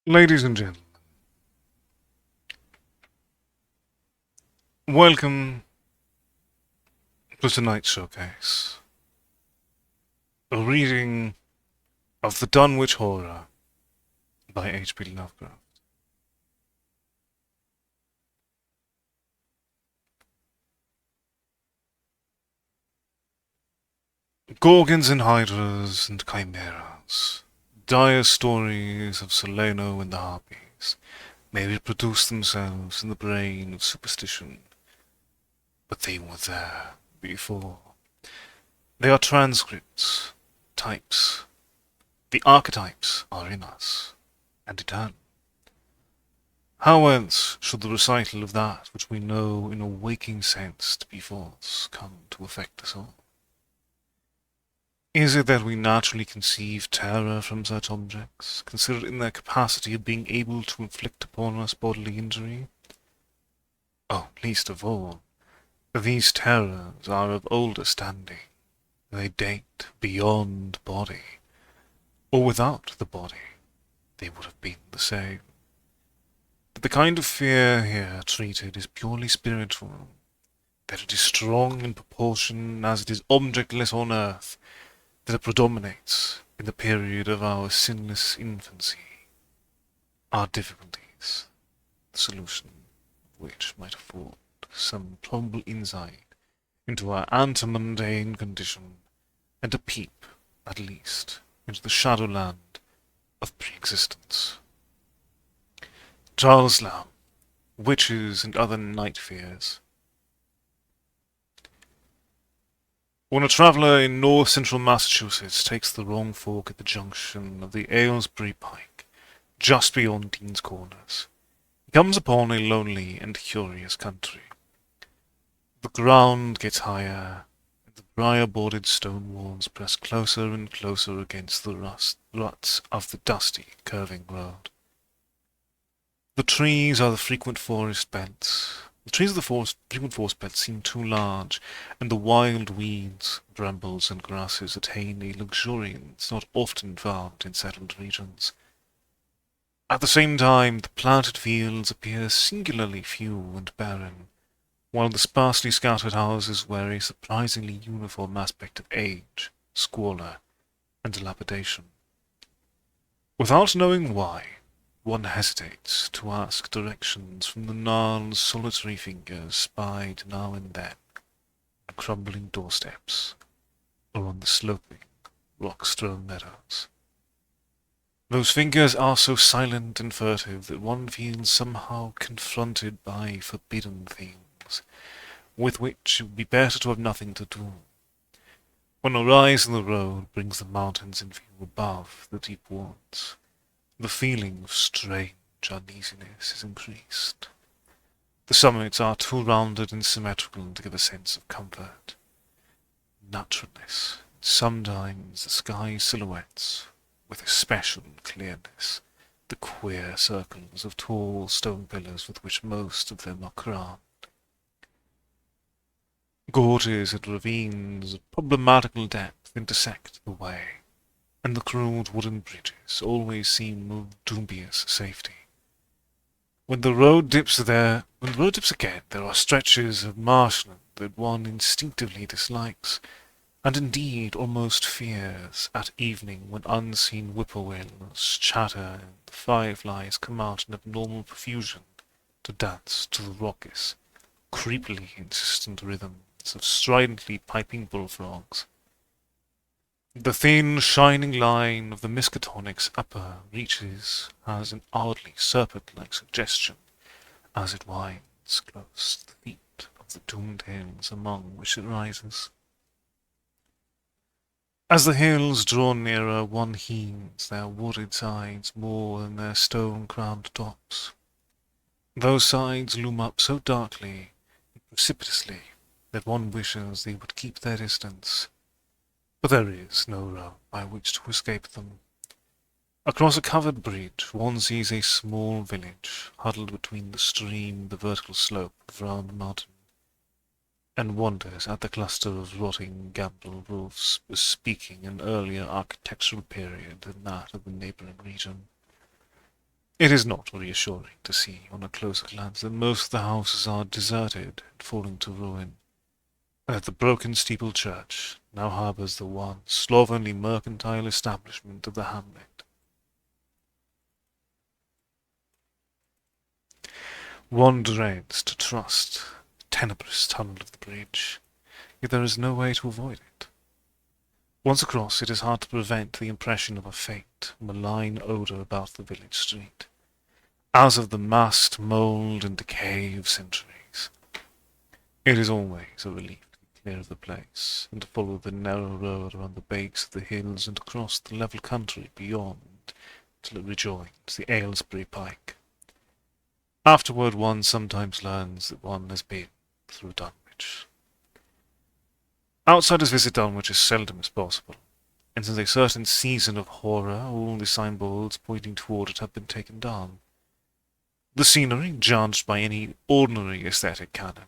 Ladies and gentlemen, welcome to tonight's showcase. A reading of The Dunwich Horror by H.P. Lovecraft. Gorgons and hydras and chimeras, dire stories of Solano and the Harpies, may reproduce themselves in the brain of superstition, but they were there before. They are transcripts, types. The archetypes are in us, and eternal. How else should the recital of that which we know in a waking sense to be false come to affect us all? Is it that we naturally conceive terror from such objects, considered in their capacity of being able to inflict upon us bodily injury? Oh, least of all, these terrors are of older standing. They date beyond body, or without the body, they would have been the same. But the kind of fear here treated is purely spiritual, that it is strong in proportion as it is objectless on earth, that it predominates in the period of our sinless infancy. Our difficulties, the solution of which might afford some probable insight into our ante-mundane condition, and a peep, at least, into the shadowland of pre-existence. Charles Lamb, Witches and Other Night Fears. When a traveller in north-central Massachusetts takes the wrong fork at the junction of the Aylesbury Pike, just beyond Dean's Corners, he comes upon a lonely and curious country. The ground gets higher, and the briar-bordered stone walls press closer and closer against the ruts of the dusty, curving road. The trees of the frequent forest beds seem too large, and the wild weeds, brambles, and grasses attain a luxuriance not often found in settled regions. At the same time, the planted fields appear singularly few and barren, while the sparsely scattered houses wear a surprisingly uniform aspect of age, squalor, and dilapidation. Without knowing why, one hesitates to ask directions from the gnarled solitary fingers spied now and then on crumbling doorsteps or on the sloping, rock-strewn meadows. Those fingers are so silent and furtive that one feels somehow confronted by forbidden things, with which it would be better to have nothing to do. When a rise in the road brings the mountains in view above the deep woods, the feeling of strange uneasiness is increased. The summits are too rounded and symmetrical to give a sense of comfort, naturalness. Sometimes the sky silhouettes, with especial clearness, the queer circles of tall stone pillars with which most of them are crowned. Gorges and ravines of problematical depth intersect the way, and the crude wooden bridges always seem of dubious safety. When the road dips again, there are stretches of marshland that one instinctively dislikes, and indeed almost fears, at evening when unseen whippoorwills chatter and the fireflies come out in abnormal profusion to dance to the raucous, creepily insistent rhythms of stridently piping bullfrogs. The thin, shining line of the Miskatonic's upper reaches has an oddly serpent-like suggestion as it winds close to the feet of the doomed hills among which it rises. As the hills draw nearer, one heeds their wooded sides more than their stone-crowned tops. Those sides loom up so darkly and precipitously that one wishes they would keep their distance. But there is no road by which to escape them. Across a covered bridge one sees a small village huddled between the stream and the vertical slope of round mountain, and wonders at the cluster of rotting gambrel roofs bespeaking an earlier architectural period than that of the neighbouring region. It is not reassuring to see on a closer glance that most of the houses are deserted and falling to ruin, and that the broken steepled church now harbours the one slovenly mercantile establishment of the hamlet. One dreads to trust the tenebrous tunnel of the bridge, yet there is no way to avoid it. Once across, it is hard to prevent the impression of a faint, malign odour about the village street, as of the massed mould and decay of centuries. It is always a relief to be clear of the place, and to follow the narrow road around the base of the hills and across the level country beyond till it rejoins the Aylesbury Pike. Afterward one sometimes learns that one has been through Dunwich. Outsiders visit Dunwich as seldom as possible, and since a certain season of horror all the signboards pointing toward it have been taken down. The scenery, judged by any ordinary aesthetic canon,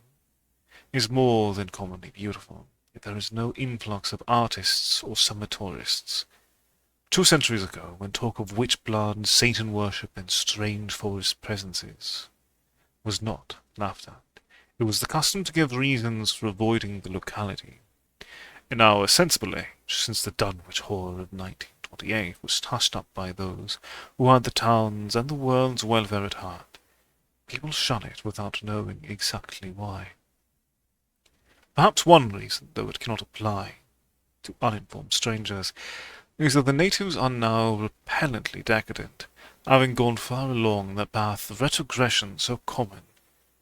is more than commonly beautiful, yet there is no influx of artists or summer tourists. 2 centuries ago, when talk of witch-blood, Satan worship, and strange forest presences was not laughed at, it was the custom to give reasons for avoiding the locality. In our sensible age, since the Dunwich horror of 1928 was hushed up by those who had the town's and the world's welfare at heart, people shun it without knowing exactly why. Perhaps one reason, though it cannot apply to uninformed strangers, is that the natives are now repellently decadent, having gone far along that path of retrogression so common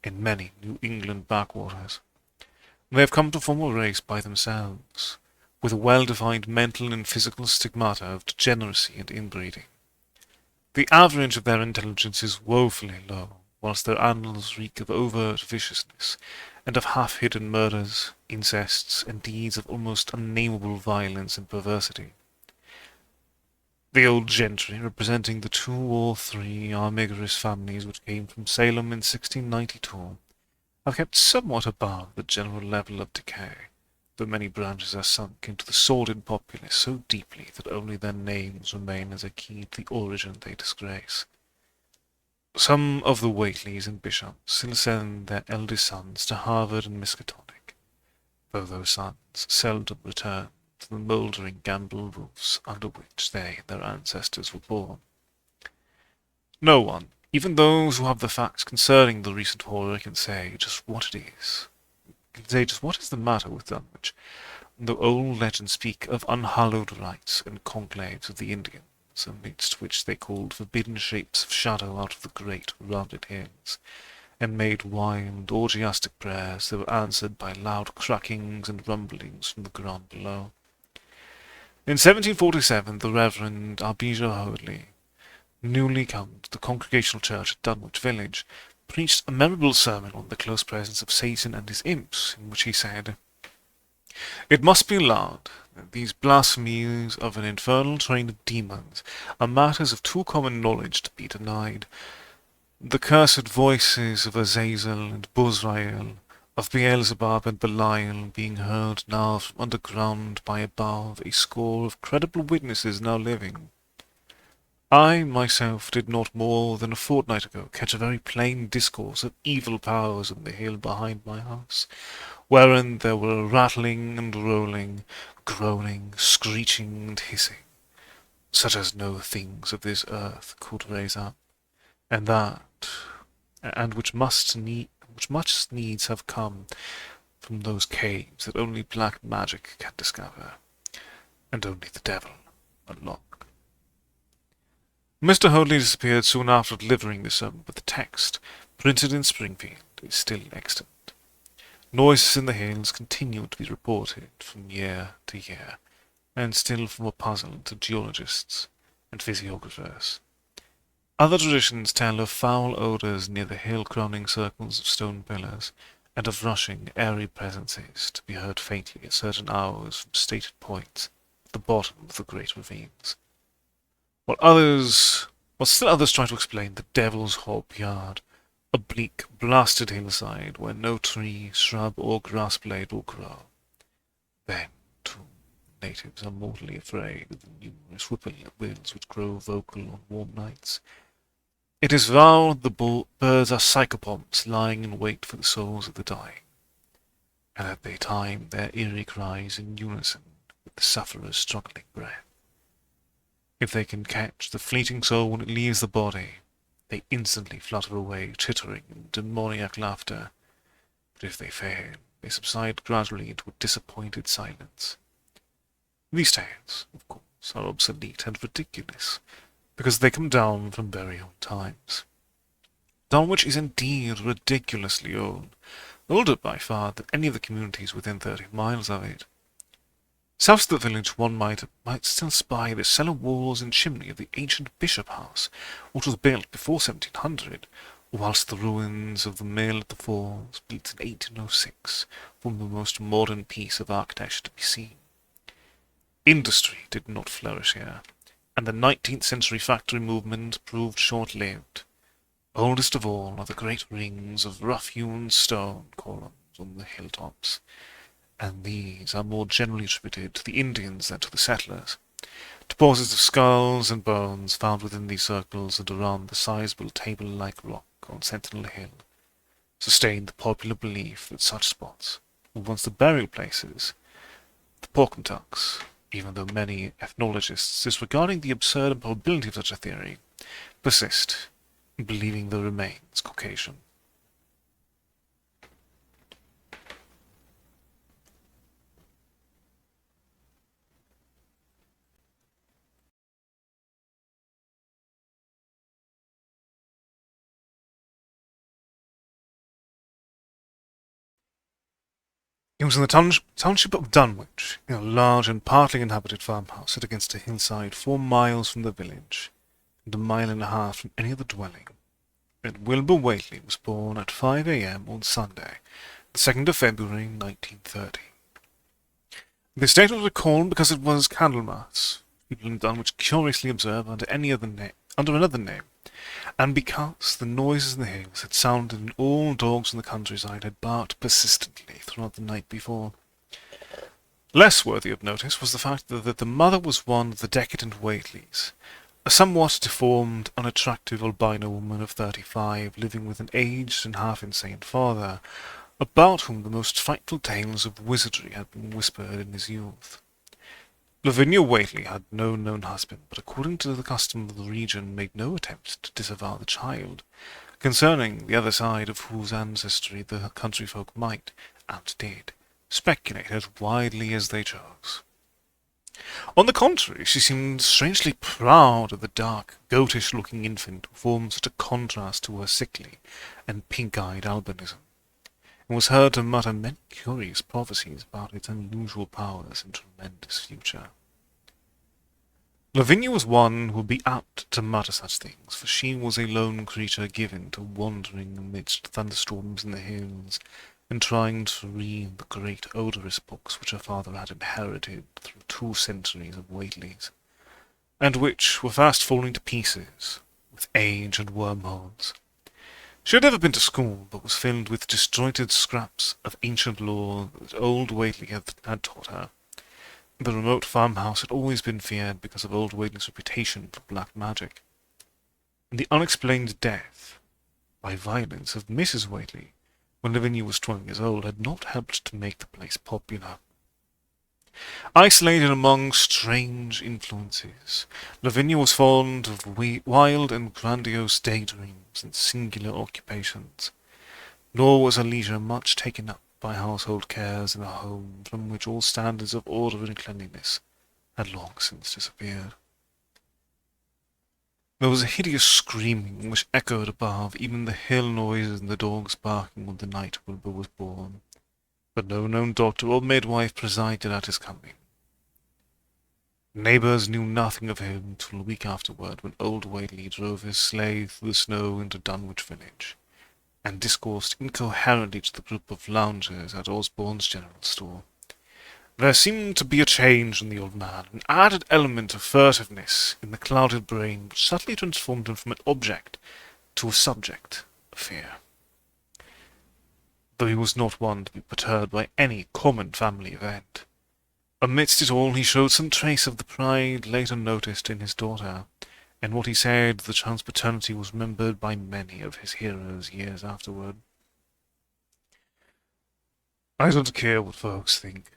in many New England backwaters. They have come to form a race by themselves, with a well-defined mental and physical stigmata of degeneracy and inbreeding. The average of their intelligence is woefully low, whilst their annals reek of overt viciousness, and of half-hidden murders, incests, and deeds of almost unnameable violence and perversity. The old gentry, representing the 2 or 3 armigerous families which came from Salem in 1692, have kept somewhat above the general level of decay, though many branches are sunk into the sordid populace so deeply that only their names remain as a key to the origin they disgrace. Some of the Whateleys and Bishops still send their eldest sons to Harvard and Miskatonic, though those sons seldom return to the mouldering gambrel roofs under which they and their ancestors were born. No one, even those who have the facts concerning the recent horror, can say just what it is. Can say just what is the matter with Dunwich, though old legends speak of unhallowed rites and conclaves of the Indians, amidst which they called forbidden shapes of shadow out of the great rounded hills, and made wild, orgiastic prayers that were answered by loud crackings and rumblings from the ground below. In 1747 the Reverend Abijah Hoadley, newly come to the Congregational Church at Dunwich Village, preached a memorable sermon on the close presence of Satan and his imps, in which he said, "It must be allowed that these blasphemies of an infernal train of demons are matters of too common knowledge to be denied. The cursed voices of Azazel and Buzrael, of Beelzebub and Belial, being heard now from underground by above a score of credible witnesses now living. I myself did not more than a fortnight ago catch a very plain discourse of evil powers on the hill behind my house, wherein there were rattling and rolling, groaning, screeching and hissing, such as no things of this earth could raise up, and which must needs have come from those caves that only black magic can discover, and only the devil unlock." Mr. Hoadley disappeared soon after delivering the sermon, but the text, printed in Springfield, is still extant. Noises in the hills continue to be reported from year to year, and still form a puzzle to geologists and physiographers. Other traditions tell of foul odours near the hill-crowning circles of stone pillars, and of rushing, airy presences to be heard faintly at certain hours from stated points at the bottom of the great ravines. While still others try to explain the Devil's Hob Yard, a bleak, blasted hillside where no tree, shrub, or grass blade will grow. Then, too, the natives are mortally afraid of the numerous whippoorwills which grow vocal on warm nights, It is vowed the birds are psychopomps lying in wait for the souls of the dying, and that they time their eerie cries in unison with the sufferer's struggling breath. If they can catch the fleeting soul when it leaves the body, they instantly flutter away, tittering in demoniac laughter, but if they fail, they subside gradually into a disappointed silence. These tales, of course, are obsolete and ridiculous, because they come down from very old times. Dunwich is indeed ridiculously old, older by far than any of the communities within 30 miles of it. South of the village one might still spy the cellar walls and chimney of the ancient bishop house, which was built before 1700, whilst the ruins of the mill at the falls, built in 1806, form the most modern piece of architecture to be seen. Industry did not flourish here, and the 19th century factory movement proved short-lived. Oldest of all are the great rings of rough-hewn stone columns on the hilltops, and these are more generally attributed to the Indians than to the settlers. Deposits of skulls and bones found within these circles and around the sizable table-like rock on Sentinel Hill sustained the popular belief that such spots were once the burial places of the Porkentucks, even though many ethnologists, disregarding the absurd improbability of such a theory, persist in believing the remains Caucasian. It was in the township of Dunwich, in a large and partly inhabited farmhouse set against a hillside 4 miles from the village, and a mile and a half from any other dwelling, that Wilbur Whately was born at 5 a.m. on Sunday, the 2nd of February, 1930. This date was recalled because it was Candlemas, people in Dunwich curiously observe under another name, and because the noises in the hills had sounded and all dogs in the countryside had barked persistently throughout the night before. Less worthy of notice was the fact that the mother was one of the decadent Whateleys, a somewhat deformed, unattractive albino woman of 35, living with an aged and half-insane father, about whom the most frightful tales of wizardry had been whispered in his youth. Lavinia Whately had no known husband, but according to the custom of the region made no attempt to disavow the child, concerning the other side of whose ancestry the country folk might, and did, speculate as widely as they chose. On the contrary, she seemed strangely proud of the dark, goatish-looking infant who formed such a contrast to her sickly and pink-eyed albinism, and was heard to mutter many curious prophecies about its unusual powers and tremendous future. Lavinia was one who would be apt to mutter such things, for she was a lone creature given to wandering amidst thunderstorms in the hills, and trying to read the great odorous books which her father had inherited through 2 centuries of Whateleys, and which were fast falling to pieces with age and wormholes. She had never been to school, but was filled with disjointed scraps of ancient lore that old Whately had taught her. The remote farmhouse had always been feared because of old Whately's reputation for black magic, and the unexplained death by violence of Mrs. Whately when Lavinia was 12 years old had not helped to make the place popular. Isolated among strange influences, Lavinia was fond of wild and grandiose daydreams and singular occupations, nor was her leisure much taken up by household cares in a home from which all standards of order and cleanliness had long since disappeared. There was a hideous screaming which echoed above even the hill noises and the dogs barking on the night Wilbur was born, but no known doctor or midwife presided at his coming. Neighbours knew nothing of him till a week afterward, when old Whately drove his sleigh through the snow into Dunwich village, and discoursed incoherently to the group of loungers at Osborne's general store. There seemed to be a change in the old man, an added element of furtiveness in the clouded brain which subtly transformed him from an object to a subject of fear. Though he was not one to be perturbed by any common family event, amidst it all he showed some trace of the pride later noticed in his daughter, and what he said, the child's paternity was remembered by many of his hearers years afterward. I don't care what folks think.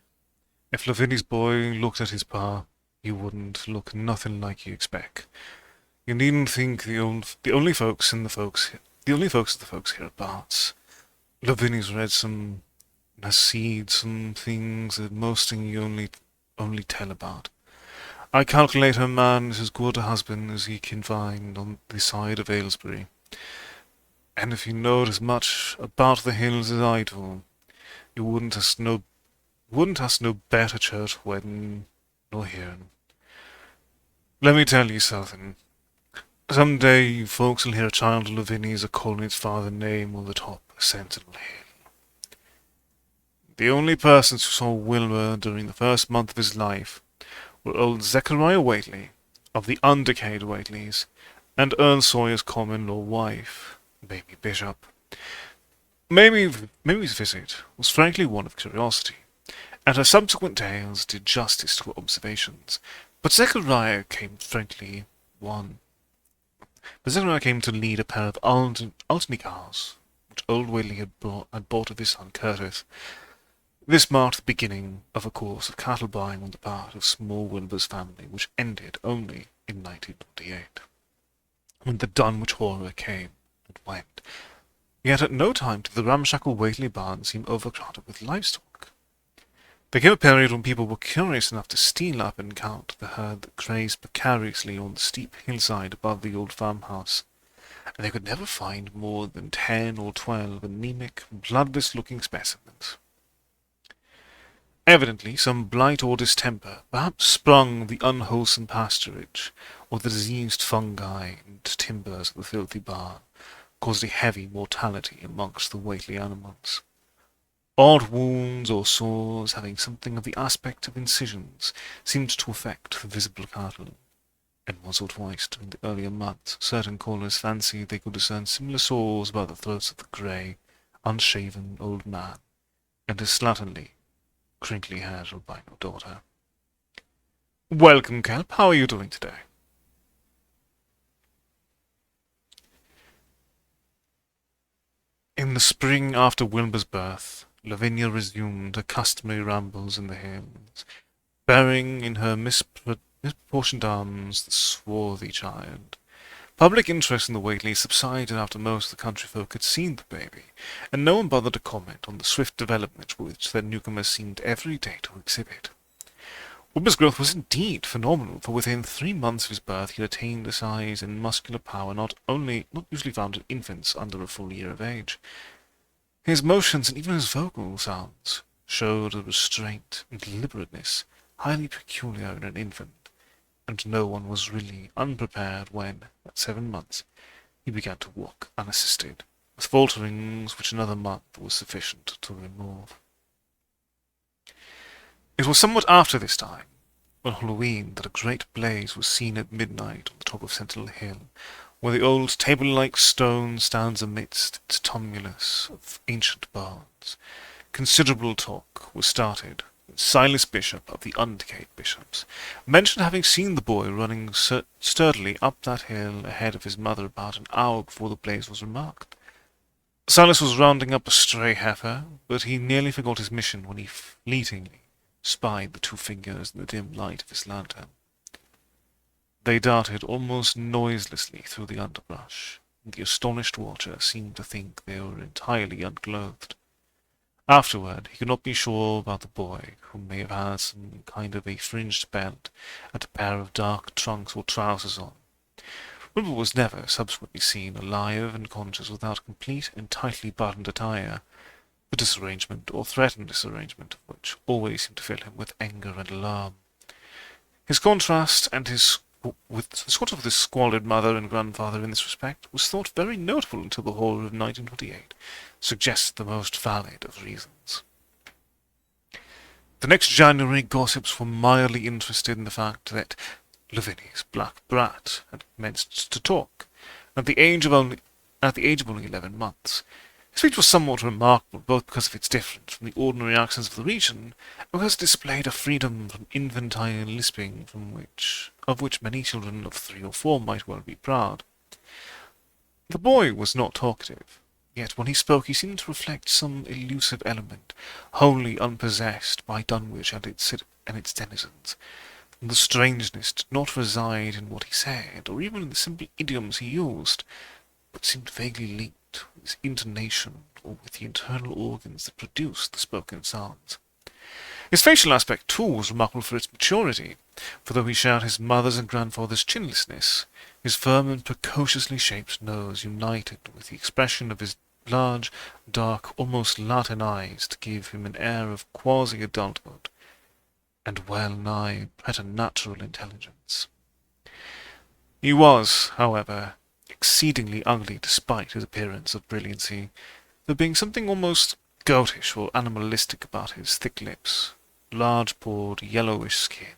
If Lavini's boy looked at his pa, he wouldn't look nothing like you expect. You needn't think the only folks the folks hereabouts. Lavini's read some, has seen some things that most thing you only tell about. I calculate her man is as good a husband as he can find on the side of Aylesbury. And if you knowed as much about the hills as I do, you wouldn't ask no better church wedding nor hearing. Let me tell you something. Some day you folks'll hear a child of Lavinia's a calling its father's name on the top of Sentinel Hill. The only persons who saw Wilbur during the first month of his life were old Zechariah Whately, of the undecayed Whateleys, and Earl Sawyer's common-law wife, Mamie Bishop. Mamie's visit was frankly one of curiosity, and her subsequent tales did justice to her observations, but Zechariah came to lead a pair of Alderney cows, which old Whately had bought of his son Curtis. This marked the beginning of a course of cattle buying on the part of small Wilbur's family, which ended only in 1928, when the Dunwich horror came and went. Yet at no time did the ramshackle Whately barn seem overcrowded with livestock. There came a period when people were curious enough to steal up and count the herd that grazed precariously on the steep hillside above the old farmhouse, and they could never find more than 10 or 12 anemic, bloodless-looking specimens. Evidently, some blight or distemper, perhaps sprung the unwholesome pasturage, or the diseased fungi and timbers of the filthy barn, caused a heavy mortality amongst the Whately animals. Odd wounds or sores, having something of the aspect of incisions, seemed to affect the visible cattle, and once or twice during the earlier months certain callers fancied they could discern similar sores about the throats of the grey, unshaven old man, and his slatternly, crinkly-haired albino daughter. "Welcome, Kelp. How are you doing today?" In the spring after Wilbur's birth, Lavinia resumed her customary rambles in the hills, bearing in her misproportioned arms the swarthy child. Public interest in the Whateleys subsided after most of the country folk had seen the baby, and no one bothered to comment on the swift development which their newcomer seemed every day to exhibit. Wilbur's growth was indeed phenomenal, for within 3 months of his birth he had attained a size and muscular power not usually found in infants under a full year of age. His motions and even his vocal sounds showed a restraint and deliberateness highly peculiar in an infant, and no one was really unprepared when, at 7 months, he began to walk unassisted, with falterings which another month was sufficient to remove. It was somewhat after this time, on Halloween, that a great blaze was seen at midnight on the top of Sentinel Hill, where the old table-like stone stands amidst its tumulus of ancient bones. Considerable talk was started. Silas Bishop, of the undecayed bishops, mentioned having seen the boy running sturdily up that hill ahead of his mother about an hour before the blaze was remarked. Silas was rounding up a stray heifer, but he nearly forgot his mission when he fleetingly spied the 2 figures in the dim light of his lantern. They darted almost noiselessly through the underbrush, and the astonished watcher seemed to think they were entirely unclothed. Afterward, he could not be sure about the boy, who may have had some kind of a fringed belt and a pair of dark trunks or trousers on. Wilbur was never subsequently seen alive and conscious without complete and tightly buttoned attire, the disarrangement or threatened disarrangement of which always seemed to fill him with anger and alarm. His contrast with his squalid mother and grandfather in this respect was thought very notable until the horror of 1928 suggested the most valid of reasons. The next January, gossips were mildly interested in the fact that Lavinia's black brat had commenced to talk, at the age of only 11 months. His speech was somewhat remarkable, both because of its difference from the ordinary accents of the region, and because it displayed a freedom from infantile lisping of which many children of 3 or 4 might well be proud. The boy was not talkative, yet when he spoke he seemed to reflect some elusive element, wholly unpossessed by Dunwich and its denizens. And the strangeness did not reside in what he said, or even in the simple idioms he used, but seemed vaguely linked with his intonation or with the internal organs that produced the spoken sounds. His facial aspect, too, was remarkable for its maturity, for though he shared his mother's and grandfather's chinlessness, his firm and precociously shaped nose united with the expression of his large, dark, almost Latin eyes to give him an air of quasi-adulthood and well-nigh preternatural intelligence. He was, however, exceedingly ugly despite his appearance of brilliancy, there being something almost goatish or animalistic about his thick lips, large-pored, yellowish skin,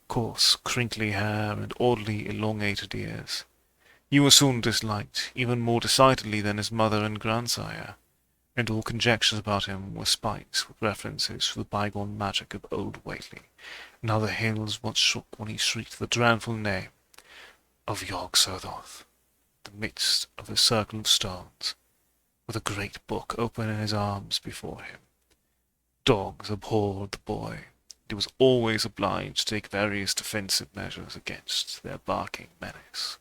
coarse, crinkly hair, and oddly elongated ears. He was soon disliked, even more decidedly than his mother and grandsire, and all conjectures about him were spiced with references to the bygone magic of old Whately, and how the hills once shook when he shrieked the dreadful name of Yog Sothoth, in the midst of a circle of stones, with a great book open in his arms before him. Dogs abhorred the boy, and he was always obliged to take various defensive measures against their barking menace.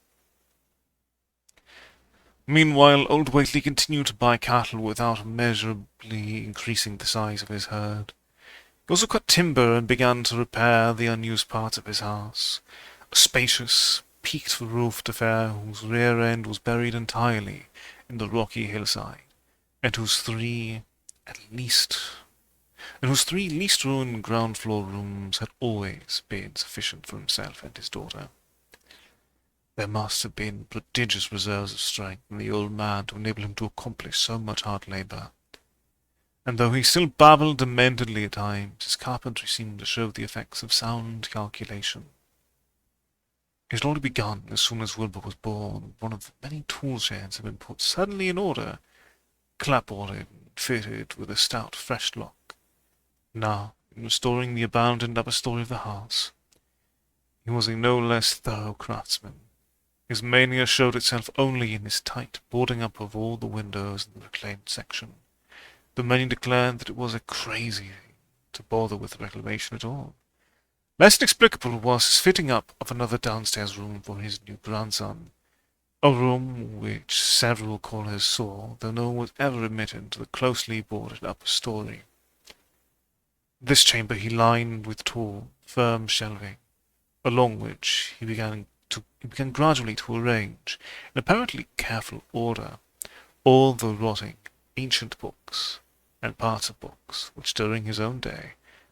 Meanwhile, old Whately continued to buy cattle without immeasurably increasing the size of his herd. He also cut timber and began to repair the unused parts of his house, a spacious, peaked-roofed affair whose rear end was buried entirely in the rocky hillside, and whose three least ruined ground-floor rooms had always been sufficient for himself and his daughter. There must have been prodigious reserves of strength in the old man to enable him to accomplish so much hard labour, and though he still babbled dementedly at times, his carpentry seemed to show the effects of sound calculation. It had already begun as soon as Wilbur was born. One of the many tool sheds had been put suddenly in order, clapboarded and fitted with a stout fresh lock. Now, in restoring the abandoned upper story of the house, he was a no less thorough craftsman. His mania showed itself only in his tight boarding up of all the windows in the reclaimed section, though many declared that it was a crazy thing to bother with the reclamation at all. Less inexplicable was his fitting up of another downstairs room for his new grandson, a room which several callers saw, though no one was ever admitted to the closely boarded upper story. This chamber he lined with tall, firm shelving, along which he began gradually to arrange, in apparently careful order, all the rotting, ancient books and parts of books which during his own day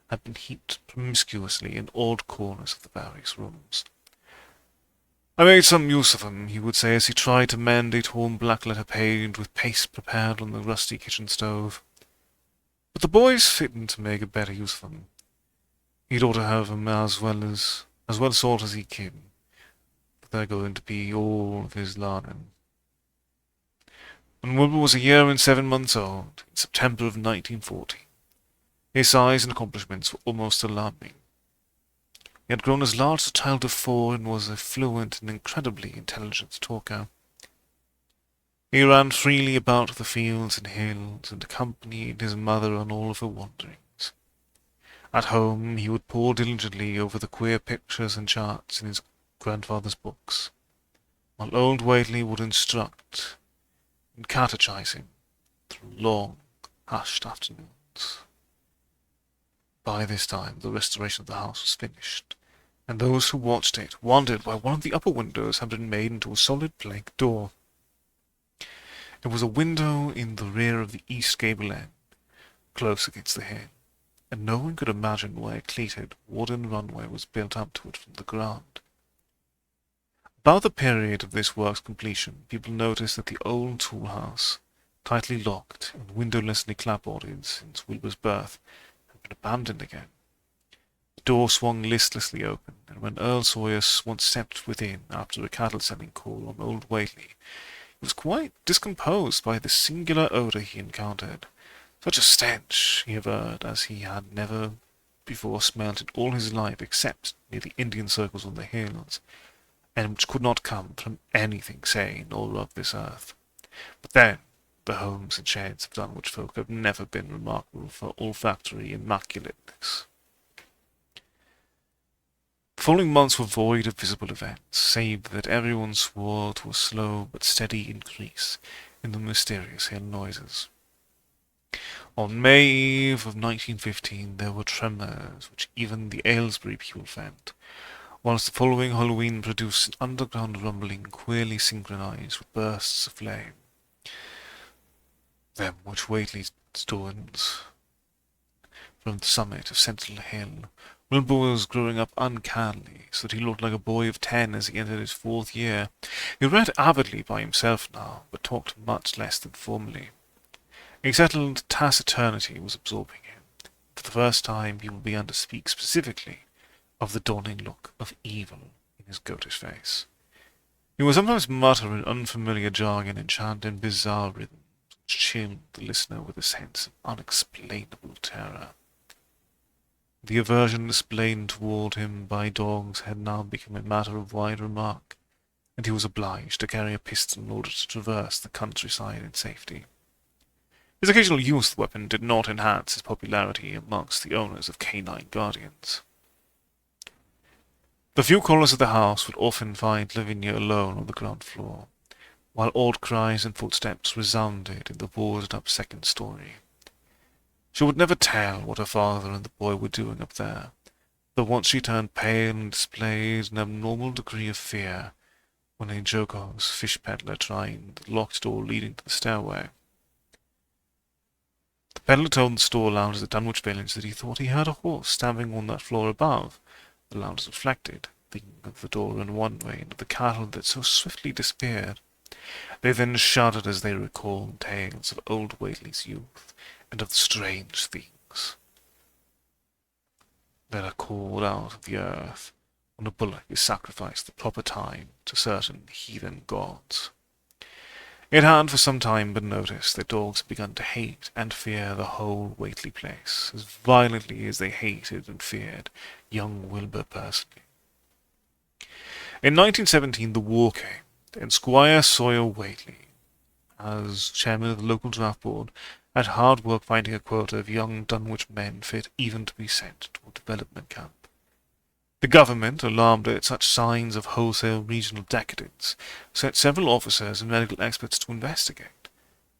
had been heaped promiscuously in odd corners of the various rooms. I made some use of them, he would say as he tried to mend a torn black-letter page with paste prepared on the rusty kitchen stove. But the boys fitted to make a better use of them. He'd ought to have them as well sort as he can. They're going to be all of his learning. When Wilbur was a year and 7 months old, in September of 1940, his size and accomplishments were almost alarming. He had grown as large as a child of 4 and was a fluent and incredibly intelligent talker. He ran freely about the fields and hills and accompanied his mother on all of her wanderings. At home he would pore diligently over the queer pictures and charts in his grandfather's books, while old Whately would instruct and catechize him through long, hushed afternoons. By this time the restoration of the house was finished, and those who watched it wondered why one of the upper windows had been made into a solid plank door. It was a window in the rear of the east gable end, close against the hill, and no one could imagine why a cleated wooden runway was built up to it from the ground. About the period of this work's completion, people noticed that the old tool house, tightly locked and windowlessly clapboarded since Wilbur's birth, had been abandoned again. The door swung listlessly open, and when Earl Sawyer once stepped within after a cattle-selling call on old Whately, was quite discomposed by the singular odour he encountered. Such a stench, he averred, as he had never before smelt in all his life except near the Indian circles on the hills, and which could not come from anything sane or of this earth. But then, the homes and sheds of Dunwich folk have never been remarkable for olfactory immaculateness. The following months were void of visible events, save that everyone swore to a slow but steady increase in the mysterious hill noises. On May Eve of 1915 there were tremors which even the Aylesbury people felt, whilst the following Halloween produced an underground rumbling queerly synchronized with bursts of flame, them which Whately stones from the summit of Sentinel Hill. Wilbur was growing up uncannily, so that he looked like a boy of 10 as he entered his 4th year. He read avidly by himself now, but talked much less than formerly. A settled taciturnity was absorbing him. For the first time he began to speak specifically of the dawning look of evil in his goatish face. He would sometimes mutter in unfamiliar jargon and chant in bizarre rhythms, which chilled the listener with a sense of unexplainable terror. The aversion displayed toward him by dogs had now become a matter of wide remark, and he was obliged to carry a pistol in order to traverse the countryside in safety. His occasional use of the weapon did not enhance his popularity amongst the owners of canine guardians. The few callers of the house would often find Lavinia alone on the ground floor, while odd cries and footsteps resounded in the boarded-up second story. She would never tell what her father and the boy were doing up there, though once she turned pale and displayed an abnormal degree of fear when a jocose fish peddler tried the locked door leading to the stairway. The peddler told the store loungers at Dunwich village that he thought he heard a horse stamping on that floor above. The loungers reflected, thinking of the door in one way and of the cattle that so swiftly disappeared. They then shuddered as they recalled tales of old Whately's youth, and of the strange things that are called out of the earth when a bullock is sacrificed at the proper time to certain heathen gods. It had for some time been noticed that dogs had begun to hate and fear the whole Whately place as violently as they hated and feared young Wilbur personally. In 1917 the war came, and Squire Sawyer Whately, as chairman of the local draft board, had hard work finding a quota of young Dunwich men fit even to be sent to a development camp. The government, alarmed at such signs of wholesale regional decadence, sent several officers and medical experts to investigate,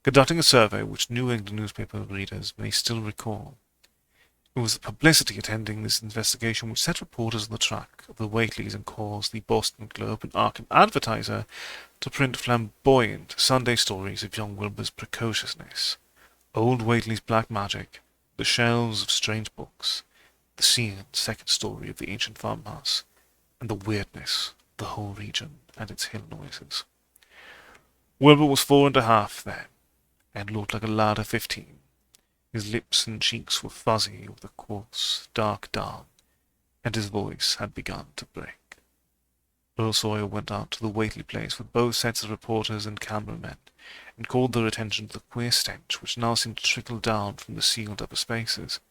conducting a survey which New England newspaper readers may still recall. It was the publicity attending this investigation which set reporters on the track of the Whateleys and caused the Boston Globe and Arkham Advertiser to print flamboyant Sunday stories of young Wilbur's precociousness, old Whately's black magic, the shelves of strange books, the sealed second story of the ancient farmhouse, and the weirdness of the whole region and its hill noises. Wilbur was 4.5 then, and looked like a lad of 15. His lips and cheeks were fuzzy with a coarse, dark down, and his voice had begun to break. Earl Sawyer went out to the Whately place with both sets of reporters and cameramen, and called their attention to the queer stench which now seemed to trickle down from the sealed upper spaces.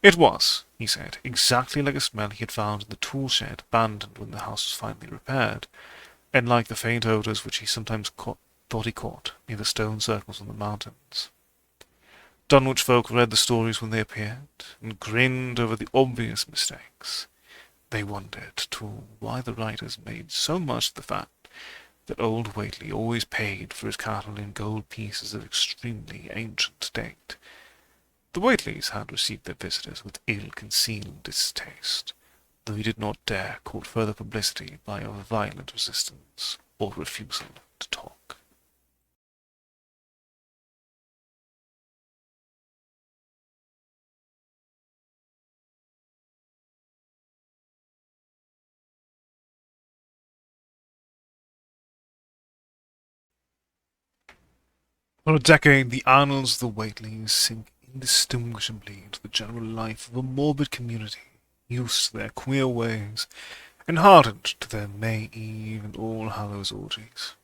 It was, he said, exactly like a smell he had found in the tool shed abandoned when the house was finally repaired, and like the faint odours which he sometimes thought he caught near the stone circles on the mountains. Dunwich folk read the stories when they appeared, and grinned over the obvious mistakes. They wondered, too, why the writers made so much of the fact that old Whately always paid for his cattle in gold pieces of extremely ancient date. The Whateleys had received their visitors with ill-concealed distaste, though he did not dare court further publicity by a violent resistance or refusal to talk. For a decade, the annals of the Whateleys sink indistinguishably into the general life of a morbid community, used to their queer ways, and hardened to their May Eve and All Hallows orgies.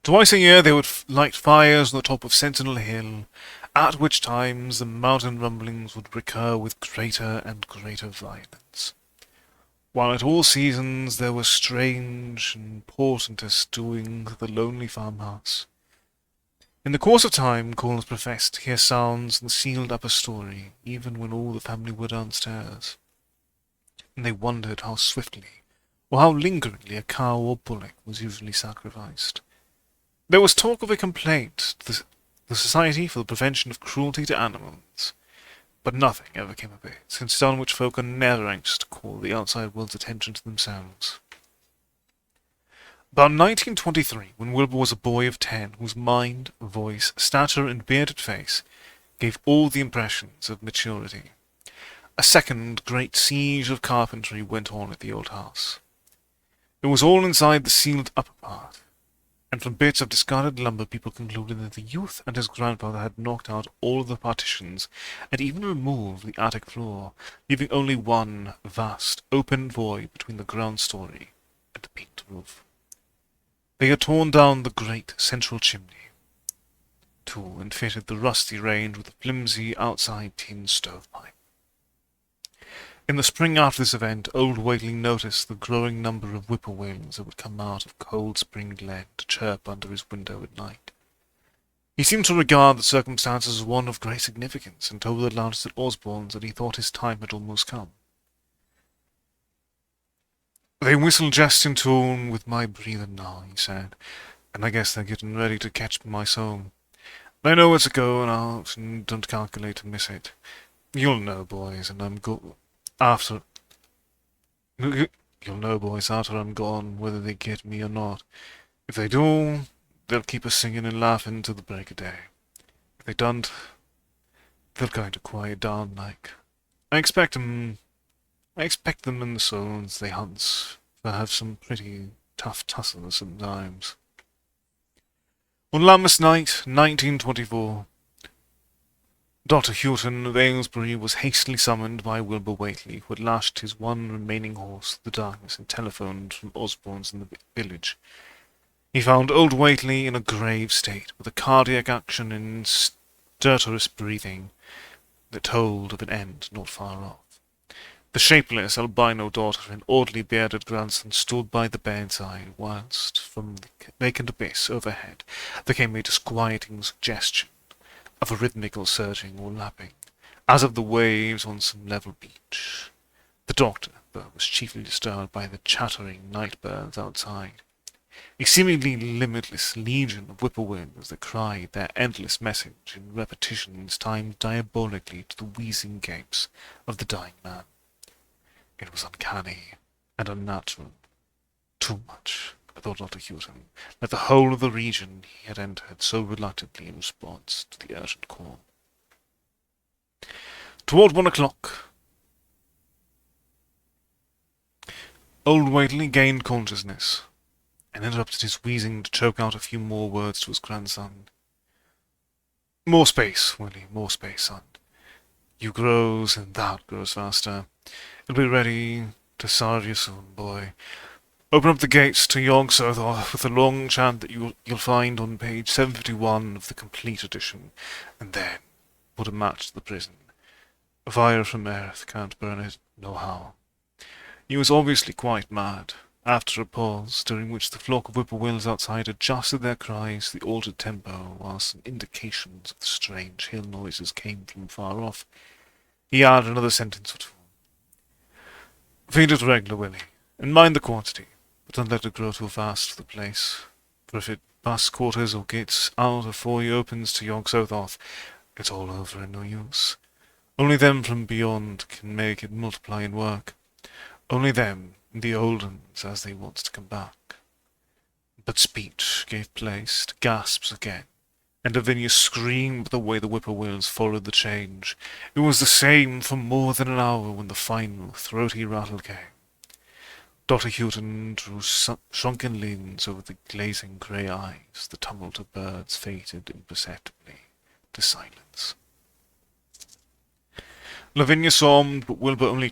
Twice a year they would light fires on the top of Sentinel Hill, at which times the mountain rumblings would recur with greater and greater violence. While at all seasons there were strange and portentous doings at the lonely farmhouse. In the course of time, callers professed to hear sounds in the sealed upper story, even when all the family were downstairs. And they wondered how swiftly, or how lingeringly a cow or bullock was usually sacrificed. There was talk of a complaint to the Society for the Prevention of Cruelty to Animals, but nothing ever came of it, since Dunwich folk are never anxious to call the outside world's attention to themselves. About 1923, when Wilbur was a boy of 10, whose mind, voice, stature, and bearded face gave all the impressions of maturity, a second great siege of carpentry went on at the old house. It was all inside the sealed upper part, and from bits of discarded lumber people concluded that the youth and his grandfather had knocked out all of the partitions and even removed the attic floor, leaving only one vast open void between the ground story and the peaked roof. They had torn down the great central chimney, too, and fitted the rusty range with a flimsy outside tin stovepipe. In the spring after this event, old Whately noticed the growing number of whippoorwills that would come out of Cold Spring Glen to chirp under his window at night. He seemed to regard the circumstance as one of great significance, and told the loudest at Osborne's that he thought his time had almost come. "They whistle just in tune with my breathing now," he said, "and I guess they're getting ready to catch my soul. They know it's a-going out, and don't calculate to miss it. You'll know, boys, and after you'll know, boys, after I'm gone, whether they get me or not. If they do, they'll keep us singing and laughing till the break of day. If they don't, they'll kind of quiet down like. I expect them and the souls they hunts to have some pretty tough tussles sometimes." On Lammas night, 1924, Dr. Houghton of Aylesbury was hastily summoned by Wilbur Whately, who had lashed his one remaining horse through the darkness and telephoned from Osborne's in the village. He found old Whately in a grave state, with a cardiac action and stertorous breathing that told of an end not far off. The shapeless albino daughter and orderly bearded grandson stood by the bedside, whilst from the vacant abyss overhead there came a disquieting suggestion of a rhythmical surging or lapping, as of the waves on some level beach. The doctor, though, was chiefly disturbed by the chattering night birds outside, a seemingly limitless legion of whippoorwills that cried their endless message in repetitions timed diabolically to the wheezing gapes of the dying man. It was uncanny and unnatural. Too much, thought Dr. Houghton, that the whole of the region he had entered so reluctantly in response to the urgent call. Toward 1 o'clock, old Whately gained consciousness and interrupted his wheezing to choke out a few more words to his grandson. "More space, Willie, more space, son. You grows, and that grows faster. It'll be ready to serve you soon, boy. Open up the gates to Yog Sothoth with a long chant that you'll find on page 751 of the complete edition, and then put a match to the prison. A fire from earth can't burn it, nohow." He was obviously quite mad. After a pause, during which the flock of whippoorwills outside adjusted their cries to the altered tempo, while some indications of the strange hill noises came from far off, he added another sentence or two. "Feed it regular, Willie, and mind the quantity, but don't let it grow too fast for the place, for if it busts quarters or gets out afore he opens to Yog Sothoth, it's all over and no use. Only them from beyond can make it multiply and work. Only them, the old uns, as they wants to come back." But speech gave place to gasps again, and Lavinia screamed the way the whippoorwills followed the change. It was the same for more than an hour when the final throaty rattle came. Dr. Houghton drew shrunken lids over the glazing grey eyes. The tumult of birds faded imperceptibly to silence. Lavinia sobbed, but Wilbur only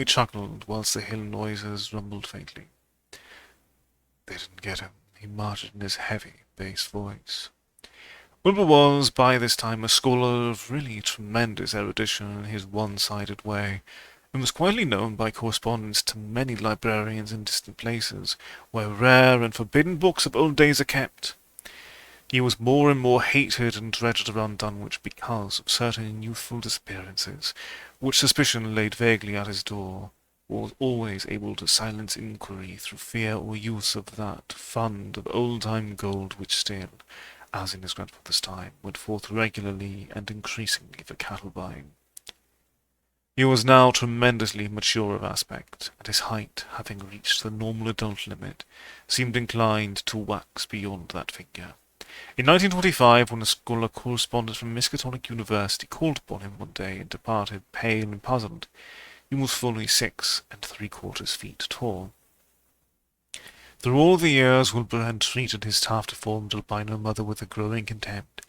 chuckled whilst the hill noises rumbled faintly. "They didn't get him," he muttered in his heavy bass voice. Wilbur was, by this time, a scholar of really tremendous erudition in his one-sided way, and was quietly known by correspondence to many librarians in distant places, where rare and forbidden books of old days are kept. He was more and more hated and dreaded around Dunwich because of certain youthful disappearances, which suspicion laid vaguely at his door, was always able to silence inquiry through fear or use of that fund of old-time gold which still, as in his grandfather's time, went forth regularly and increasingly for cattle buying. He was now tremendously mature of aspect, and his height, having reached the normal adult limit, seemed inclined to wax beyond that figure. In 1925, when a scholar correspondent from Miskatonic University called upon him one day and departed pale and puzzled, he was fully 6 3/4 feet tall. Through all the years Wilbur had treated his half-deformed albino mother with a growing contempt,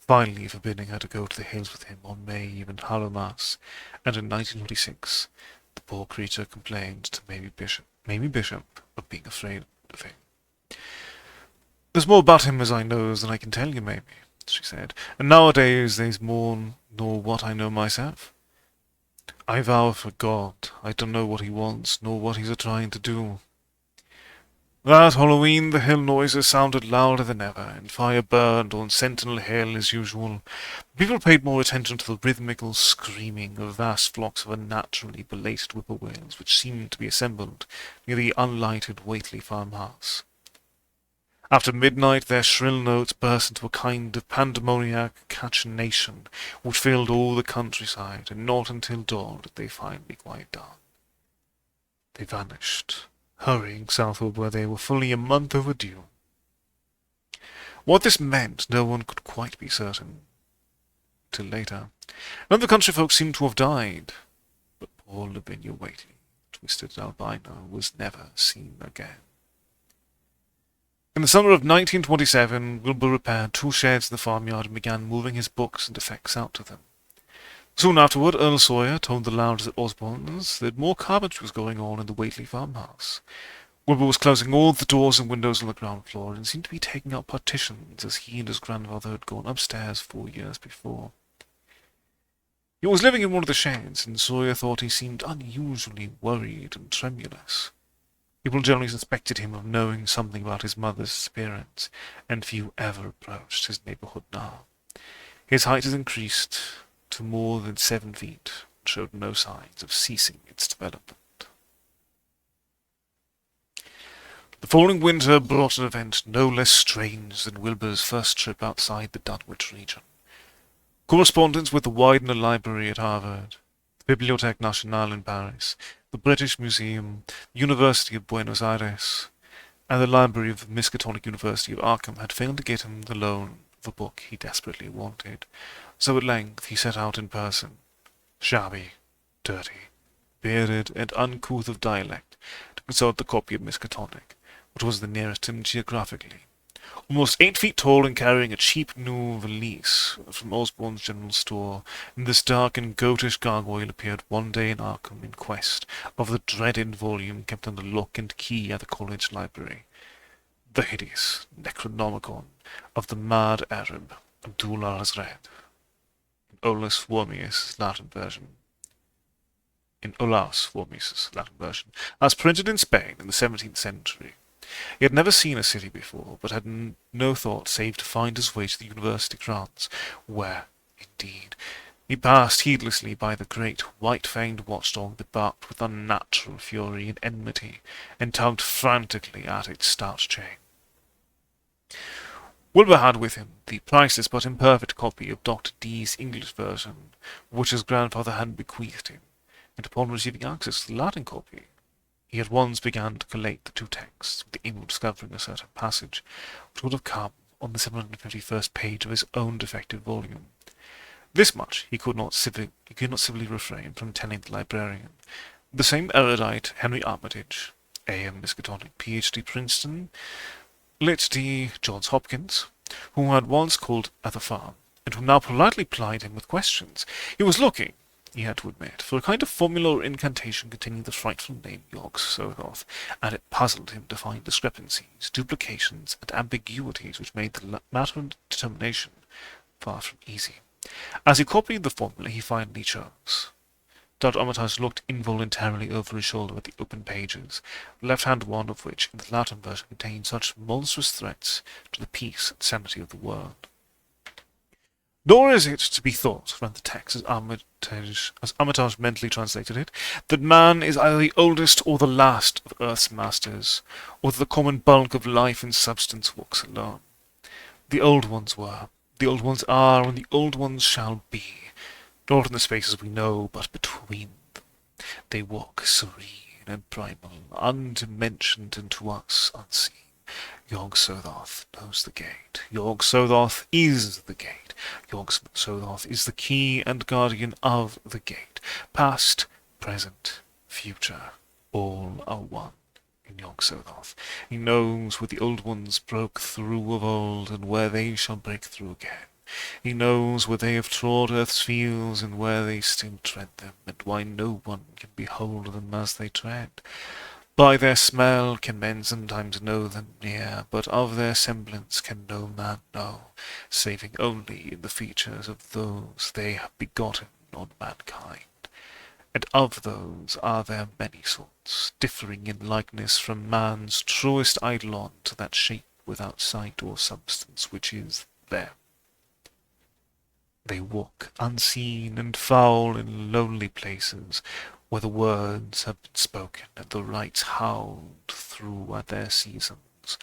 finally forbidding her to go to the hills with him on May Eve and Hallowmas, and in 1926 the poor creature complained to Mamie Bishop of being afraid of him. "There's more about him as I knows than I can tell you, Mamie," she said, "and nowadays there's more nor what I know myself. I vow for God, I don't know what he wants, nor what he's a-trying to do." That Halloween the hill noises sounded louder than ever, and fire burned on Sentinel Hill as usual. People paid more attention to the rhythmical screaming of vast flocks of unnaturally belated whippoorwills which seemed to be assembled near the unlighted Whately farmhouse. After midnight their shrill notes burst into a kind of pandemoniac cachinnation which filled all the countryside, and not until dawn did they finally quiet down. They vanished, hurrying southward where they were fully a month overdue. What this meant no one could quite be certain till later. None of the country folk seemed to have died, but poor Lavinia Whately, twisted albino, was never seen again. In the summer of 1927, Wilbur repaired 2 sheds in the farmyard and began moving his books and effects out to them. Soon afterward, Earl Sawyer told the Louders at Osborne's that more carpentry was going on in the Whately farmhouse. Wilbur was closing all the doors and windows on the ground floor, and seemed to be taking out partitions as he and his grandfather had gone upstairs 4 years before. He was living in one of the sheds, and Sawyer thought he seemed unusually worried and tremulous. People generally suspected him of knowing something about his mother's disappearance, and few ever approached his neighborhood now. His height had increased to more than 7 feet, and showed no signs of ceasing its development. The following winter brought an event no less strange than Wilbur's first trip outside the Dunwich region. Correspondence with the Widener Library at Harvard, the Bibliothèque Nationale in Paris, the British Museum, the University of Buenos Aires, and the library of the Miskatonic University of Arkham had failed to get him the loan of a book he desperately wanted, so at length he set out in person, shabby, dirty, bearded, and uncouth of dialect, to consult the copy of Miskatonic, which was the nearest him geographically. Almost 8 feet tall and carrying a cheap new valise from Osborne's general store, this dark and goatish gargoyle appeared one day in Arkham in quest of the dreaded volume kept under lock and key at the college library, the hideous Necronomicon of the mad Arab Abdul al-Hazred, in Olaus Wormius' Latin version, as printed in Spain in the 17th century. He had never seen a city before, but had no thought save to find his way to the university grounds, where, indeed, he passed heedlessly by the great white-fanged watchdog that barked with unnatural fury and enmity, and tugged frantically at its stout chain. Wilbur had with him the priceless but imperfect copy of Dr. Dee's English version, which his grandfather had bequeathed him, and upon receiving access to the Latin copy, he at once began to collate the 2 texts, with the aim of discovering a certain passage which would have come on the 751st page of his own defective volume. This much he could not civilly refrain from telling the librarian. The same erudite Henry Armitage, A.M. Miskatonic, Ph.D. Princeton, Lit.D. Johns Hopkins, who had once called at the farm, and who now politely plied him with questions. He was looking, he had to admit, for a kind of formula or incantation containing the frightful name Yog-Sothoth, and it puzzled him to find discrepancies, duplications, and ambiguities which made the matter of determination far from easy. As he copied the formula, he finally chose. Dr. Armitage looked involuntarily over his shoulder at the open pages, the left-hand one of which, in the Latin version, contained such monstrous threats to the peace and sanity of the world. Nor is it to be thought, ran the text as Armitage mentally translated it, that man is either the oldest or the last of earth's masters, or that the common bulk of life and substance walks alone. The old ones were, the old ones are, and the old ones shall be, not in the spaces we know, but between them. They walk serene and primal, undimensioned and to us unseen. Yog-Sothoth knows the gate. Yog-Sothoth is the gate. Yog-Sothoth is the key and guardian of the gate. Past, present, future, all are one in Yog-Sothoth. He knows where the old ones broke through of old, and where they shall break through again. He knows where they have trod earth's fields, and where they still tread them, and why no one can behold them as they tread. By their smell can men sometimes know them near, but of their semblance can no man know, saving only in the features of those they have begotten on mankind. And of those are there many sorts, differing in likeness from man's truest eidolon to that shape without sight or substance which is them. They walk unseen and foul in lonely places, where the words have been spoken and the rites howled through at their seasons.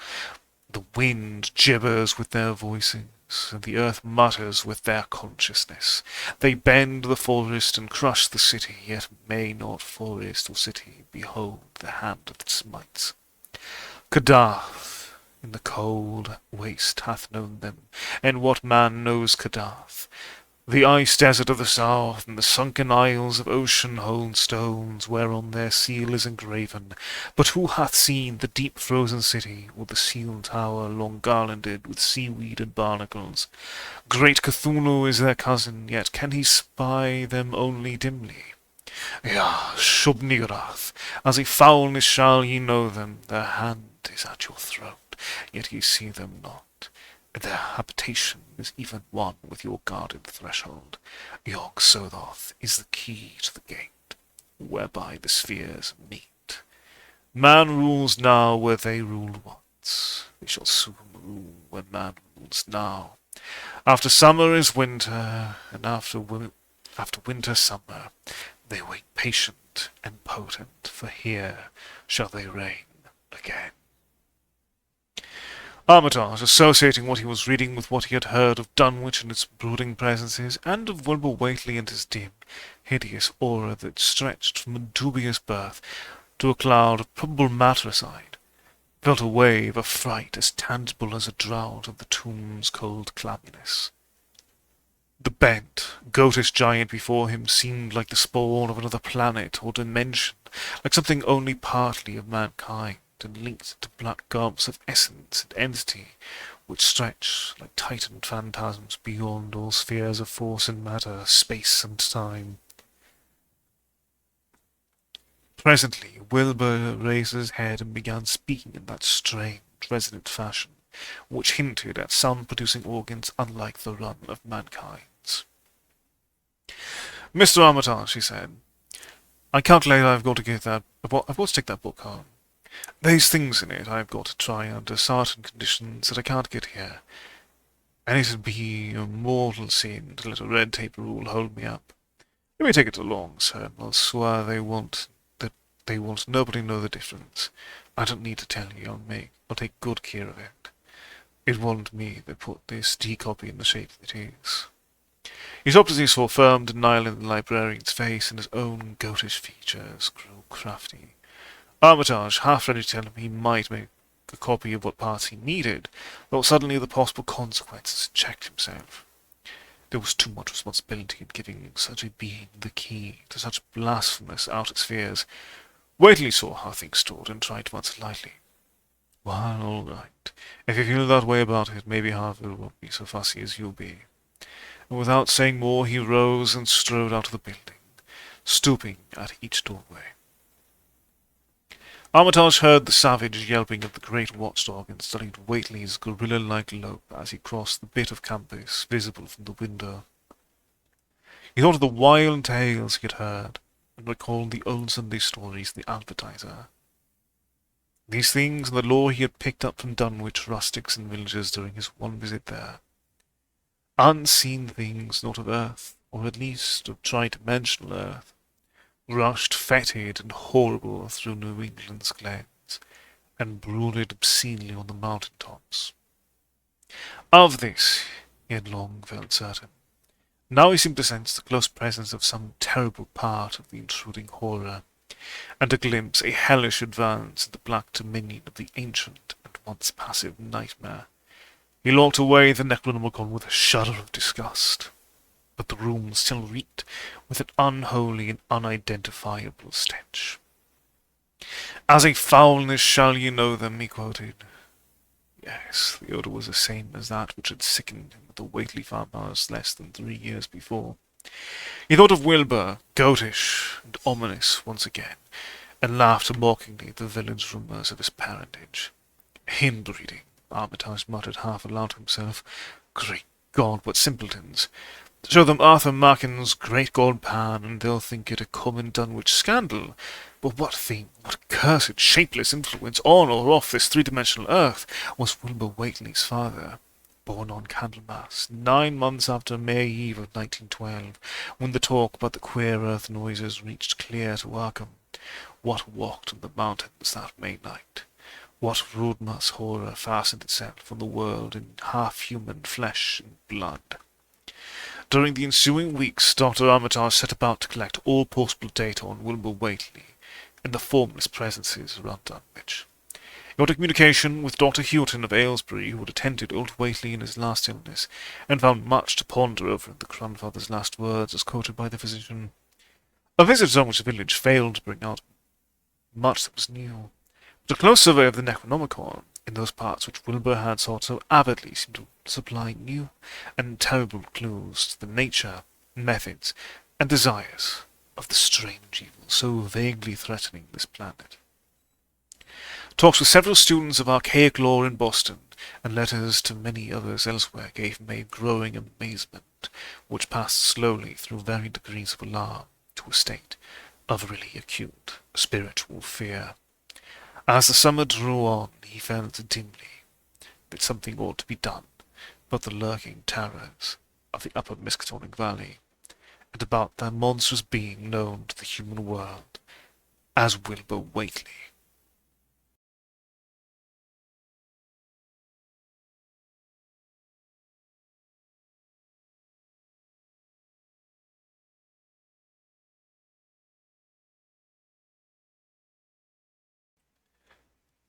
The wind gibbers with their voices, and the earth mutters with their consciousness. They bend the forest and crush the city, yet may not forest or city behold the hand that smites. Kadath in the cold waste hath known them, and what man knows Kadath? The ice desert of the south, and the sunken isles of ocean hold stones whereon their seal is engraven. But who hath seen the deep frozen city, or the sealed tower long garlanded with seaweed and barnacles? Great Cthulhu is their cousin, yet can he spy them only dimly. Yea, Shub-Niggurath, as a foulness shall ye know them, their hand is at your throat, yet ye see them not. Their habitation is even one with your guarded threshold. Yog-Sothoth is the key to the gate, whereby the spheres meet. Man rules now where they ruled once. They shall soon rule where man rules now. After summer is winter, and after winter summer. They wait patient and potent, for here shall they reign again. Armitage, associating what he was reading with what he had heard of Dunwich and its brooding presences, and of Wilbur Whately and his dim, hideous aura that stretched from a dubious birth to a cloud of probable matricide, felt a wave of fright as tangible as a draught of the tomb's cold clamminess. The bent, goatish giant before him seemed like the spawn of another planet or dimension, like something only partly of mankind, and linked to black gulps of essence and entity, which stretch like titan phantasms beyond all spheres of force and matter, space and time. Presently, Wilbur raised his head and began speaking in that strange, resonant fashion, which hinted at sound-producing organs unlike the run of mankind's. "Mr. Armitage," he said, "I calculate I've got to take that book home. There's things in it I've got to try under certain conditions that I can't get here, and it'd be a mortal sin to let a red tape rule hold me up. You may take it along, sir, and I'll swear they won't nobody know the difference. I don't need to tell you, I'll take good care of it. It wasn't me that put this tea-copy in the shape that it is." He stopped as he saw firm denial in the librarian's face, and his own goatish features grew crafty. Armitage, half ready to tell him he might make a copy of what parts he needed, thought suddenly of the possible consequences and checked himself. There was too much responsibility in giving such a being the key to such blasphemous outer spheres. Whately saw how things stood and tried to answer lightly. "Well, all right. If you feel that way about it, maybe Harville won't be so fussy as you'll be." And without saying more, he rose and strode out of the building. stooping at each doorway. Armitage heard the savage yelping of the great watchdog and studied Whately's gorilla-like lope as he crossed the bit of campus visible from the window. He thought of the wild tales he had heard, and recalled the old Sunday stories of the advertiser. These things and the lore he had picked up from Dunwich rustics and villagers during his one visit there. Unseen things not of earth, or at least of tri-dimensional earth, rushed fetid and horrible through New England's glens, and brooded obscenely on the mountain tops. Of this he had long felt certain. Now he seemed to sense the close presence of some terrible part of the intruding horror, and to glimpse a hellish advance in the black dominion of the ancient and once passive nightmare. He locked away the Necronomicon with a shudder of disgust, but the room still reeked with an unholy and unidentifiable stench. "As a foulness shall ye know them," he quoted. Yes, the odour was the same as that which had sickened him at the Whately farmhouse less than 3 years before. He thought of Wilbur, goatish and ominous once again, and laughed mockingly at the village rumours of his parentage. "Inbreeding," Armitage muttered half aloud to himself. "Great God, what simpletons! Show them Arthur Macken's great gold pan, and they'll think it a common Dunwich scandal. But what thing, what cursed, shapeless influence on or off this three-dimensional earth was Wilbur Whately's father, born on Candlemas, 9 months after May Eve of 1912, when the talk about the queer earth noises reached clear to Arkham? What walked on the mountains that May night? What roadmass horror fastened itself on the world in half-human flesh and blood? During the ensuing weeks, Dr. Armitage set about to collect all possible data on Wilbur Whately and the formless presences around Dunwich. He got a communication with Dr. Houghton of Aylesbury, who had attended old Whately in his last illness, and found much to ponder over in the grandfather's last words as quoted by the physician. A visit to Dunwich village failed to bring out much that was new, but a close survey of the Necronomicon in those parts which Wilbur had sought so avidly seemed to supply new and terrible clues to the nature, methods, and desires of the strange evil so vaguely threatening this planet. Talks with several students of archaic lore in Boston, and letters to many others elsewhere gave me growing amazement, which passed slowly through varied degrees of alarm to a state of really acute spiritual fear. As the summer drew on, he felt dimly that something ought to be done about the lurking terrors of the upper Miskatonic Valley, and about that monstrous being known to the human world as Wilbur Whately.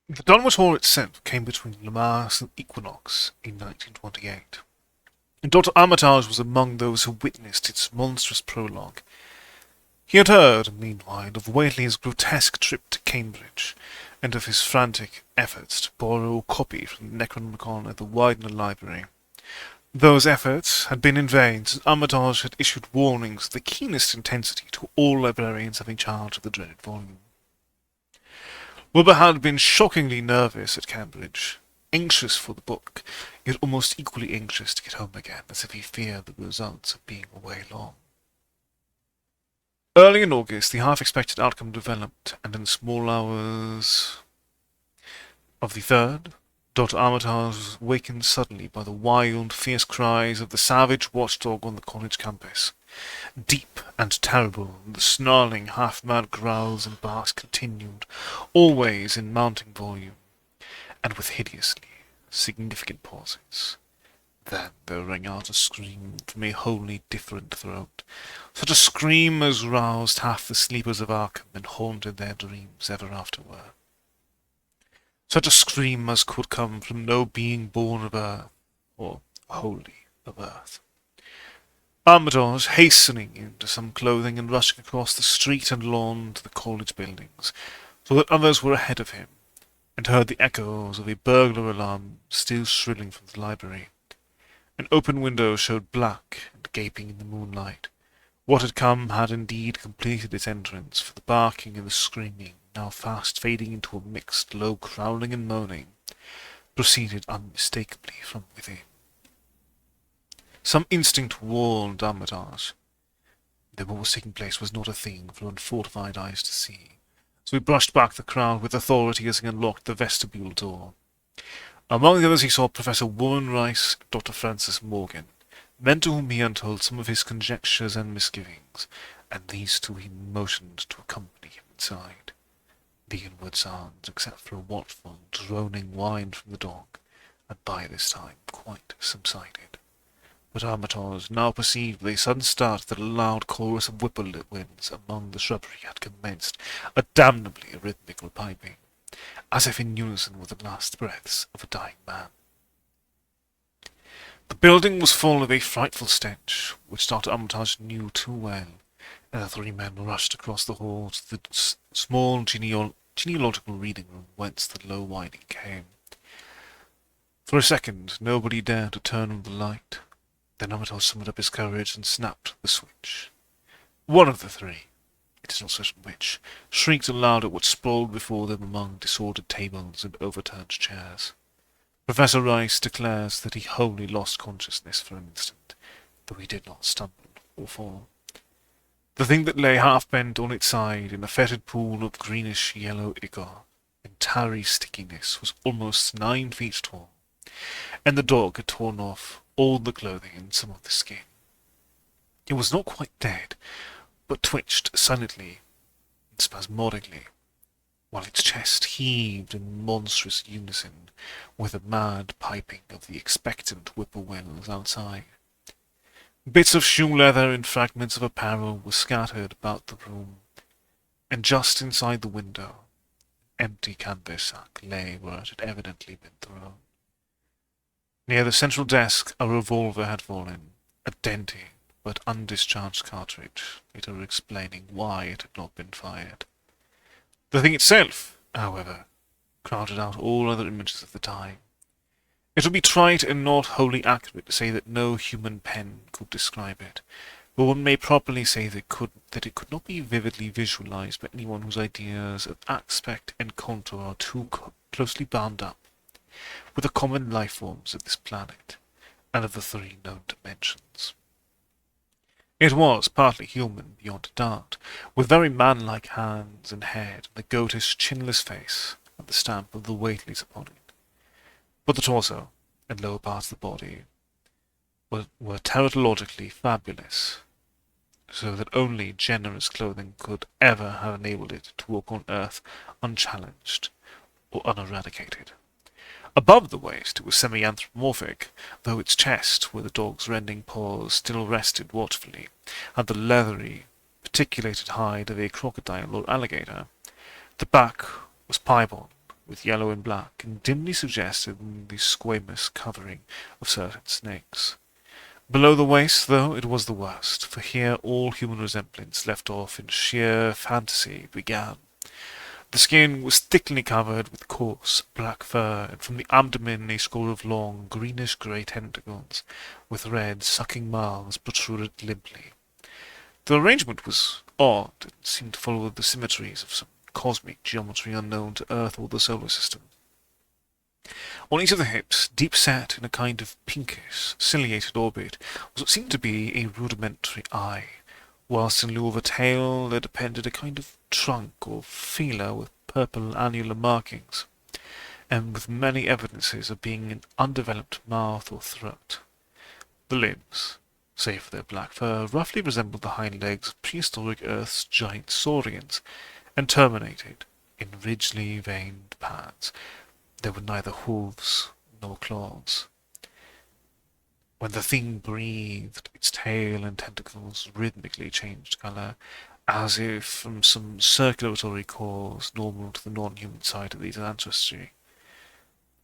The Dunwich Hall itself came between Lammas and Equinox in 1928, and Dr. Armitage was among those who witnessed its monstrous prologue. He had heard, meanwhile, of Whately's grotesque trip to Cambridge, and of his frantic efforts to borrow a copy from the Necronomicon at the Widener Library. Those efforts had been in vain, since Armitage had issued warnings of the keenest intensity to all librarians having charge of the dreaded volume. Wilbur had been shockingly nervous at Cambridge, anxious for the book, yet almost equally anxious to get home again, as if he feared the results of being away long. Early in August, the half-expected outcome developed, and in the small hours of the 3rd, Dr. Armitage was wakened suddenly by the wild, fierce cries of the savage watchdog on the college campus. Deep and terrible, the snarling, half-mad growls and barks continued, always in mounting volume, and with hideously significant pauses. Then there rang out a scream from a wholly different throat, such a scream as roused half the sleepers of Arkham and haunted their dreams ever afterward. Such a scream as could come from no being born of earth, or wholly of earth. Armitage, hastening into some clothing and rushing across the street and lawn to the college buildings, saw that others were ahead of him, and heard the echoes of a burglar alarm still shrilling from the library. An open window showed black and gaping in the moonlight, What had come had indeed completed its entrance, for the barking and the screaming, now fast fading into a mixed low growling and moaning, proceeded unmistakably from within. Some instinct warned Armitage that what was taking place was not a thing for unfortified eyes to see, so he brushed back the crowd with authority as he unlocked the vestibule door. Among the others he saw Professor Warren Rice, Dr. Francis Morgan, men to whom he untold some of his conjectures and misgivings, and these two he motioned to accompany him inside. The inward sounds, except for a watchful, droning whine from the dog, had by this time quite subsided. But Armitage now perceived with a sudden start that a loud chorus of whippoorwills among the shrubbery had commenced, a damnably rhythmical piping, as if in unison with the last breaths of a dying man. The building was full of a frightful stench, which Dr. Armitage knew too well, and the three men rushed across the hall to the small genealogical reading room whence the low whining came. For a second nobody dared to turn on the light. Then Armitage summoned up his courage and snapped the switch. One of the three, it is not certain which, shrieked aloud at what sprawled before them among disordered tables and overturned chairs. Professor Rice declares that he wholly lost consciousness for an instant, though he did not stumble or fall. The thing that lay half-bent on its side in a fetid pool of greenish-yellow ichor and tarry stickiness was almost 9 feet tall, and the dog had torn off all the clothing and some of the skin. It was not quite dead, but twitched silently and spasmodically, while its chest heaved in monstrous unison with the mad piping of the expectant whippoorwills outside. Bits of shoe leather and fragments of apparel were scattered about the room, and just inside the window, an empty canvas sack lay where it had evidently been thrown. Near the central desk a revolver had fallen, a dented but undischarged cartridge, later explaining why it had not been fired. The thing itself, however, crowded out all other images of the time. It would be trite and not wholly accurate to say that no human pen could describe it, but one may properly say that it could not be vividly visualized by anyone whose ideas of aspect and contour are too closely bound up with the common life forms of this planet and of the 3 known dimensions. It was partly human beyond a doubt, with very man-like hands and head, and the goatish, chinless face, and the stamp of the Whateleys upon it. But the torso and lower parts of the body were teratologically fabulous, so that only generous clothing could ever have enabled it to walk on Earth unchallenged or uneradicated. Above the waist it was semi-anthropomorphic, though its chest, where the dog's rending paws still rested watchfully, had the leathery, particulated hide of a crocodile or alligator. The back was piebald, with yellow and black, and dimly suggested the squamous covering of certain snakes. Below the waist, though, it was the worst, for here all human resemblance left off in sheer fantasy began. The skin was thickly covered with coarse black fur, and from the abdomen a score of long, greenish-grey tentacles, with red, sucking mouths, protruded limply. The arrangement was odd, and seemed to follow the symmetries of some cosmic geometry unknown to Earth or the solar system. On each of the hips, deep set in a kind of pinkish, ciliated orbit, was what seemed to be a rudimentary eye, whilst in lieu of a tail there depended a kind of trunk or feeler with purple annular markings, and with many evidences of being an undeveloped mouth or throat. The limbs, save for their black fur, roughly resembled the hind legs of prehistoric Earth's giant saurians, and terminated in ridgely veined pads. There were neither hooves nor claws. When the thing breathed, its tail and tentacles rhythmically changed colour, as if from some circulatory cause normal to the non-human side of these ancestry.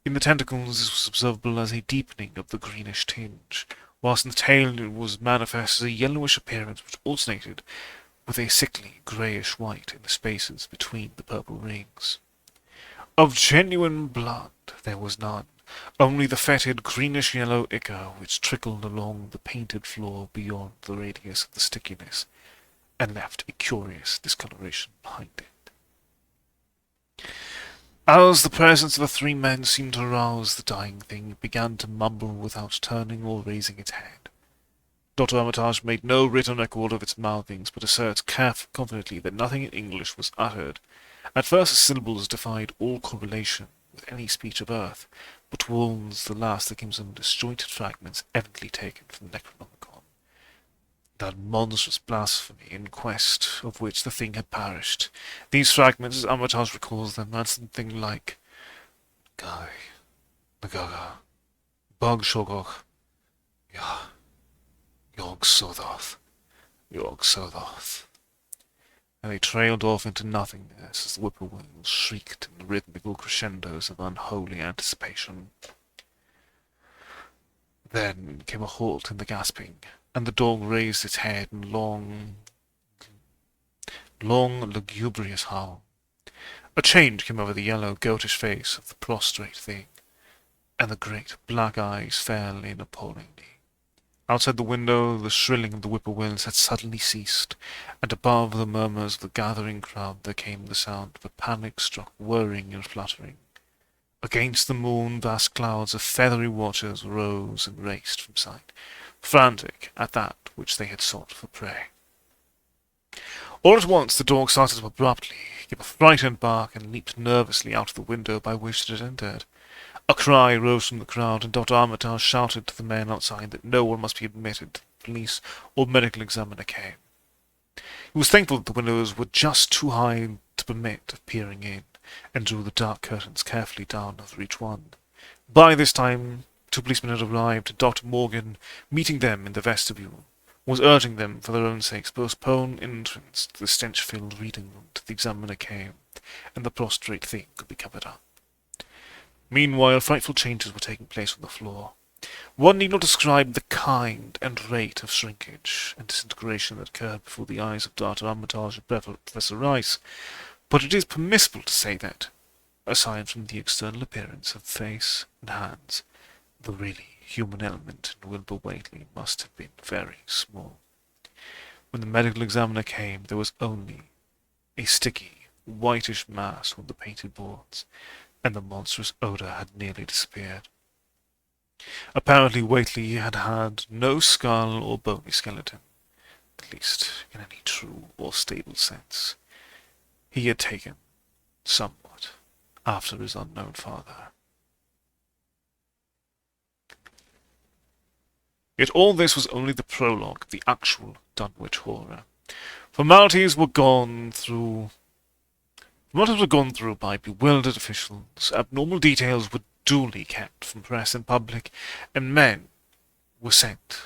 In the tentacles this was observable as a deepening of the greenish tinge, whilst in the tail it was manifest as a yellowish appearance which alternated with a sickly greyish-white in the spaces between the purple rings. Of genuine blood there was none, only the fetid greenish-yellow ichor which trickled along the painted floor beyond the radius of the stickiness, and left a curious discoloration behind it. As the presence of the three men seemed to rouse the dying thing, it began to mumble without turning or raising its head. Dr. Armitage made no written record of its mouthings, but asserts confidently that nothing in English was uttered. At first the syllables defied all correlation with any speech of earth, but towards the last there came some disjointed fragments evidently taken from the Necronomicon. That monstrous blasphemy in quest of which the thing had perished. These fragments, as Armitage recalls them, had something like Guy, Nagaga, Bug Shogoch, Yog Sothoth, Yog Sothoth. And they trailed off into nothingness as the whippoorwills shrieked in the rhythmical crescendos of unholy anticipation. Then came a halt in the gasping, and the dog raised its head in long, lugubrious howl. A change came over the yellow, goatish face of the prostrate thing, and the great black eyes fell in appallingly. Outside the window, the shrilling of the whippoorwills had suddenly ceased, and above the murmurs of the gathering crowd there came the sound of a panic-struck whirring and fluttering. Against the moon, vast clouds of feathery watchers rose and raced from sight, frantic at that which they had sought for prey. All at once the dog started up abruptly, gave a frightened bark, and leaped nervously out of the window by which it had entered. A cry rose from the crowd, and Dr. Armitage shouted to the men outside that no one must be admitted till the police or medical examiner came. He was thankful that the windows were just too high to permit of peering in, and drew the dark curtains carefully down over each one. By this time, two policemen had arrived, and Dr. Morgan, meeting them in the vestibule, was urging them, for their own sakes, to postpone entrance to the stench-filled reading room till the examiner came, and the prostrate thing could be covered up. Meanwhile, frightful changes were taking place on the floor. One need not describe the kind and rate of shrinkage and disintegration that occurred before the eyes of Dr. Armitage and Professor Rice, but it is permissible to say that, aside from the external appearance of face and hands, the really human element in Wilbur Whately must have been very small. When the medical examiner came, there was only a sticky, whitish mass on the painted boards, and the monstrous odour had nearly disappeared. Apparently Whately had had no skull or bony skeleton, at least in any true or stable sense. He had taken, somewhat, after his unknown father. Yet all this was only the prologue of the actual Dunwich horror. Formalities were gone through by bewildered officials, abnormal details were duly kept from press and public, and men were sent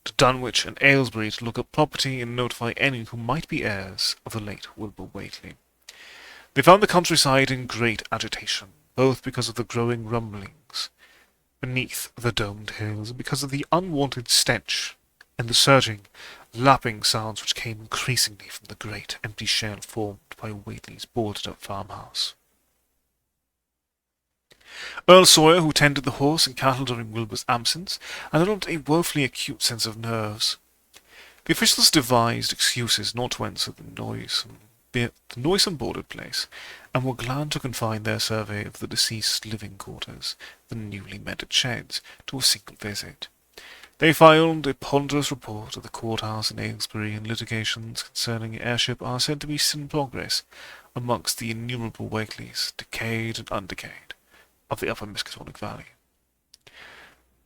to Dunwich and Aylesbury to look up property and notify any who might be heirs of the late Wilbur Whately. They found the countryside in great agitation, both because of the growing rumblings beneath the domed hills and because of the unwanted stench and the surging, lapping sounds which came increasingly from the great empty shell formed by Whately's boarded-up farmhouse. Earl Sawyer, who tended the horse and cattle during Wilbur's absence, had developed a woefully acute sense of nerves. The officials devised excuses not to enter the noisome boarded place, and were glad to confine their survey of the deceased's living quarters, the newly mended sheds, to a single visit. They filed a ponderous report at the courthouse in Aylesbury, and litigations concerning the airship are said to be still in progress amongst the innumerable Whateleys, decayed and undecayed, of the upper Miskatonic Valley.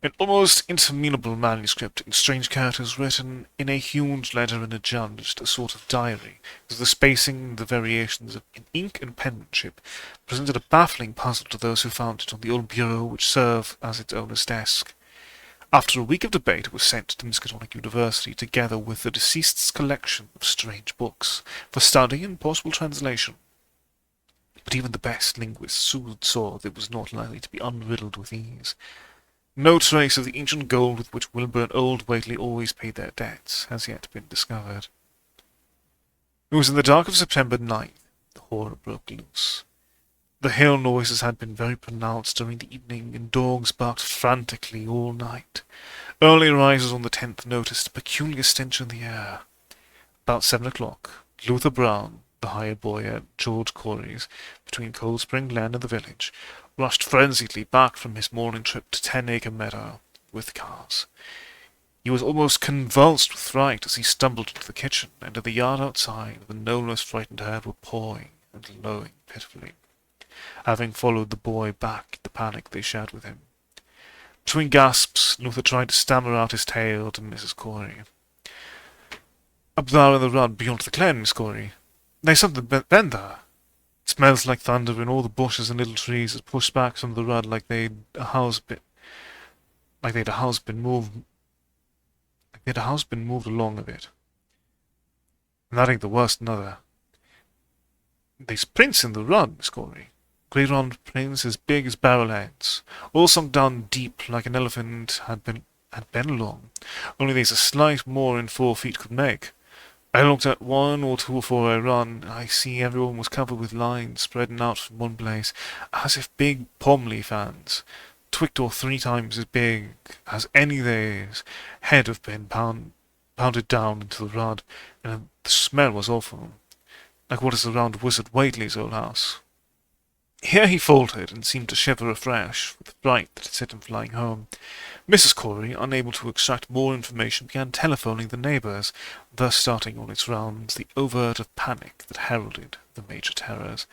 An almost interminable manuscript in strange characters written in a huge letter and adjudged a sort of diary, as the spacing, the variations in ink and penmanship presented a baffling puzzle to those who found it on the old bureau which served as its owner's desk. After a week of debate, it was sent to Miskatonic University together with the deceased's collection of strange books for study and possible translation. But even the best linguists soon saw that it was not likely to be unriddled with ease. No trace of the ancient gold with which Wilbur and old Whately always paid their debts has yet been discovered. It was in the dark of September 9th the horror broke loose. The hail noises had been very pronounced during the evening, and dogs barked frantically all night. Early risers on the 10th noticed a peculiar stench in the air. About 7 o'clock, Luther Brown, the hired boy at George Corey's, between Cold Spring Glen and the village, rushed frenziedly back from his morning trip to 10-Acre Meadow with cars. He was almost convulsed with fright as he stumbled into the kitchen, and in the yard outside the no less frightened herd were pawing and lowing pitifully. Having followed the boy back in the panic they shared with him. Between gasps, Luther tried to stammer out his tale to Mrs. Corey. "Up there in the rud beyond the glen, Miss Corey. There's something bent there. It smells like thunder, and all the bushes and little trees is pushed back from the rud like they'd a house been moved along a bit. And that ain't the worst, another. There's prints in the rud, Miss Corey. Great round prints as big as barrel heads, all sunk down deep like an elephant had been along. Only there's a slight more than 4 feet could make. I looked at one or two before I run, and I see everyone was covered with lines spreading out from one place, as if big palm leaf fans, twicked or 3 times as big as any theirs, had have been pounded down into the rod, and the smell was awful, like what is around Wizard Whately's old house." Here he faltered and seemed to shiver afresh with the fright that had set him flying home. Mrs. Corey, unable to extract more information, began telephoning the neighbours, thus starting on its rounds the overt of panic that heralded the major terrors.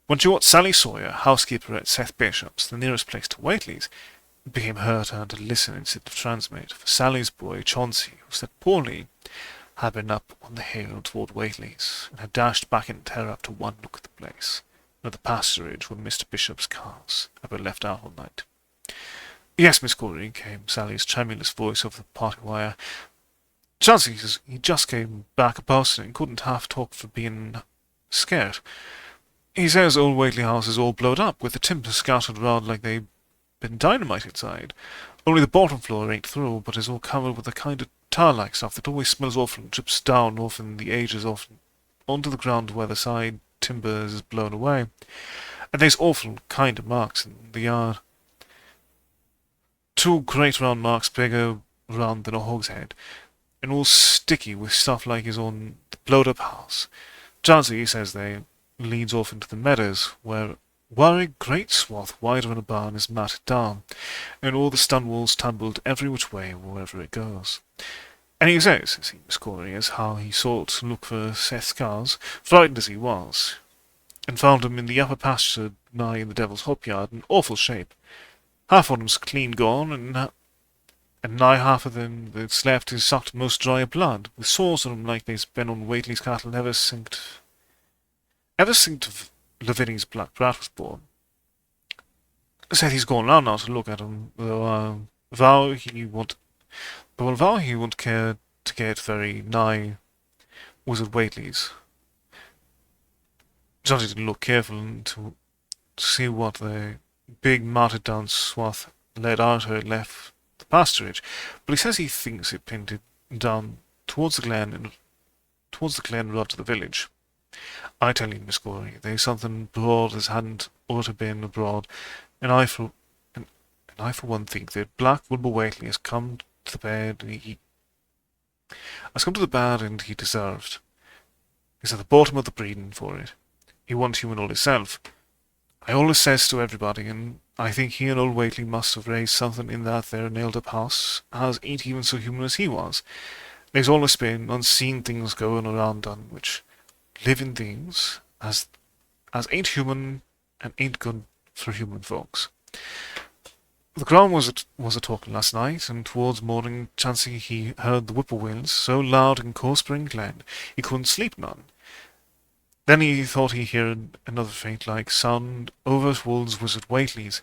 When she watched Sally Sawyer, housekeeper at Seth Bishop's, the nearest place to Whately's, it became her turn to listen instead of transmit, for Sally's boy, Chauncey, who slept poorly, had been up on the hill toward Whately's, and had dashed back in terror up to one look at the place, at the pasturage where Mr. Bishop's cars had been left out all night. "Yes, Miss Corey," came Sally's tremulous voice over the party wire. "Chauncey says he just came back a posting and couldn't half talk for being scared. He says old Whately House is all blowed up, with the timber scattered around like they've been dynamite inside. Only the bottom floor ain't through, but is all covered with a kind of tar-like stuff that always smells awful and drips down off in the ages off onto the ground where the side timbers is blown away. And there's awful kind of marks in the yard. 2 great round marks bigger round than a hogshead, and all sticky with stuff like is on the blowed up house. Chauncey says they leads off into the meadows, where a great swath wider than a barn is matted down, and all the stone walls tumbled every which way wherever it goes. And he says, Miss Corey, as how he sought to look for Seth's cars, frightened as he was, and found him in the upper pasture nigh in the Devil's Hop Yard, in awful shape. Half of them's clean gone, and nigh half of them that's left is sucked most dry of blood, with sores on 'em like they's been on Whately's cattle ever since Lavini's black brat was born. Said he's gone round now to look at 'em, though vow he won't care to get very nigh Wizard Whately's. Johnny didn't look careful to see what the big matted down swath led out her left the pasturage, but he says he thinks it pinned down towards the glen rod to the village. I tell you, Miss Corey, there's something broad as hadn't ought to been abroad, and I for one think that Black Wilbur Whately has come to the bed and he deserved. He's at the bottom of the breeding for it. He wasn't human all himself. I always says to everybody, and I think he and old Whately must have raised something in that there nailed up house as ain't even so human as he was. There's always been unseen things going around Dunwich, living things as ain't human and ain't good for human folks. The ground was a talking last night, and towards morning chancing he heard the whippoorwills so loud in Cold Spring Glen he couldn't sleep none. Then he thought he heard another faint like sound over towards Wizard Whately's,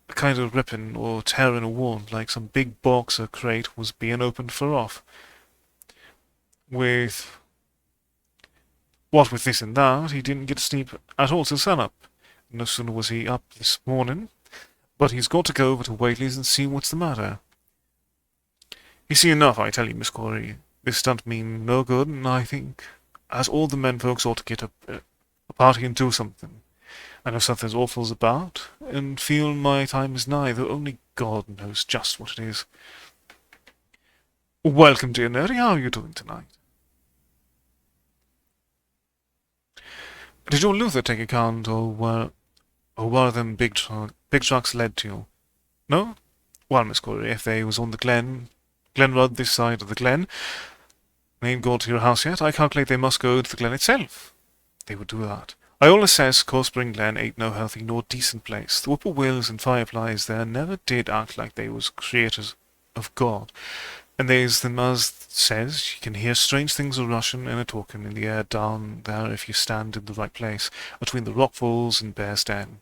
a kind of ripping or tearing a wound like some big box or crate was being opened for off. With this and that, he didn't get to sleep at all till sun-up. No sooner was he up this morning, but he's got to go over to Whately's and see what's the matter. You see enough, I tell you, Miss Corey. This don't mean no good, and I think as all the men folks ought to get a party and do something. I know something awful's about, and feel my time is nigh, though only God knows just what it is. Welcome, dear Nerdy. How are you doing tonight? Did your Luther take account, or were them big trucks led to you? No? Well, Miss Corey, if they was on the Glen Road this side of the Glen, they ain't got to your house yet, I calculate they must go to the Glen itself. They would do that. I always says Cold Spring Glen ain't no healthy nor decent place. The whippoorwills and fireflies there never did act like they was creators of God. And there's them as says you can hear strange things a rushin' and a talkin' in the air down there if you stand in the right place, between the rockfalls and Bear's Den.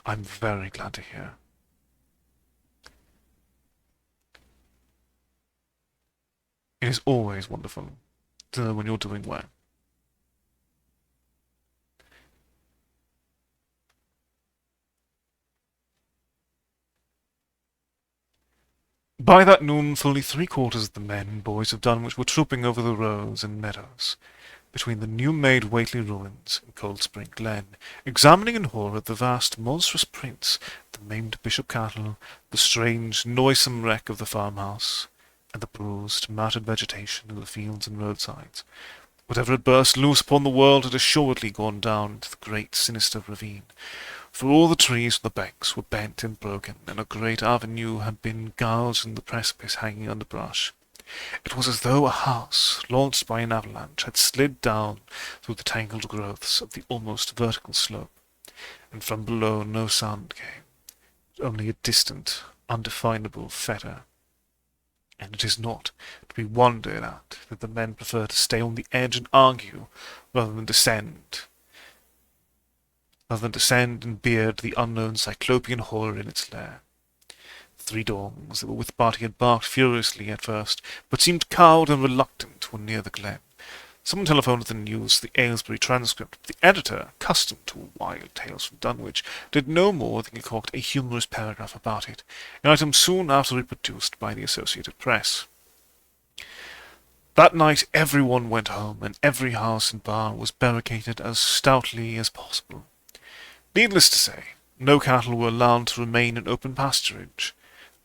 I'm very glad to hear. It is always wonderful to know when you're doing well. By that noon, fully three-quarters of the men and boys of Dunwich were trooping over the roads and meadows, between the new-made Whately ruins and Cold Spring Glen, examining in horror the vast, monstrous prints, the maimed bishop cattle, the strange, noisome wreck of the farmhouse, and the bruised, matted vegetation of the fields and roadsides. Whatever had burst loose upon the world had assuredly gone down into the great sinister ravine, for all the trees on the banks were bent and broken, and a great avenue had been gouged and the precipice hanging underbrush. It was as though a house, launched by an avalanche, had slid down through the tangled growths of the almost vertical slope, and from below no sound came, only a distant, undefinable fetor. And it is not to be wondered at that the men prefer to stay on the edge and argue rather than descend and beard the unknown cyclopean horror in its lair. The three dogs that were with the party had barked furiously at first, but seemed cowed and reluctant when near the glen. Someone telephoned the news the Aylesbury transcript, but the editor, accustomed to wild tales from Dunwich, did no more than concoct a humorous paragraph about it, an item soon after reproduced by the Associated Press. That night everyone went home, and every house and barn was barricaded as stoutly as possible. Needless to say, no cattle were allowed to remain in open pasturage.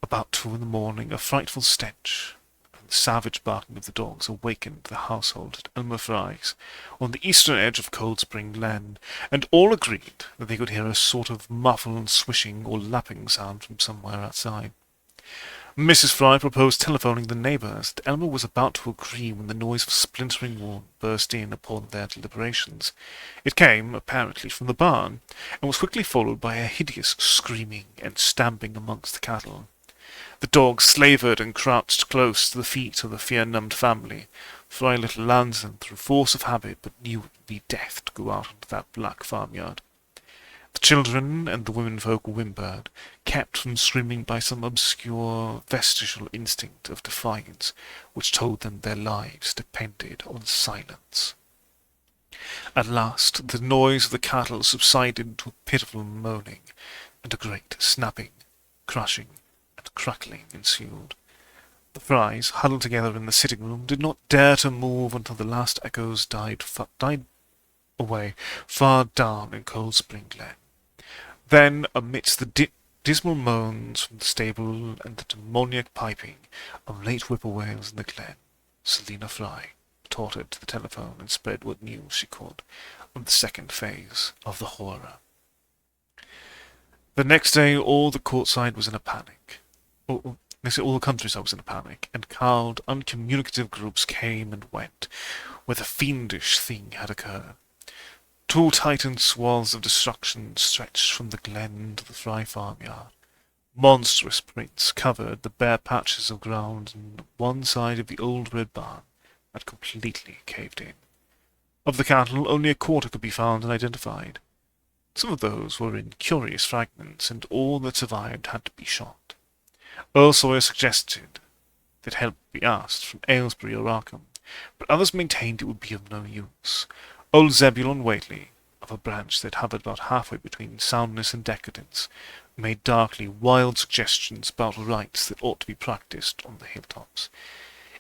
About 2 in the morning, a frightful stench and the savage barking of the dogs awakened the household at Elmer Fry's, on the eastern edge of Cold Spring Glen, and all agreed that they could hear a sort of muffled swishing or lapping sound from somewhere outside. Mrs. Fry proposed telephoning the neighbours, and Elmer was about to agree when the noise of splintering wood burst in upon their deliberations. It came, apparently, from the barn, and was quickly followed by a hideous screaming and stamping amongst the cattle. The dogs slavered and crouched close to the feet of the fear-numbed family. Fry lit a lantern through force of habit, but knew it would be death to go out into that black farmyard. The children and the womenfolk whimpered, kept from screaming by some obscure vestigial instinct of defiance which told them their lives depended on silence. At last the noise of the cattle subsided into a pitiful moaning, and a great snapping, crushing, and crackling ensued. The Frys, huddled together in the sitting-room, did not dare to move until the last echoes died away far down in Cold Spring Glen. Then, amidst the dismal moans from the stable and the demoniac piping of late whippoorwills in the glen, Selina Fry tottered to the telephone and spread what news she could of the second phase of the horror. The next day all the courtside was in a panic. All the countryside was in a panic, and cowed, uncommunicative groups came and went, where the fiendish thing had occurred. 2 tightened swaths of destruction stretched from the glen to the Fry farmyard. Monstrous prints covered the bare patches of ground on one side of the old red barn that completely caved in. Of the cattle, only a quarter could be found and identified. Some of those were in curious fragments, and all that survived had to be shot. Earl Sawyer suggested that help be asked from Aylesbury or Arkham, but others maintained it would be of no use. Old Zebulon Whately, of a branch that hovered about halfway between soundness and decadence, made darkly wild suggestions about rites that ought to be practiced on the hilltops.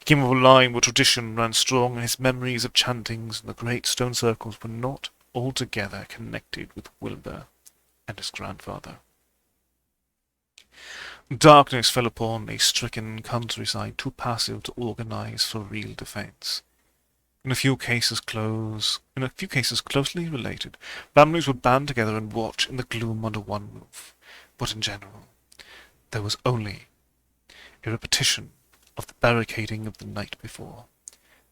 He came of a line where tradition ran strong, and his memories of chantings in the great stone circles were not altogether connected with Wilbur and his grandfather. Darkness fell upon a stricken countryside too passive to organize for real defense. In a few cases closely related, families would band together and watch in the gloom under one roof. But in general, there was only a repetition of the barricading of the night before,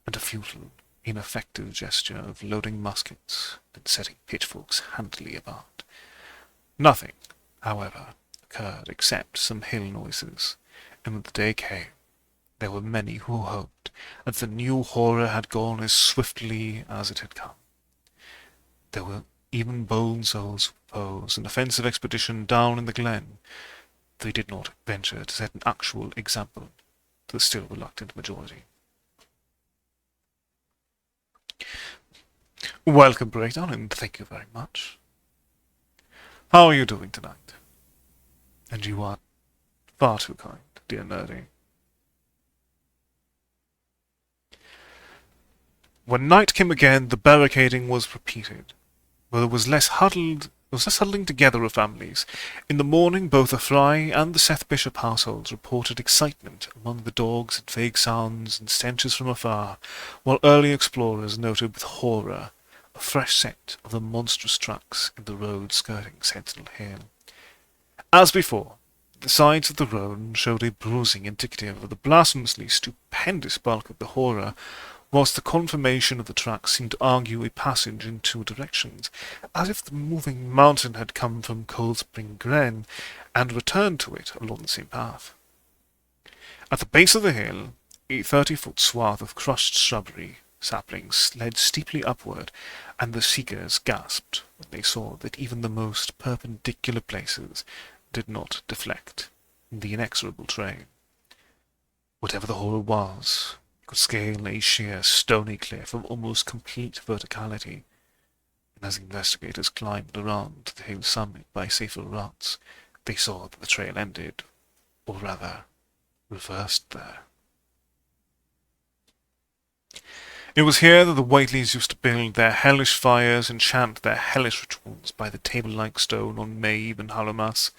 and a futile, ineffective gesture of loading muskets and setting pitchforks handily about. Nothing, however, occurred except some hill noises, and when the day came, there were many who hoped that the new horror had gone as swiftly as it had come. There were even bold souls who proposed an offensive expedition down in the glen. They did not venture to set an actual example to the still reluctant majority. Welcome, Breakdown, and thank you very much. How are you doing tonight? And you are far too kind, dear Nerdy. When night came again, the barricading was repeated, but there was less huddling together of families. In the morning, both the Fry and the Seth Bishop households reported excitement among the dogs and vague sounds and stenches from afar, while early explorers noted with horror a fresh set of the monstrous tracks in the road skirting Sentinel Hill. As before, the sides of the road showed a bruising indicative of the blasphemously stupendous bulk of the horror, whilst the conformation of the tracks seemed to argue a passage in two directions, as if the moving mountain had come from Cold Spring Glen and returned to it along the same path. At the base of the hill, a 30-foot swath of crushed shrubbery saplings led steeply upward, and the seekers gasped when they saw that even the most perpendicular places did not deflect the inexorable train. Whatever the horror was, could scale a sheer, stony cliff of almost complete verticality, and as the investigators climbed around to the hill summit by safer routes, they saw that the trail ended, or rather, reversed there. It was here that the Whateleys used to build their hellish fires and chant their hellish rituals by the table-like stone on Maeve and Hallowmas.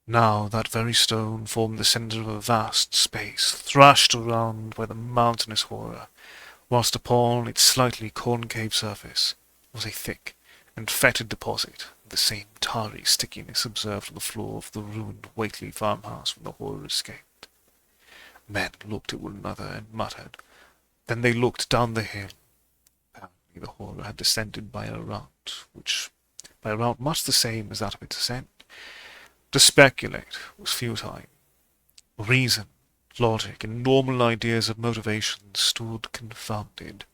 Now that very stone formed the centre of a vast space, thrashed around by the mountainous horror, whilst upon its slightly concave surface was a thick and fetid deposit of the same tarry stickiness observed on the floor of the ruined Whateley farmhouse when the horror escaped. Men looked at one another and muttered. Then they looked down the hill. Apparently the horror had descended by a route much the same as that of its ascent. To speculate was futile. Reason, logic, and normal ideas of motivation stood confounded.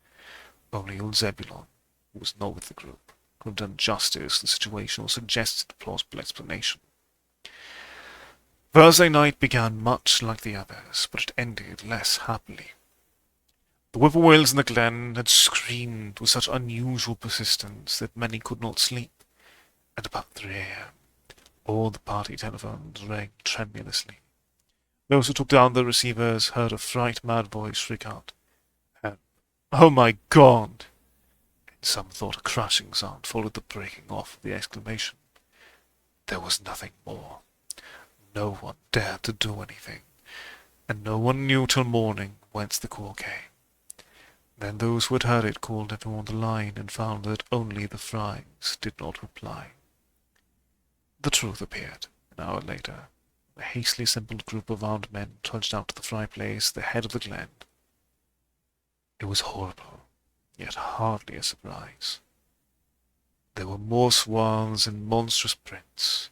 Only old Zebulon, who was not with the group, could have done justice to the situation or suggested a plausible explanation. Thursday night began much like the others, but it ended less happily. The whippoorwills in the glen had screamed with such unusual persistence that many could not sleep, and about 3 a.m. all the party telephones rang tremulously. Those who took down the receivers heard a fright-mad voice shriek out, "Oh my God!" And some thought a crashing sound followed the breaking off of the exclamation. There was nothing more. No one dared to do anything, and no one knew till morning whence the call came. Then those who had heard it called everyone on the line and found that only the Frys did not reply. The truth appeared an hour later. A hastily assembled group of armed men trudged out to the Fry place at the head of the glen. It was horrible, yet hardly a surprise. There were more swans and monstrous prints,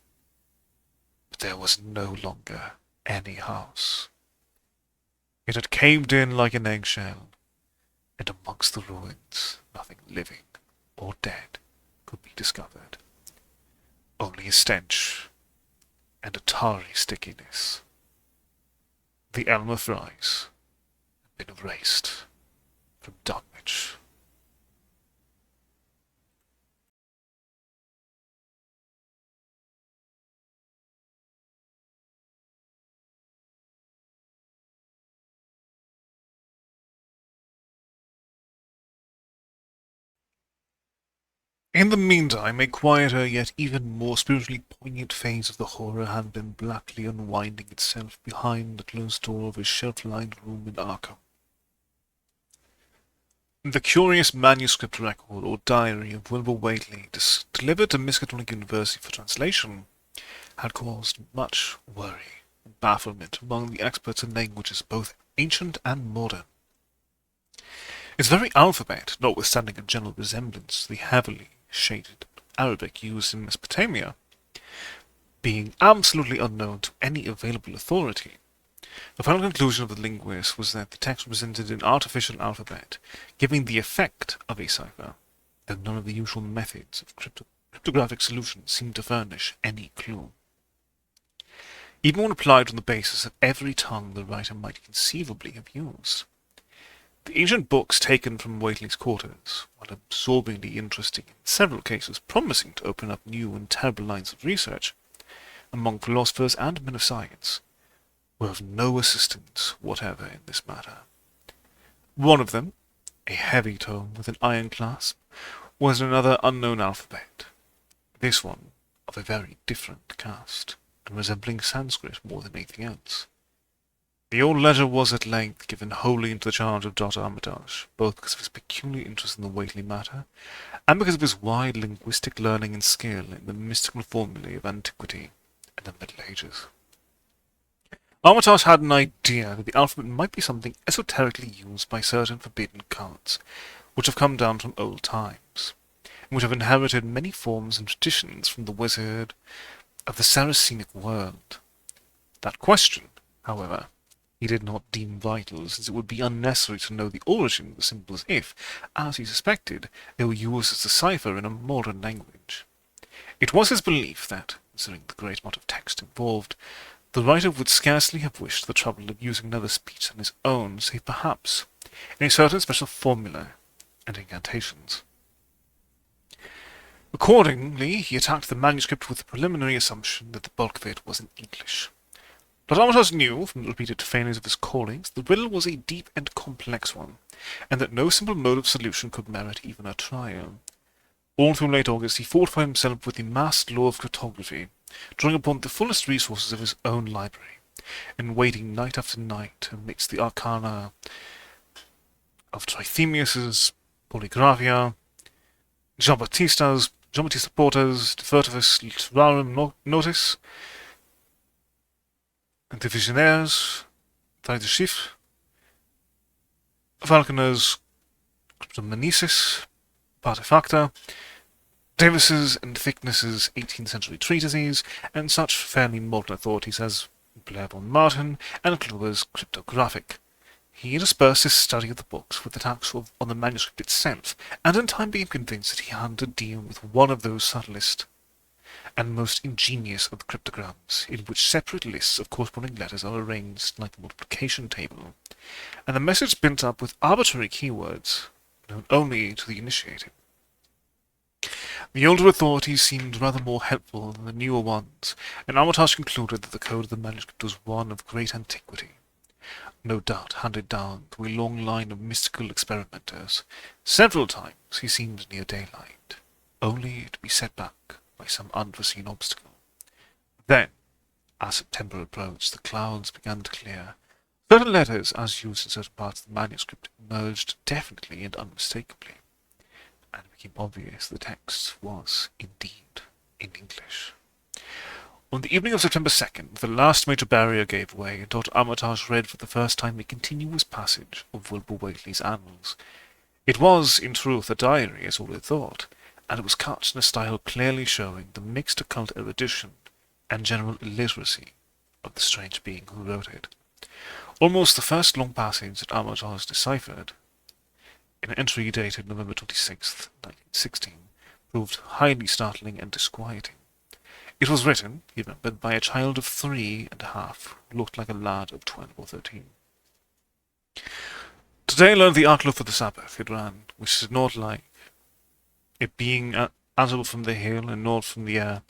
but there was no longer any house. It had caved in like an eggshell, and amongst the ruins nothing living or dead could be discovered. Only a stench and a tarry stickiness. The Elmer Frys had been erased from Dunwich. In the meantime, a quieter yet even more spiritually poignant phase of the horror had been blackly unwinding itself behind the closed door of his shelf-lined room in Arkham. The curious manuscript record or diary of Wilbur Whately, delivered to Miskatonic University for translation, had caused much worry and bafflement among the experts in languages both ancient and modern. Its very alphabet, notwithstanding a general resemblance to the heavily shaded Arabic used in Mesopotamia, being absolutely unknown to any available authority, the final conclusion of the linguist was that the text represented an artificial alphabet, giving the effect of a cipher, though none of the usual methods of cryptographic solution seemed to furnish any clue. Even when applied on the basis of every tongue the writer might conceivably have used. The ancient books taken from Whately's quarters, while absorbingly interesting in several cases promising to open up new and terrible lines of research among philosophers and men of science, were of no assistance whatever in this matter. One of them, a heavy tome with an iron clasp, was another unknown alphabet, this one of a very different cast, and resembling Sanskrit more than anything else. The old ledger was at length given wholly into the charge of Dr. Armitage, both because of his peculiar interest in the Whately matter, and because of his wide linguistic learning and skill in the mystical formulae of antiquity and the Middle Ages. Armitage had an idea that the alphabet might be something esoterically used by certain forbidden cults, which have come down from old times, and which have inherited many forms and traditions from the wizard of the Saracenic world. That question, however, he did not deem vital, since it would be unnecessary to know the origin of the symbols if, as he suspected, they were used as a cipher in a modern language. It was his belief that, considering the great amount of text involved, the writer would scarcely have wished the trouble of using another speech than his own, save perhaps in a certain special formula and incantations. Accordingly, he attacked the manuscript with the preliminary assumption that the bulk of it was in English. But Armitage knew, from the repeated failures of his callings, the riddle was a deep and complex one, and that no simple mode of solution could merit even a trial. All through late August he fortified himself with the massed lore of cryptography, drawing upon the fullest resources of his own library, and waiting night after night amidst the arcana of Trithemius's Polygraphia, Jean-Baptista Porta's De Furtivis Literarum Notis, and the Visionaires, Tijd de Chiffre, Falconer's Cryptomanesis, Partefacta, Davis's and Thickness's 18th century treatises, and such fairly modern authorities as Blair von Martin and Kluwer's Cryptographic. He interspersed his study of the books with attacks on the manuscript itself, and in time became convinced that he had to deal with one of those subtlest and most ingenious of the cryptograms, in which separate lists of corresponding letters are arranged like a multiplication table, and the message built up with arbitrary keywords known only to the initiated. The older authorities seemed rather more helpful than the newer ones, and Armitage concluded that the code of the manuscript was one of great antiquity, no doubt handed down through a long line of mystical experimenters. Several times he seemed near daylight, only to be set back by some unforeseen obstacle. Then, as September approached, the clouds began to clear. Certain letters, as used in certain parts of the manuscript, emerged definitely and unmistakably, and it became obvious the text was indeed in English. On the evening of September 2nd, the last major barrier gave way, and Dr. Armitage read for the first time a continuous passage of Wilbur Whately's annals. It was, in truth, a diary, as all had thought, and it was cut in a style clearly showing the mixed occult erudition and general illiteracy of the strange being who wrote it. Almost the first long passage that Armitage deciphered, in an entry dated November 26th, 1916, proved highly startling and disquieting. It was written, he remembered, by a child of 3.5, who looked like a lad of 12 or 13. Today I learned the outlook for the Sabbath, it ran, which is not like it being answerable from the hill and not from the air.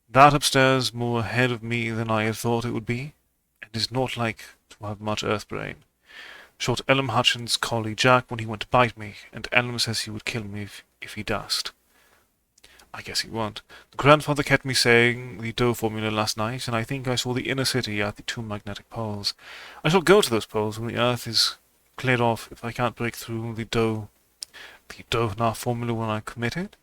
That upstairs more ahead of me than I had thought it would be, and is not like to have much earth brain. Shot Ellum Hutchins' collie Jack when he went to bite me, and Ellum says he would kill me if he durst. I guess he won't. Grandfather kept me saying the dough formula last night, and I think I saw the inner city at the two magnetic poles. I shall go to those poles when the Earth is cleared off if I can't break through the dough formula when I commit it.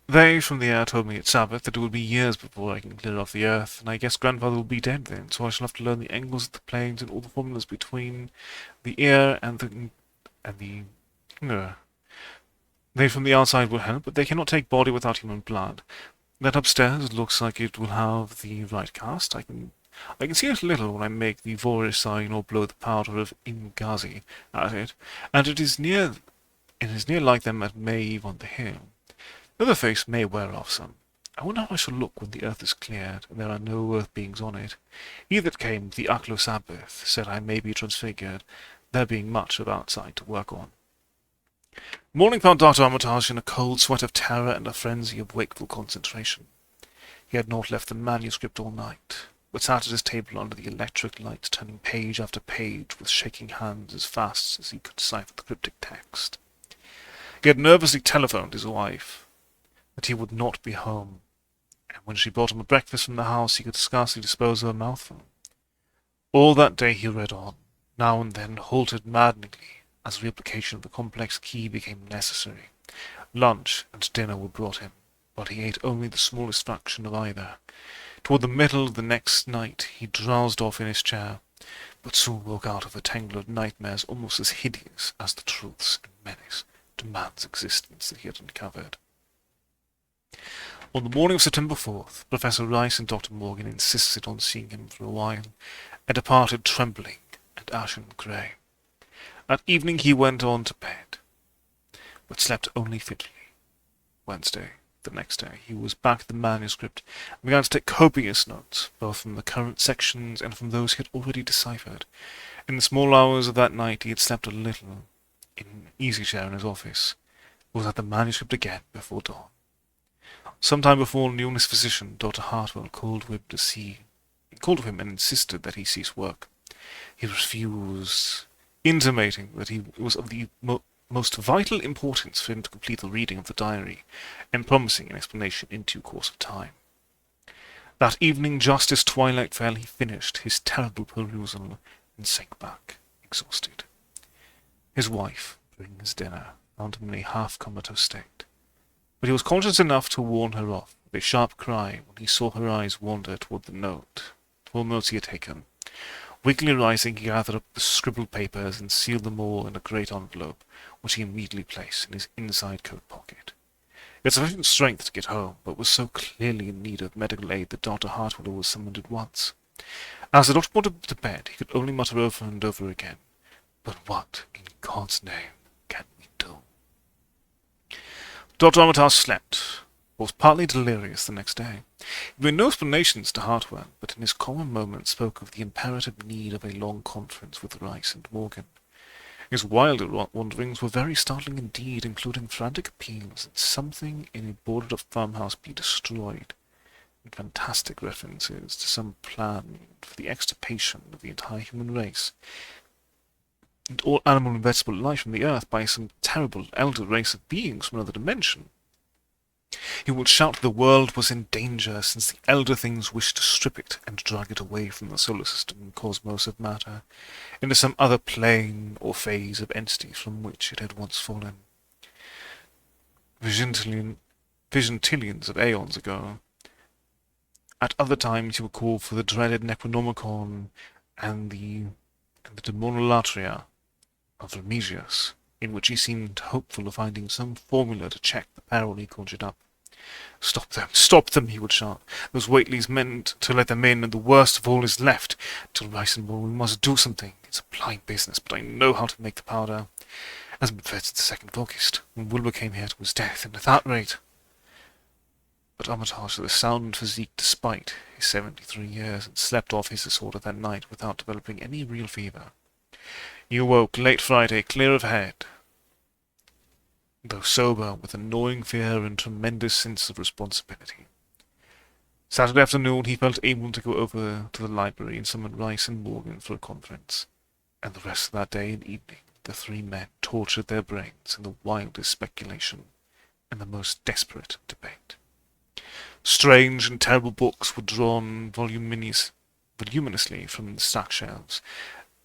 They from the air told me at Sabbath that it will be years before I can clear off the Earth, and I guess Grandfather will be dead then, so I shall have to learn the angles of the planes and all the formulas between the air and the. No. They from the outside will help, but they cannot take body without human blood. That upstairs looks like it will have the right cast. I can see it a little when I make the Vorish sign or blow the powder of Ingazi at it, and it is near like them at Maeve on the hill. The other face may wear off some. I wonder how I shall look when the earth is cleared and there are no earth beings on it. He that came the Aklo Sabbath said I may be transfigured, there being much of outside to work on. Morning found Dr. Armitage in a cold sweat of terror and a frenzy of wakeful concentration. He had not left the manuscript all night, but sat at his table under the electric light, turning page after page with shaking hands as fast as he could decipher the cryptic text. He had nervously telephoned his wife that he would not be home, and when she brought him a breakfast from the house he could scarcely dispose of a mouthful. All that day he read on, now and then halted maddeningly as reapplication of the complex key became necessary. Lunch and dinner were brought him, but he ate only the smallest fraction of either. Toward the middle of the next night he drowsed off in his chair, but soon woke out of a tangle of nightmares almost as hideous as the truths and menace to man's existence that he had uncovered. On the morning of September 4th, Professor Rice and Dr. Morgan insisted on seeing him for a while, and departed trembling and ashen grey. At evening he went on to bed, but slept only fitfully. Wednesday, the next day, he was back at the manuscript and began to take copious notes, both from the current sections and from those he had already deciphered. In the small hours of that night he had slept a little, in an easy-chair in his office, but was at the manuscript again before dawn. Some time before noon his physician, Dr. Hartwell, called of him and insisted that he cease work. He refused, intimating that it was of the most vital importance for him to complete the reading of the diary, and promising an explanation in due course of time. That evening, just as twilight fell, he finished his terrible perusal and sank back, exhausted. His wife, bringing his dinner, found him in a half-comatose state, but he was conscious enough to warn her off with a sharp cry when he saw her eyes wander toward the notes he had taken. Weakly rising, he gathered up the scribbled papers and sealed them all in a great envelope, which he immediately placed in his inside coat pocket. He had sufficient strength to get home, but was so clearly in need of medical aid that Dr. Hartwell was summoned at once. As the doctor put him to bed, he could only mutter over and over again, "But what, in God's name, can we do?" Dr. Armitage slept, but was partly delirious the next day. He made no explanations to Hartwell, but in his calm moments spoke of the imperative need of a long conference with Rice and Morgan. His wilder wanderings were very startling indeed, including frantic appeals that something in a boarded-up farmhouse be destroyed, and fantastic references to some plan for the extirpation of the entire human race, and all animal and vegetable life from the earth by some terrible elder race of beings from another dimension. He would shout the world was in danger, since the elder things wished to strip it and drag it away from the solar system and cosmos of matter, into some other plane or phase of entities from which it had once fallen. Vigintillions of aeons ago. At other times he would call for the dreaded Necronomicon and the Demonolatria of Remisius, in which he seemed hopeful of finding some formula to check the peril he conjured up. Stop them, he would shout. Those Whateleys meant to let them in, and the worst of all is left. Till Rice and Morgan, we must do something. It's a blind business, but I know how to make the powder. Hasn't been fed since the 2nd of August, when Wilbur came here to his death, and at that rate. But Armitage had a sound physique despite his 73 years, and slept off his disorder that night without developing any real fever. He awoke late Friday, clear of head, though sober, with a gnawing fear and tremendous sense of responsibility. Saturday afternoon he felt able to go over to the library and summon Rice and Morgan for a conference, and the rest of that day and evening the three men tortured their brains in the wildest speculation and the most desperate debate. Strange and terrible books were drawn voluminously from the stack shelves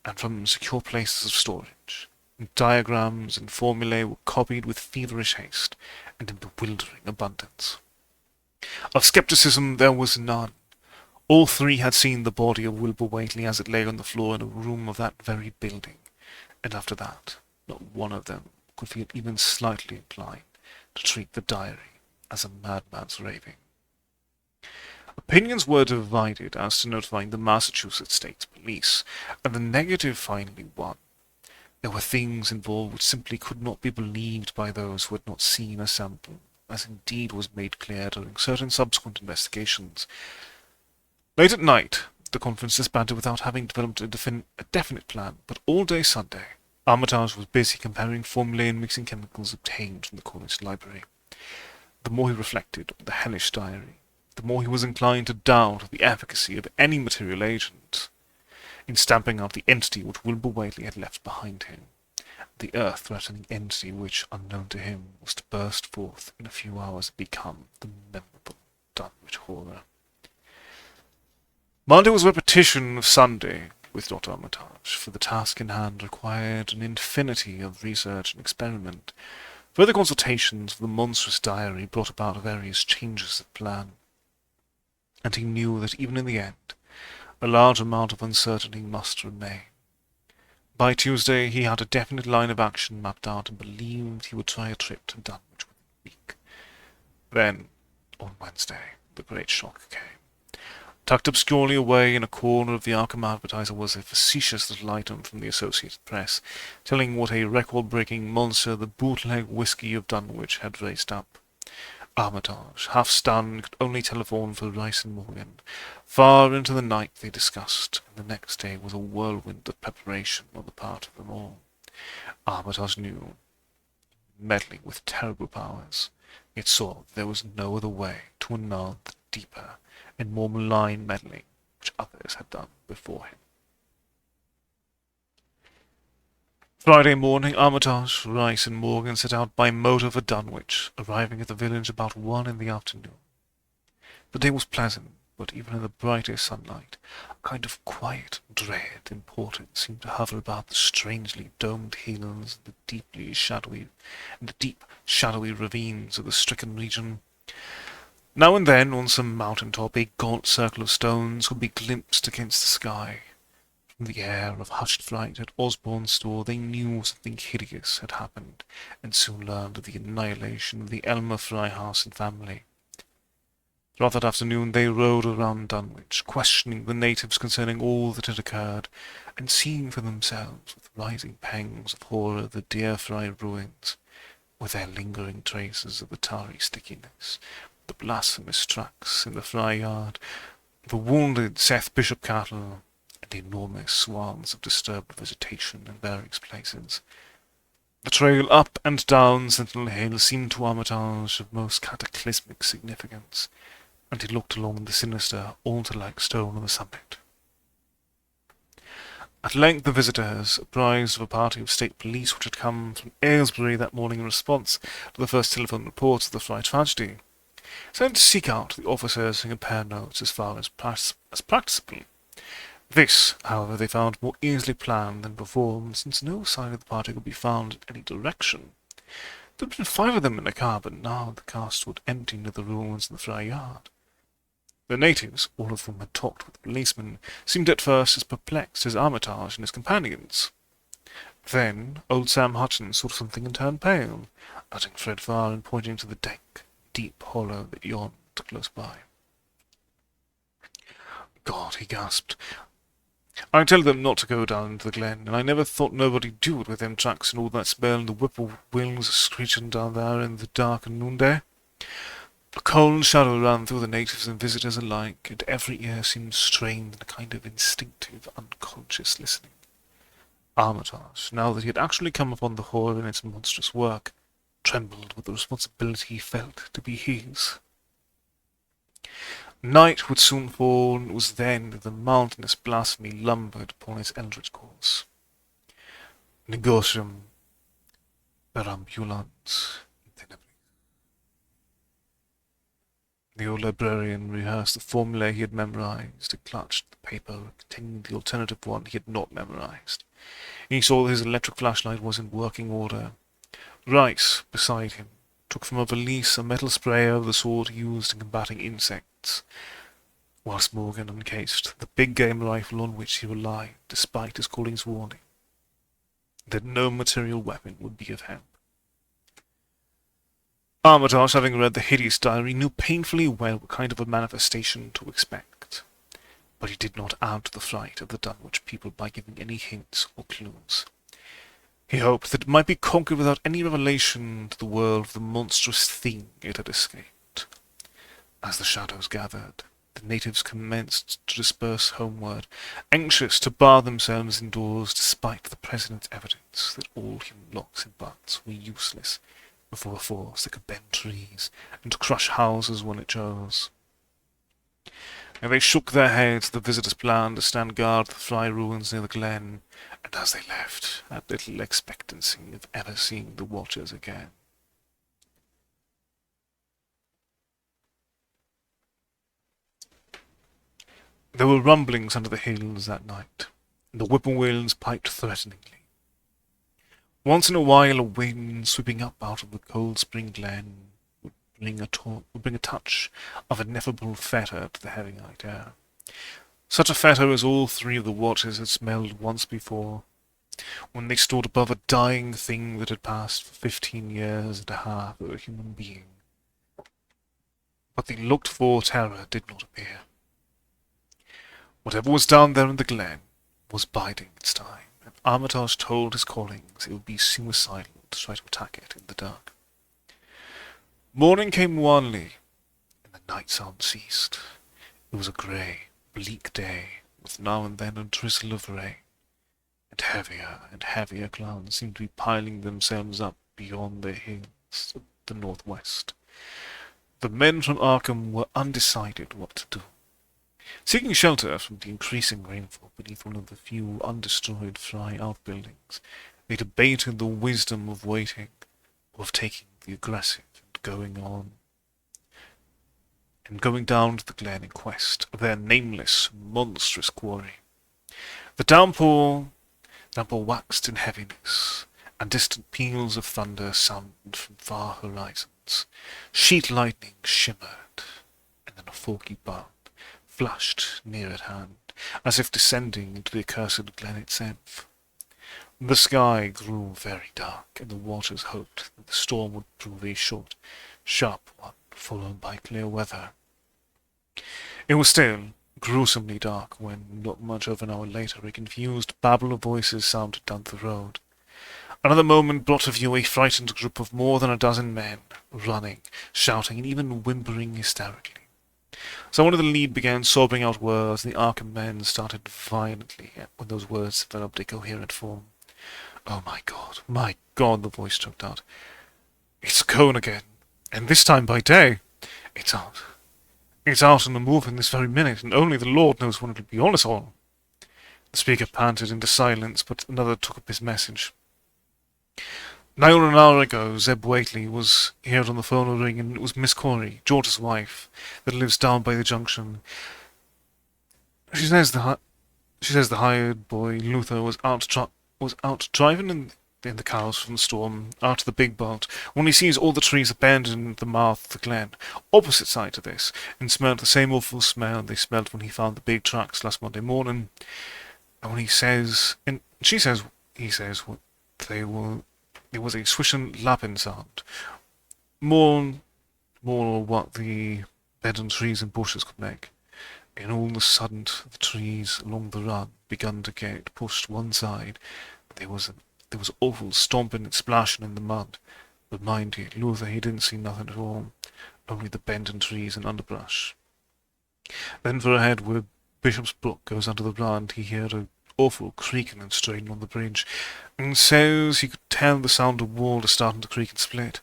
and from secure places of storage. Diagrams and formulae were copied with feverish haste and in bewildering abundance. Of skepticism there was none. All three had seen the body of Wilbur Whately as it lay on the floor in a room of that very building, and after that, not one of them could feel even slightly inclined to treat the diary as a madman's raving. Opinions were divided as to notifying the Massachusetts State Police, and the negative finally won. There were things involved which simply could not be believed by those who had not seen a sample, as indeed was made clear during certain subsequent investigations. Late at night, the conference disbanded without having developed a definite plan, but all day Sunday, Armitage was busy comparing formulae and mixing chemicals obtained from the college library. The more he reflected on the hellish diary, the more he was inclined to doubt the efficacy of any material agent in stamping out the entity which Wilbur Whately had left behind him, the earth-threatening entity which, unknown to him, was to burst forth in a few hours and become the memorable Dunwich horror. Monday was a repetition of Sunday with Dr. Armitage, for the task in hand required an infinity of research and experiment. Further consultations of the monstrous diary brought about various changes of plan, and he knew that even in the end, a large amount of uncertainty must remain. By Tuesday, he had a definite line of action mapped out and believed he would try a trip to Dunwich within a week. Then, on Wednesday, the great shock came. Tucked obscurely away in a corner of the Arkham Advertiser was a facetious little item from the Associated Press, telling what a record-breaking monster the bootleg whiskey of Dunwich had raised up. Armitage, half stunned, could only telephone for Rice and Morgan. Far into the night they discussed, and the next day was a whirlwind of preparation on the part of them all. Armitage knew, meddling with terrible powers, yet saw there was no other way to annul the deeper and more malign meddling which others had done before him. Friday morning, Armitage, Rice, and Morgan set out by motor for Dunwich, arriving at the village about 1 in the afternoon. The day was pleasant, but even in the brightest sunlight, a kind of quiet dread importance seemed to hover about the strangely domed hills and the deep, shadowy ravines of the stricken region. Now and then, on some mountain top, a gaunt circle of stones could be glimpsed against the sky. From the air of hushed fright at Osborne's store, they knew something hideous had happened, and soon learned of the annihilation of the Elmer Fry house and family. Throughout that afternoon they rode around Dunwich, questioning the natives concerning all that had occurred, and seeing for themselves with rising pangs of horror the dear Fry ruins, with their lingering traces of the tarry stickiness, the blasphemous tracks in the Fry yard, the wounded Seth Bishop cattle, and the enormous swaths of disturbed vegetation in various places. The trail up and down Sentinel Hill seemed to Armitage of most cataclysmic significance, and he looked along the sinister, altar-like stone on the summit. At length the visitors, apprised of a party of state police which had come from Aylesbury that morning in response to the first telephone reports of the Fry tragedy, sent to seek out the officers and compare notes as far as practicable. This, however, they found more easily planned than performed, since no sign of the party could be found in any direction. There had been 5 of them in a car, but now the car stood empty near the ruins in the Fry yard. The natives, all of whom had talked with the policemen, seemed at first as perplexed as Armitage and his companions. Then old Sam Hutchins saw something and turned pale, nudging Fred Farr and pointing to the deep hollow that yawned close by. God, he gasped. I tell them not to go down into the glen, and I never thought nobody'd do it with them tracks and all that smell and the whippoorwills screeching down there in the dark and noonday. A cold shadow ran through the natives and visitors alike, and every ear seemed strained in a kind of instinctive, unconscious listening. Armitage, now that he had actually come upon the horror in its monstrous work, trembled with the responsibility he felt to be his. Night would soon fall, and it was then that the mountainous blasphemy lumbered upon its eldritch course. Negocium perambulant in tenebris. The old librarian rehearsed the formulae he had memorized. He clutched the paper containing the alternative one he had not memorized. He saw that his electric flashlight was in working order. Rice, beside him, took from a valise a metal sprayer of the sort used in combating insects, whilst Morgan uncased the big game rifle on which he relied, despite his calling's warning that no material weapon would be of help. Armitage, having read the hideous diary, knew painfully well what kind of a manifestation to expect, but he did not add to the fright of the Dunwich people by giving any hints or clues. He hoped that it might be conquered without any revelation to the world of the monstrous thing it had escaped. As the shadows gathered, the natives commenced to disperse homeward, anxious to bar themselves indoors despite the President's evidence that all human locks and butts were useless before a force that could bend trees and crush houses when it chose. And they shook their heads at the visitors' plan to stand guard at the Fry ruins near the glen, and as they left, had little expectancy of ever seeing the watchers again. There were rumblings under the hills that night, and the whippoorwills piped threateningly. Once in a while a wind sweeping up out of the cold spring glen would bring a touch of ineffable fetor to the heavy night air. Such a fetor as all three of the watchers had smelled once before, when they stood above a dying thing that had passed for 15 years and a half of a human being. But the looked-for terror did not appear. Whatever was down there in the glen was biding its time, and Armitage told his callings it would be suicidal to try to attack it in the dark. Morning came wanly, and the night sound ceased. It was a grey, bleak day, with now and then a drizzle of rain, and heavier clouds seemed to be piling themselves up beyond the hills of the northwest. The men from Arkham were undecided what to do. Seeking shelter from the increasing rainfall beneath one of the few undestroyed Fry outbuildings, they debated the wisdom of waiting, or of taking the aggressive and going down to the glen in quest of their nameless, monstrous quarry. The downpour waxed in heaviness, and distant peals of thunder sounded from far horizons. Sheet lightning shimmered, and then a forky bolt flashed near at hand, as if descending into the accursed glen itself. The sky grew very dark, and the watchers hoped that the storm would prove a short, sharp one, followed by clear weather. It was still gruesomely dark when, not much over an hour later, a confused babble of voices sounded down the road. Another moment brought to view a frightened group of more than a dozen men, running, shouting, and even whimpering hysterically. Someone in the lead began sobbing out words, and the Arkham men started violently when those words developed a coherent form. "Oh my God," the voice choked out. "It's Cone again, and this time by day. It's out. It's out and moving this very minute, and only the Lord knows when it'll be on us all." The speaker panted into silence, but another took up his message. "Nigh on an hour ago, Zeb Whately was heard on the phone ring, and it was Miss Corey, George's wife, that lives down by the junction. She says the hired boy Luther was out driving in the cows from the storm out to the big bolt when he sees all the trees abandoned at the mouth of the glen, opposite side to this, and smelled the same awful smell they smelled when he found the big tracks last Monday morning. And when he says what they were. It was a swishing, lapping sound. More what the bent trees and bushes could make. And all of a sudden, the trees along the run begun to get pushed one side. There was awful stomping and splashing in the mud. But mind you, Luther, he didn't see nothing at all. Only the bent trees and underbrush. Then for ahead, where Bishop's Brook goes under the run, he heard a awful creaking and straining on the bridge, and says he could tell the sound of water starting to creak and split,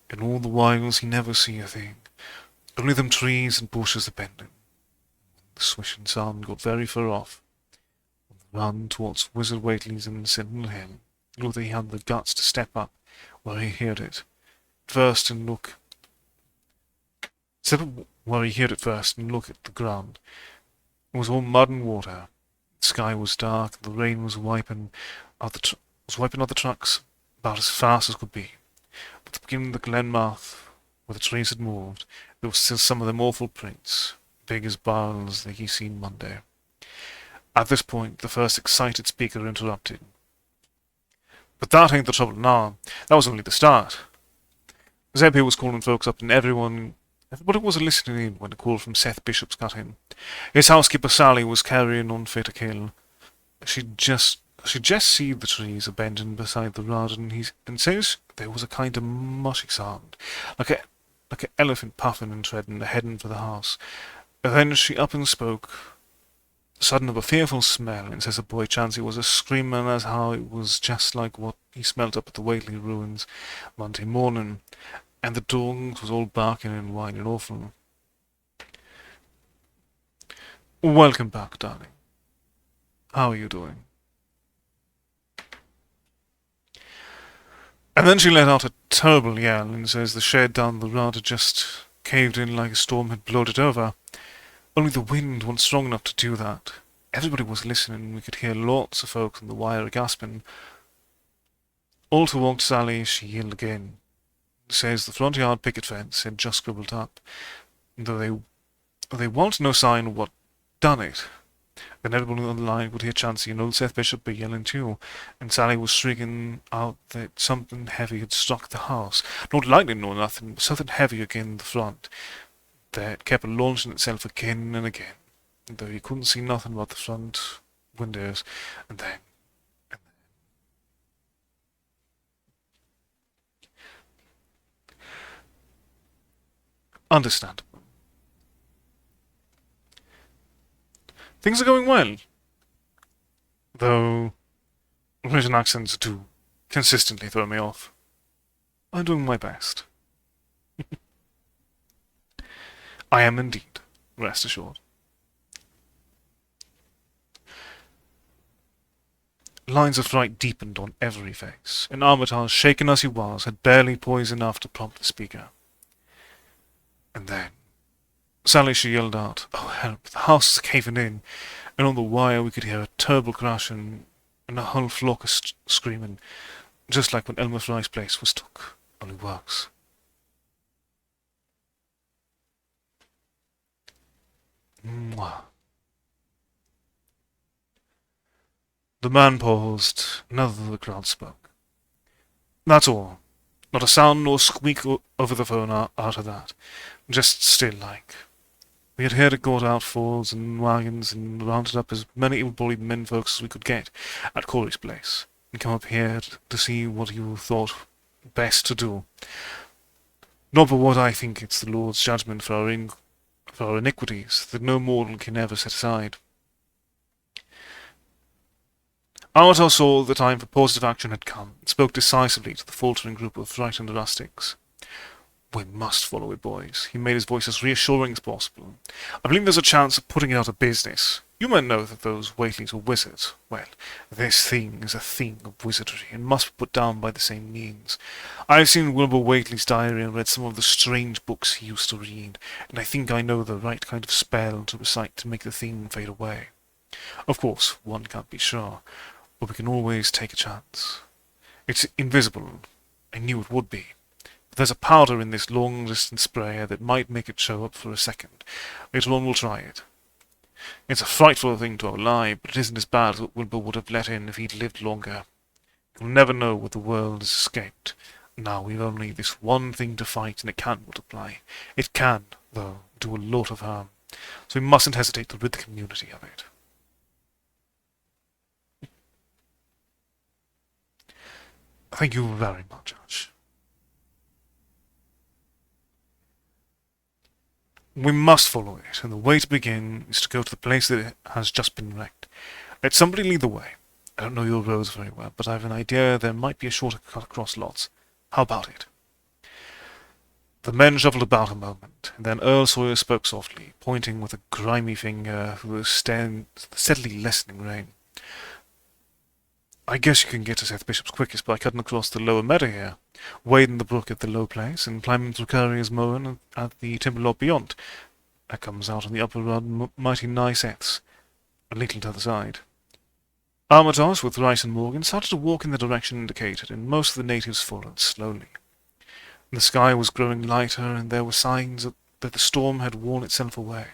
and all the whiles he never see a thing, only them trees and bushes a bending. The swishing sound got very far off, on the run towards Wizard Whately's and Sentinel Hill, Whether he had the guts to step up where he heard it first and look. Step up where he heard it first and look at the ground. It was all mud and water. The sky was dark, and the rain was wiping out the trucks about as fast as could be. At the beginning of the glen mouth, where the trees had moved, there was still some of them awful prints, big as barrels that he seen Monday. At this point, the first excited speaker interrupted. But that ain't the trouble now. That was only the start. Zeb here was calling folks up, and everybody was listening in when the call from Seth Bishop's got in. His housekeeper Sally was carrying on fit to kill. She'd just seen the trees abandoned beside the road, and says there was a kind of mushy sound, like an elephant puffing and treading, heading for the house. Then she up and spoke, sudden of a fearful smell, and says the boy Chansey was a screaming as how it was just like what he smelt up at the Whately ruins Monday morning, and the dogs was all barking and whining awful. Welcome back, darling. How are you doing? And then she let out a terrible yell and says the shed down the road had just caved in like a storm had blowed it over. Only the wind wasn't strong enough to do that. Everybody was listening, and we could hear lots of folks on the wire gasping. All to walk Sally, she yelled again. Says the front yard picket fence had just scribbled up, though they want no sign of what done it. Then everybody on the line would hear Chansey and old Seth Bishop be yelling too, and Sally was shrieking out that something heavy had struck the house. Not lightning nor nothing, but something heavy again in the front that kept launching itself again and again, though you couldn't see nothing about the front windows, and then. Understandable. Things are going well, though Russian accents do consistently throw me off. I'm doing my best. I am indeed, rest assured. Lines of fright deepened on every face, and Armitage, shaken as he was, had barely poise enough to prompt the speaker. And then, Sally, she yelled out, "Oh, help, the house is caving in," and on the wire we could hear a terrible crash and a whole flock of screaming, just like when Elmer Fry's place was took, only worse. Mwah. The man paused, another of the crowd spoke. That's all. Not a sound nor squeak over the phone out of that. Just still like. We had heard it got out Fords and wagons and rounded up as many able-bodied menfolks as we could get at Corey's place, and come up here to see what you thought best to do. Not but what I think it's the Lord's judgment for our iniquities that no mortal can ever set aside. Armitage saw the time for positive action had come, and spoke decisively to the faltering group of frightened rustics. We must follow it, boys. He made his voice as reassuring as possible. I believe there's a chance of putting it out of business. You men know that those Whateleys are wizards. Well, this thing is a thing of wizardry, and must be put down by the same means. I've seen Wilbur Whately's diary and read some of the strange books he used to read, and I think I know the right kind of spell to recite to make the thing fade away. Of course, one can't be sure, but we can always take a chance. It's invisible. I knew it would be. But there's a powder in this long-distance sprayer that might make it show up for a second. Later on we'll try it. It's a frightful thing to lie, but it isn't as bad as what Wilbur would have let in if he'd lived longer. You'll never know what the world has escaped. Now we've only this one thing to fight, and it can multiply. It can, though, do a lot of harm. So we mustn't hesitate to rid the community of it. Thank you very much, Ash. We must follow it, and the way to begin is to go to the place that has just been wrecked. Let somebody lead the way. I don't know your roads very well, but I've an idea there might be a shorter cut across lots. How about it? The men shuffled about a moment, and then Earl Sawyer spoke softly, pointing with a grimy finger through the steadily lessening rain. I guess you can get to Seth Bishop's quickest by cutting across the lower meadow here, wading the brook at the low place, and climbing through Currier's mown at the timber lot beyond. That comes out on the upper run mighty nice eths, a little to the side. Armitage, with Rice and Morgan, started to walk in the direction indicated, and most of the natives followed slowly. The sky was growing lighter, and there were signs that the storm had worn itself away.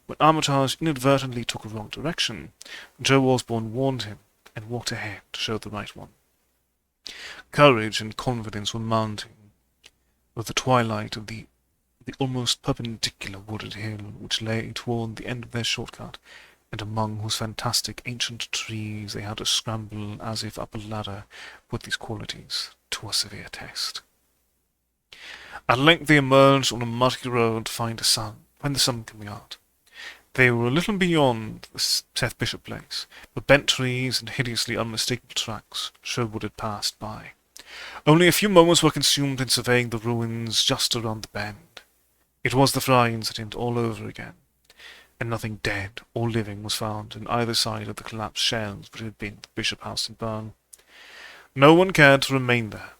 When Armitage inadvertently took a wrong direction, Joe Osborne warned him and walked ahead to show the right one. Courage and confidence were mounting with the twilight of the almost perpendicular wooded hill which lay toward the end of their shortcut, and among whose fantastic ancient trees they had to scramble as if up a ladder with these qualities to a severe test. At length they emerged on a muddy road to find the sun coming out. They were a little beyond the Seth Bishop place, but bent trees and hideously unmistakable tracks showed what had passed by. Only a few moments were consumed in surveying the ruins just around the bend. It was the Fry incident all over again, and nothing dead or living was found on either side of the collapsed shells which had been the Bishop House and barn. No one cared to remain there,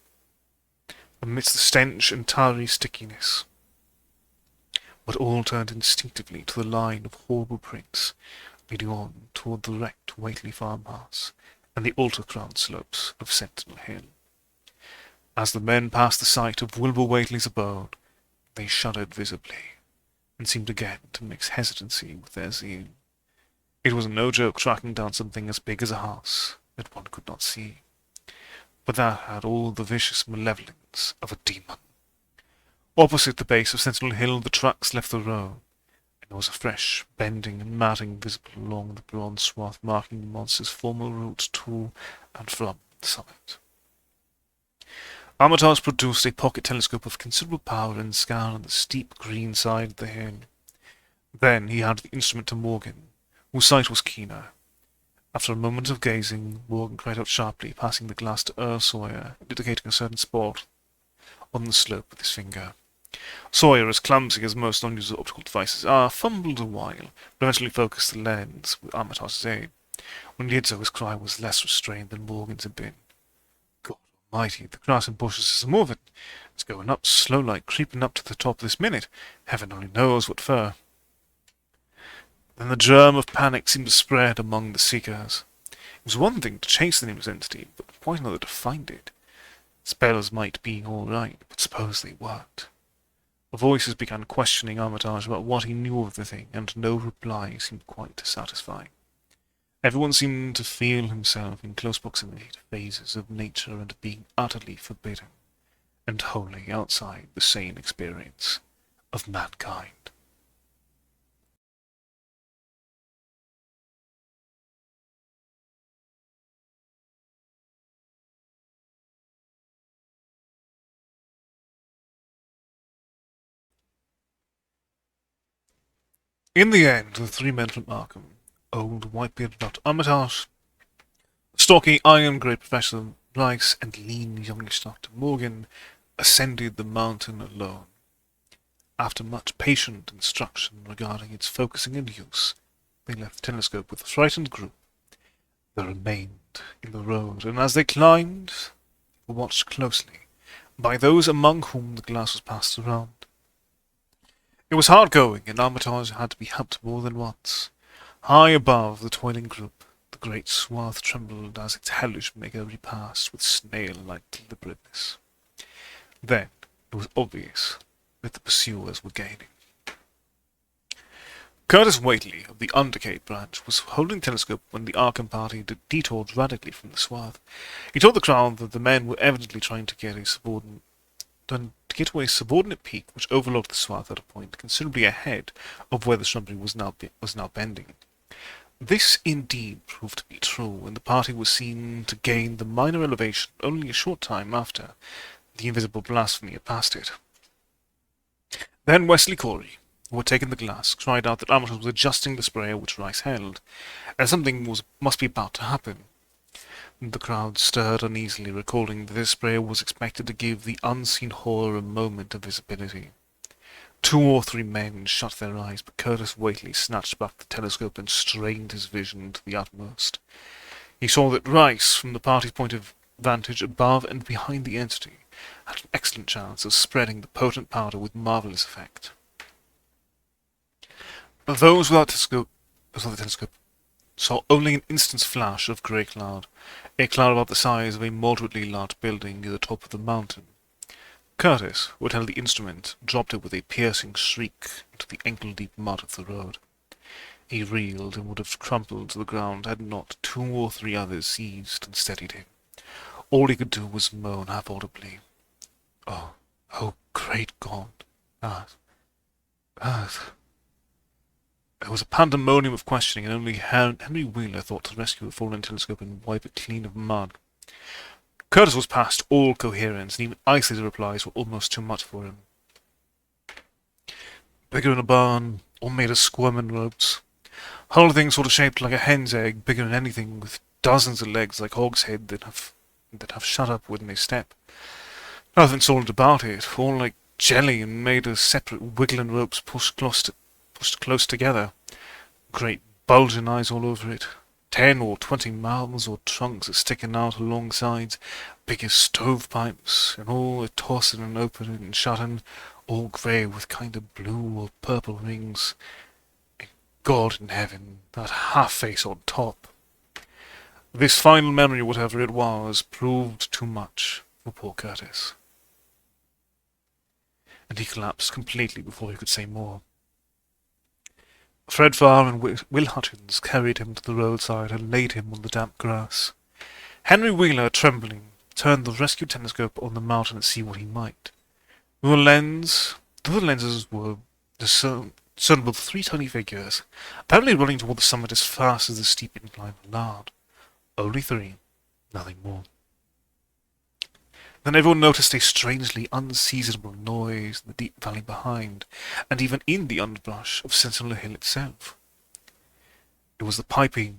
amidst the stench and tarry stickiness, but all turned instinctively to the line of horrible prints leading on toward the wrecked Whately farmhouse and the altar-crowned slopes of Sentinel Hill. As the men passed the site of Wilbur Whately's abode, they shuddered visibly, and seemed again to mix hesitancy with their zeal. It was no joke tracking down something as big as a house that one could not see, but that had all the vicious malevolence of a demon. Opposite the base of Sentinel Hill, the tracks left the road, and there was a fresh bending and matting visible along the broad swath marking the monster's former route to and from the summit. Armitage produced a pocket telescope of considerable power and scanned the steep green side of the hill. Then he handed the instrument to Morgan, whose sight was keener. After a moment of gazing, Morgan cried out sharply, passing the glass to Earl Sawyer, indicating a certain spot on the slope with his finger. Sawyer, as clumsy as most non-user optical devices are, fumbled a while, but eventually focused the lens with Armitage's aid. When he did so, his cry was less restrained than Morgan's had been. God almighty, the grass and bushes is moving. It's going up, slow-like, creeping up to the top this minute. Heaven only knows what for. Then the germ of panic seemed to spread among the seekers. It was one thing to chase the nameless entity, but quite another to find it. Spells might be all right, but suppose they weren't. Voices began questioning Armitage about what he knew of the thing, and no reply seemed quite to satisfy. Everyone seemed to feel himself in close proximity to phases of nature and being utterly forbidden, and wholly outside the sane experience of mankind. In the end, the three men from Arkham, old white-bearded Dr. Armitage, stocky iron-grey Professor Rice, and lean youngish Dr. Morgan, ascended the mountain alone. After much patient instruction regarding its focusing and use, they left the telescope with a frightened group. They remained in the road, and as they climbed, they were watched closely by those among whom the glass was passed around. It was hard going, and Armitage had to be helped more than once. High above the toiling group, the great swath trembled as its hellish maker repassed with snail-like deliberateness. Then it was obvious that the pursuers were gaining. Curtis Whately, of the Undergate branch, was holding the telescope when the Arkham party detoured radically from the swath. He told the crowd that the men were evidently trying to get to a subordinate peak which overlooked the swath at a point considerably ahead of where the shrubbery was now bending. This indeed proved to be true, and the party was seen to gain the minor elevation only a short time after the invisible blasphemy had passed it. Then Wesley Corey, who had taken the glass, cried out that Armitage was adjusting the sprayer which Rice held, and something must be about to happen. The crowd stirred uneasily, recalling that this sprayer was expected to give the unseen horror a moment of visibility. 2 or 3 men shut their eyes, but Curtis Whately snatched back the telescope and strained his vision to the utmost. He saw that Rice, from the party's point of vantage above and behind the entity, had an excellent chance of spreading the potent powder with marvellous effect. But those without the telescope saw only an instant's flash of grey cloud, a cloud about the size of a moderately large building near the top of the mountain. Curtis, who had held the instrument, dropped it with a piercing shriek into the ankle-deep mud of the road. He reeled and would have crumpled to the ground had not 2 or 3 others seized and steadied him. All he could do was moan half-audibly. "Oh, oh, great God! Earth! Earth!" There was a pandemonium of questioning, and only Henry Wheeler thought to rescue the fallen telescope and wipe it clean of mud. Curtis was past all coherence, and even isolated replies were almost too much for him. "Bigger than a barn, all made of squirm and ropes. Whole thing sort of shaped like a hen's egg, bigger than anything, with dozens of legs like hogshead that have shut up when they step. Nothing solid about it, all like jelly and made of separate wiggling ropes pushed close together. Great bulging eyes all over it. 10 or 20 mouths or trunks sticking out along sides, big as stovepipes, and all a tossing and opening and shutting, all grey with kind of blue or purple rings. And God in heaven, that half-face on top." This final memory, whatever it was, proved too much for poor Curtis, and he collapsed completely before he could say more. Fred Farr and Will Hutchins carried him to the roadside and laid him on the damp grass. Henry Wheeler, trembling, turned the rescued telescope on the mountain to see what he might. Through the lenses were discernible 3 tiny figures, apparently running toward the summit as fast as the steep incline allowed. Only 3, nothing more. Then everyone noticed a strangely unseasonable noise in the deep valley behind, and even in the underbrush of Sentinel Hill itself. It was the piping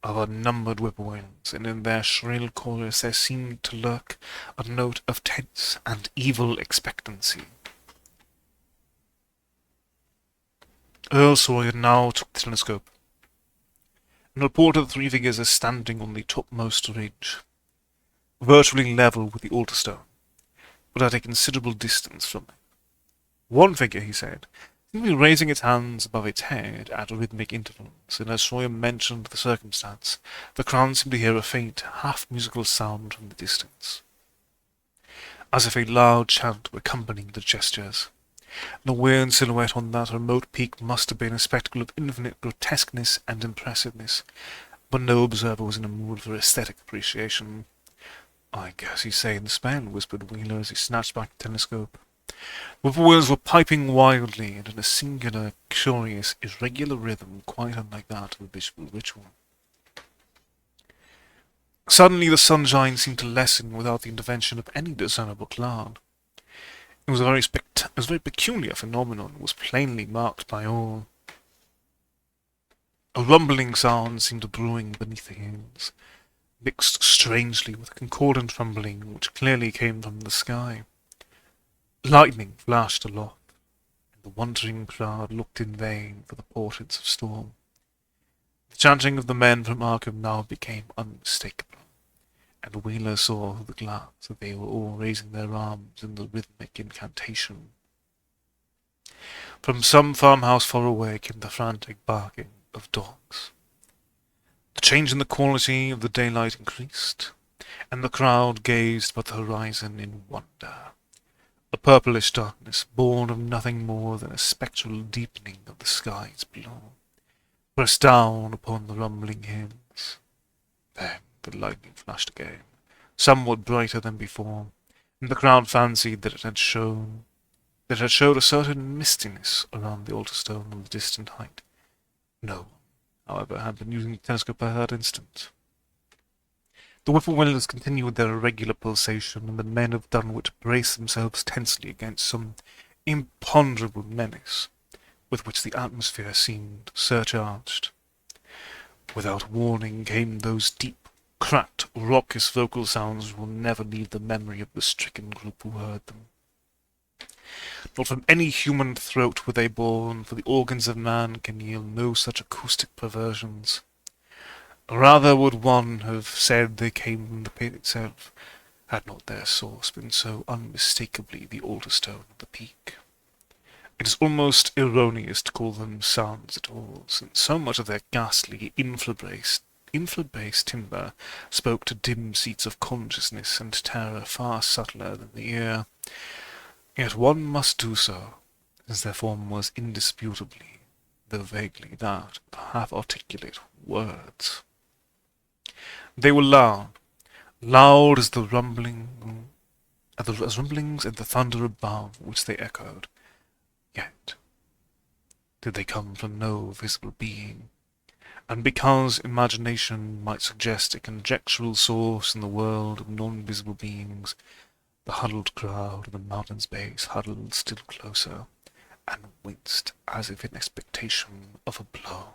of unnumbered whippoorwills, and in their shrill chorus there seemed to lurk a note of tense and evil expectancy. Earl Sawyer now took the telescope, and reported the 3 figures as standing on the topmost ridge, virtually level with the altar stone, but at a considerable distance from it. One figure, he said, seemed to be raising its hands above its head at rhythmic intervals, and as Sawyer mentioned the circumstance, the crowd seemed to hear a faint, half-musical sound from the distance, as if a loud chant were accompanying the gestures. The weird silhouette on that remote peak must have been a spectacle of infinite grotesqueness and impressiveness, but no observer was in a mood for aesthetic appreciation. "I guess he's saying the spell," whispered Wheeler as he snatched back the telescope. Whippoorwills were piping wildly and in a singular, curious, irregular rhythm quite unlike that of a visual ritual. Suddenly the sunshine seemed to lessen without the intervention of any discernible cloud. It was a very peculiar phenomenon, and was plainly marked by all. A rumbling sound seemed brewing beneath the hills, mixed strangely with a concordant rumbling which clearly came from the sky. Lightning flashed aloft, and the wondering crowd looked in vain for the portents of storm. The chanting of the men from Arkham now became unmistakable, and Wheeler saw through the glass that they were all raising their arms in the rhythmic incantation. From some farmhouse far away came the frantic barking of dogs. The change in the quality of the daylight increased, and the crowd gazed about the horizon in wonder. A purplish darkness, born of nothing more than a spectral deepening of the skies below, pressed down upon the rumbling hills. Then the lightning flashed again, somewhat brighter than before, and the crowd fancied that it showed a certain mistiness around the altar stone on the distant height. No one, however, had been using the telescope at that instant. The whippoorwills continued their irregular pulsation, and the men of Dunwich braced themselves tensely against some imponderable menace with which the atmosphere seemed surcharged. Without warning came those deep, cracked, raucous vocal sounds which will never leave the memory of the stricken group who heard them. Not from any human throat were they born, for the organs of man can yield no such acoustic perversions. Rather would one have said they came from the pit itself, had not their source been so unmistakably the altar stone of the peak. It is almost erroneous to call them sounds at all, since so much of their ghastly, infra-based timbre spoke to dim seats of consciousness and terror far subtler than the ear. Yet one must do so, since their form was indisputably, though vaguely, that of half-articulate words. They were loud, loud as the rumblings and the thunder above which they echoed. Yet did they come from no visible being, and because imagination might suggest a conjectural source in the world of non-visible beings, the huddled crowd at the mountain's base huddled still closer, and winced as if in expectation of a blow.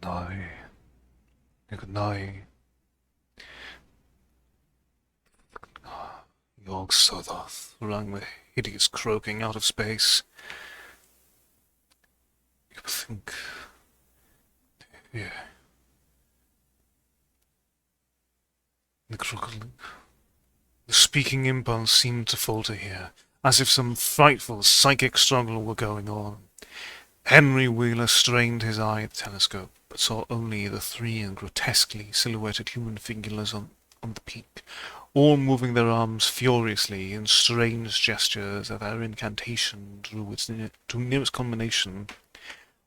Gnai, Gnai, Yog Sothoth rang the hideous croaking out of space. You think, yeah, the crookling. The speaking impulse seemed to falter here, as if some frightful psychic struggle were going on. Henry Wheeler strained his eye at the telescope, but saw only the three grotesquely silhouetted human figures on the peak, all moving their arms furiously in strange gestures as their incantation drew its nearest culmination.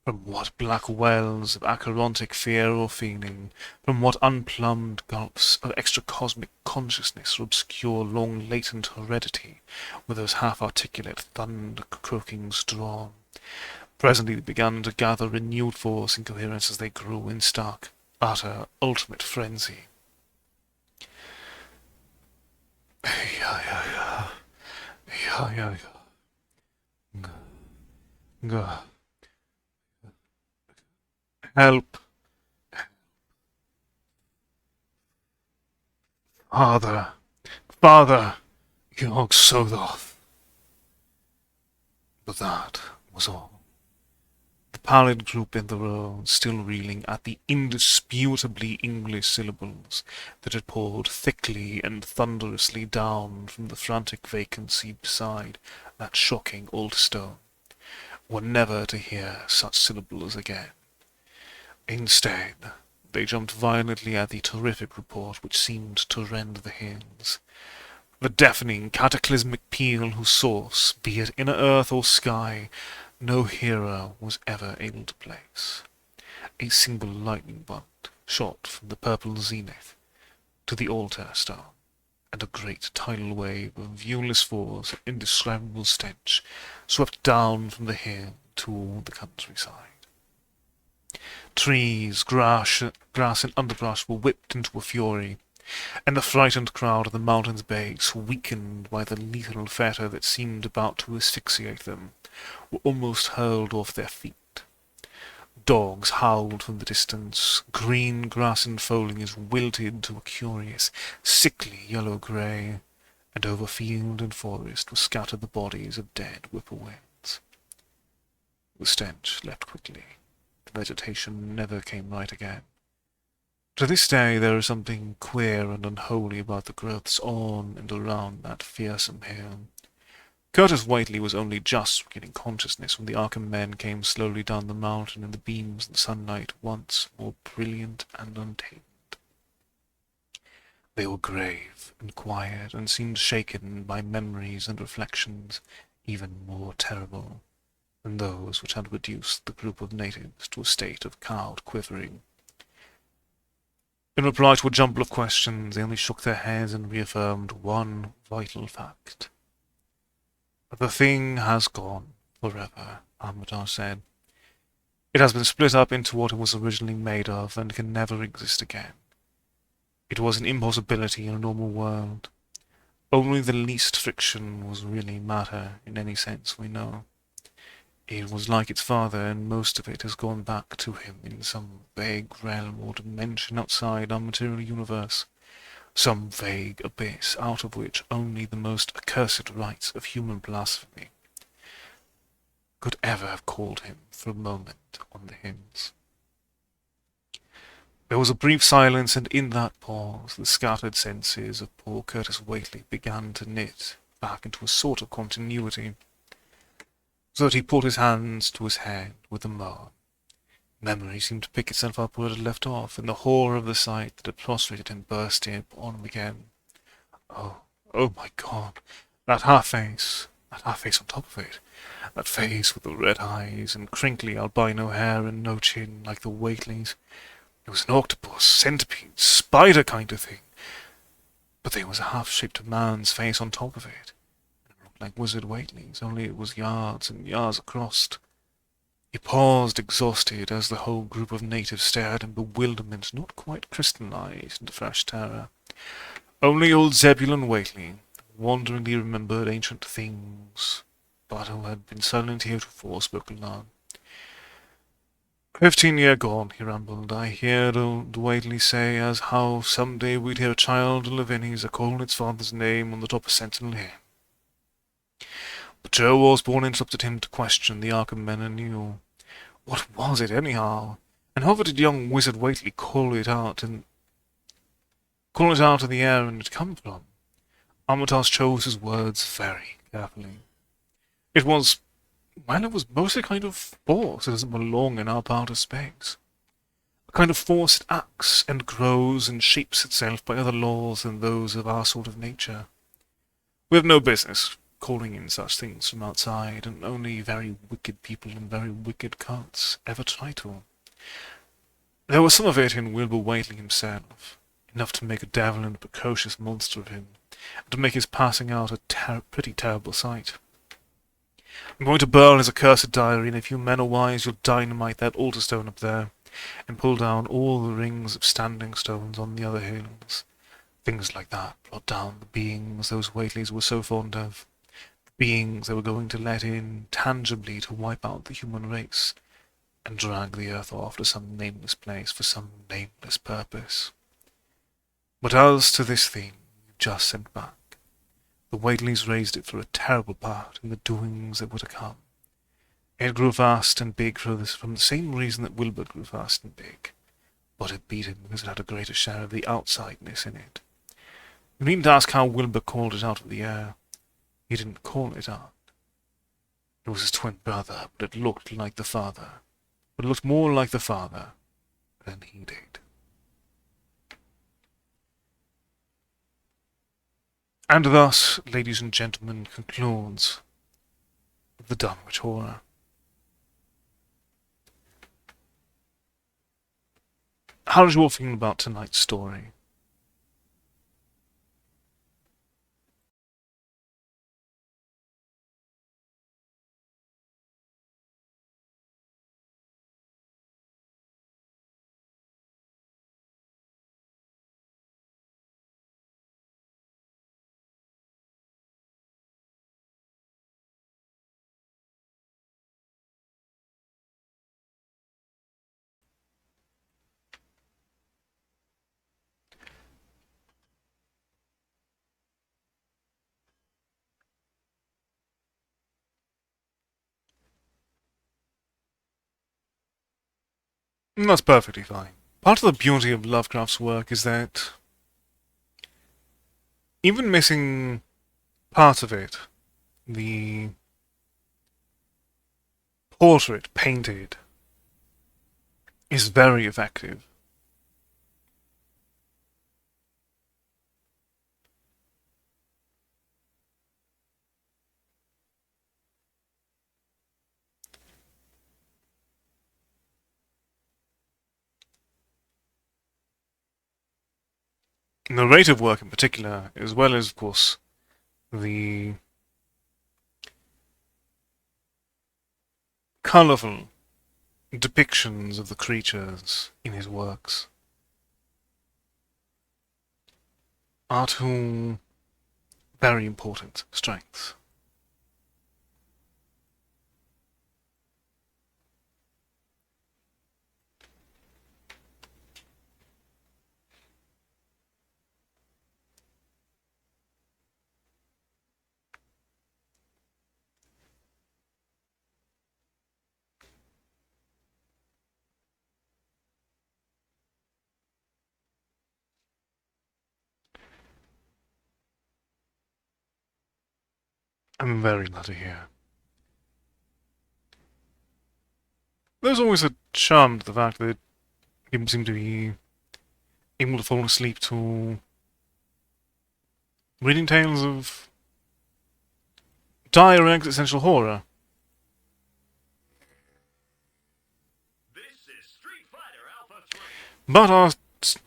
From what black wells of acherontic fear or feeling, from what unplumbed gulfs of extra-cosmic consciousness or obscure long-latent heredity were those half-articulate thunder-croakings drawn? Presently they began to gather renewed force and coherence as they grew in stark, utter, ultimate frenzy. Help! Father! Father! Yog Sothoth! But that was all. The pallid group in the road, still reeling at the indisputably English syllables that had poured thickly and thunderously down from the frantic vacancy beside that shocking old stone, were never to hear such syllables again. Instead, they jumped violently at the terrific report which seemed to rend the hills. The deafening, cataclysmic peal whose source, be it inner earth or sky, no hearer was ever able to place. A single lightning bolt shot from the purple zenith to the altar stone, and a great tidal wave of viewless force and indescribable stench swept down from the hill to the countryside. Trees, grass, and underbrush were whipped into a fury, and the frightened crowd at the mountain's base, weakened by the lethal fetter that seemed about to asphyxiate them, were almost hurled off their feet. Dogs howled from the distance, green grass and foliage wilted to a curious, sickly yellow-grey, and over field and forest were scattered the bodies of dead whippoorwills. The stench left quickly. The vegetation never came right again. To this day there is something queer and unholy about the growths on and around that fearsome hill. Curtis Whiteley was only just regaining consciousness when the Arkham men came slowly down the mountain in the beams of the sunlight once more brilliant and untamed. They were grave and quiet and seemed shaken by memories and reflections even more terrible than those which had reduced the group of natives to a state of cowed quivering. In reply to a jumble of questions, they only shook their heads and reaffirmed one vital fact. The thing has gone forever, Armitage said. It has been split up into what it was originally made of and can never exist again. It was an impossibility in a normal world. Only the least friction was really matter in any sense we know. It was like its father, and most of it has gone back to him in some vague realm or dimension outside our material universe, some vague abyss out of which only the most accursed rites of human blasphemy could ever have called him for a moment on the hymns. There was a brief silence, and in that pause the scattered senses of poor Curtis Whately began to knit back into a sort of continuity, so that he put his hands to his head with a moan. Memory seemed to pick itself up where it had left off, and the horror of the sight that had prostrated him burst in upon him again. Oh, oh my God! That half face on top of it, that face with the red eyes and crinkly albino hair and no chin like the Whately's. It was an octopus, centipede, spider kind of thing, but there was a half-shaped man's face on top of it. It looked like Wizard Whately's, only it was yards and yards across. He paused, exhausted, as the whole group of natives stared in bewilderment, not quite crystallized into fresh terror. Only old Zebulon Whately wonderingly remembered ancient things, but who had been silent heretofore, spoke aloud. 15 year gone, he rambled. I heard old Whately say as how some day we'd hear a child in Lavinis a calling its father's name on the top of Sentinel Hill. But Joe Osborne interrupted him to question the Arkham men anew. What was it, anyhow? And however did young Wizard Whately call it out in the air and it come from? Armitage chose his words very carefully. It was mostly a kind of force that doesn't belong in our part of space. A kind of force that acts and grows and shapes itself by other laws than those of our sort of nature. We have no business calling in such things from outside, and only very wicked people and very wicked cults ever try to. There was some of it in Wilbur Whately himself, enough to make a devil and a precocious monster of him, and to make his passing out a pretty terrible sight. I'm going to burn his accursed diary, and if you men are wise, you'll dynamite that altar stone up there, and pull down all the rings of standing stones on the other hills. Things like that brought down the beings those Whateleys were so fond of, beings they were going to let in tangibly to wipe out the human race, and drag the earth off to some nameless place for some nameless purpose. But as to this thing you just sent back, the Whateleys raised it for a terrible part in the doings that were to come. It grew fast and big from the same reason that Wilbur grew fast and big, but it beat him because it had a greater share of the outsideness in it. You needn't ask how Wilbur called it out of the air. He didn't call it out. It was his twin brother, but it looked like the father. But it looked more like the father than he did. And thus, ladies and gentlemen, concludes the Dunwich Horror. How did you all feel about tonight's story? That's perfectly fine. Part of the beauty of Lovecraft's work is that even missing part of it, the portrait painted is very effective. Narrative work in particular, as well as, of course, the colourful depictions of the creatures in his works, are two very important strengths. I'm very glad to hear. There's always a charm to the fact that people seem to be able to fall asleep to reading tales of dire existential horror. But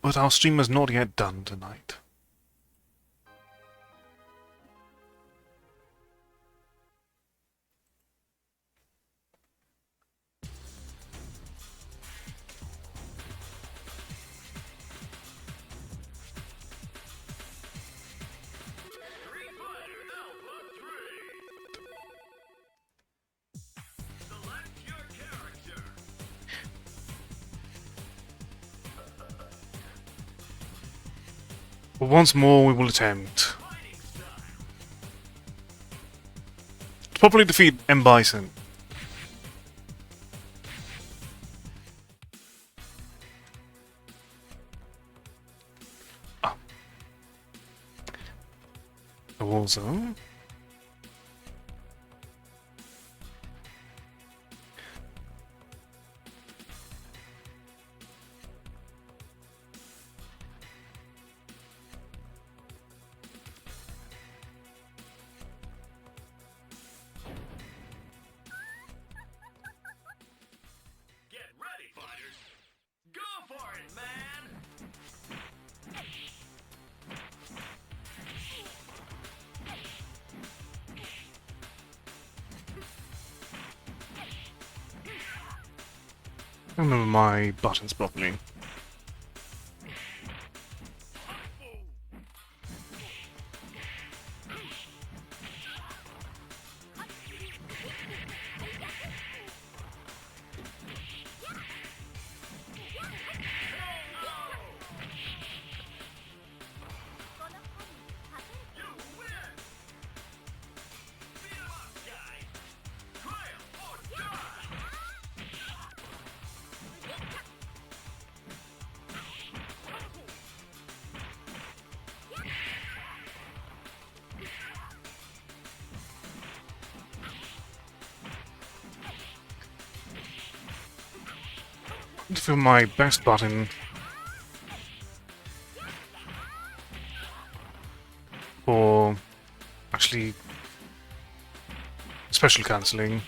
our stream is not yet done tonight. But once more we will attempt to properly defeat M. Bison. Also, I remember my buttons properly. To feel my best button for actually special cancelling.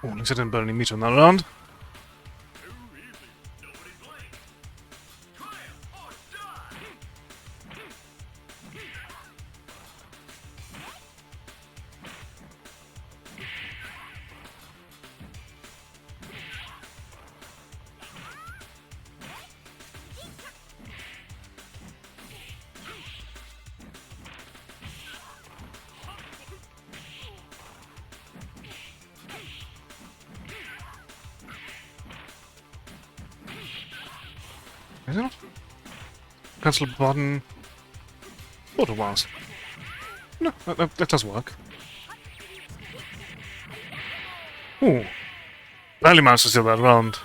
Oh, at least I didn't burn any meat on that round. Is it not? Cancel button. Thought it was. No, that does work. Ooh. Barely managed to steal that round.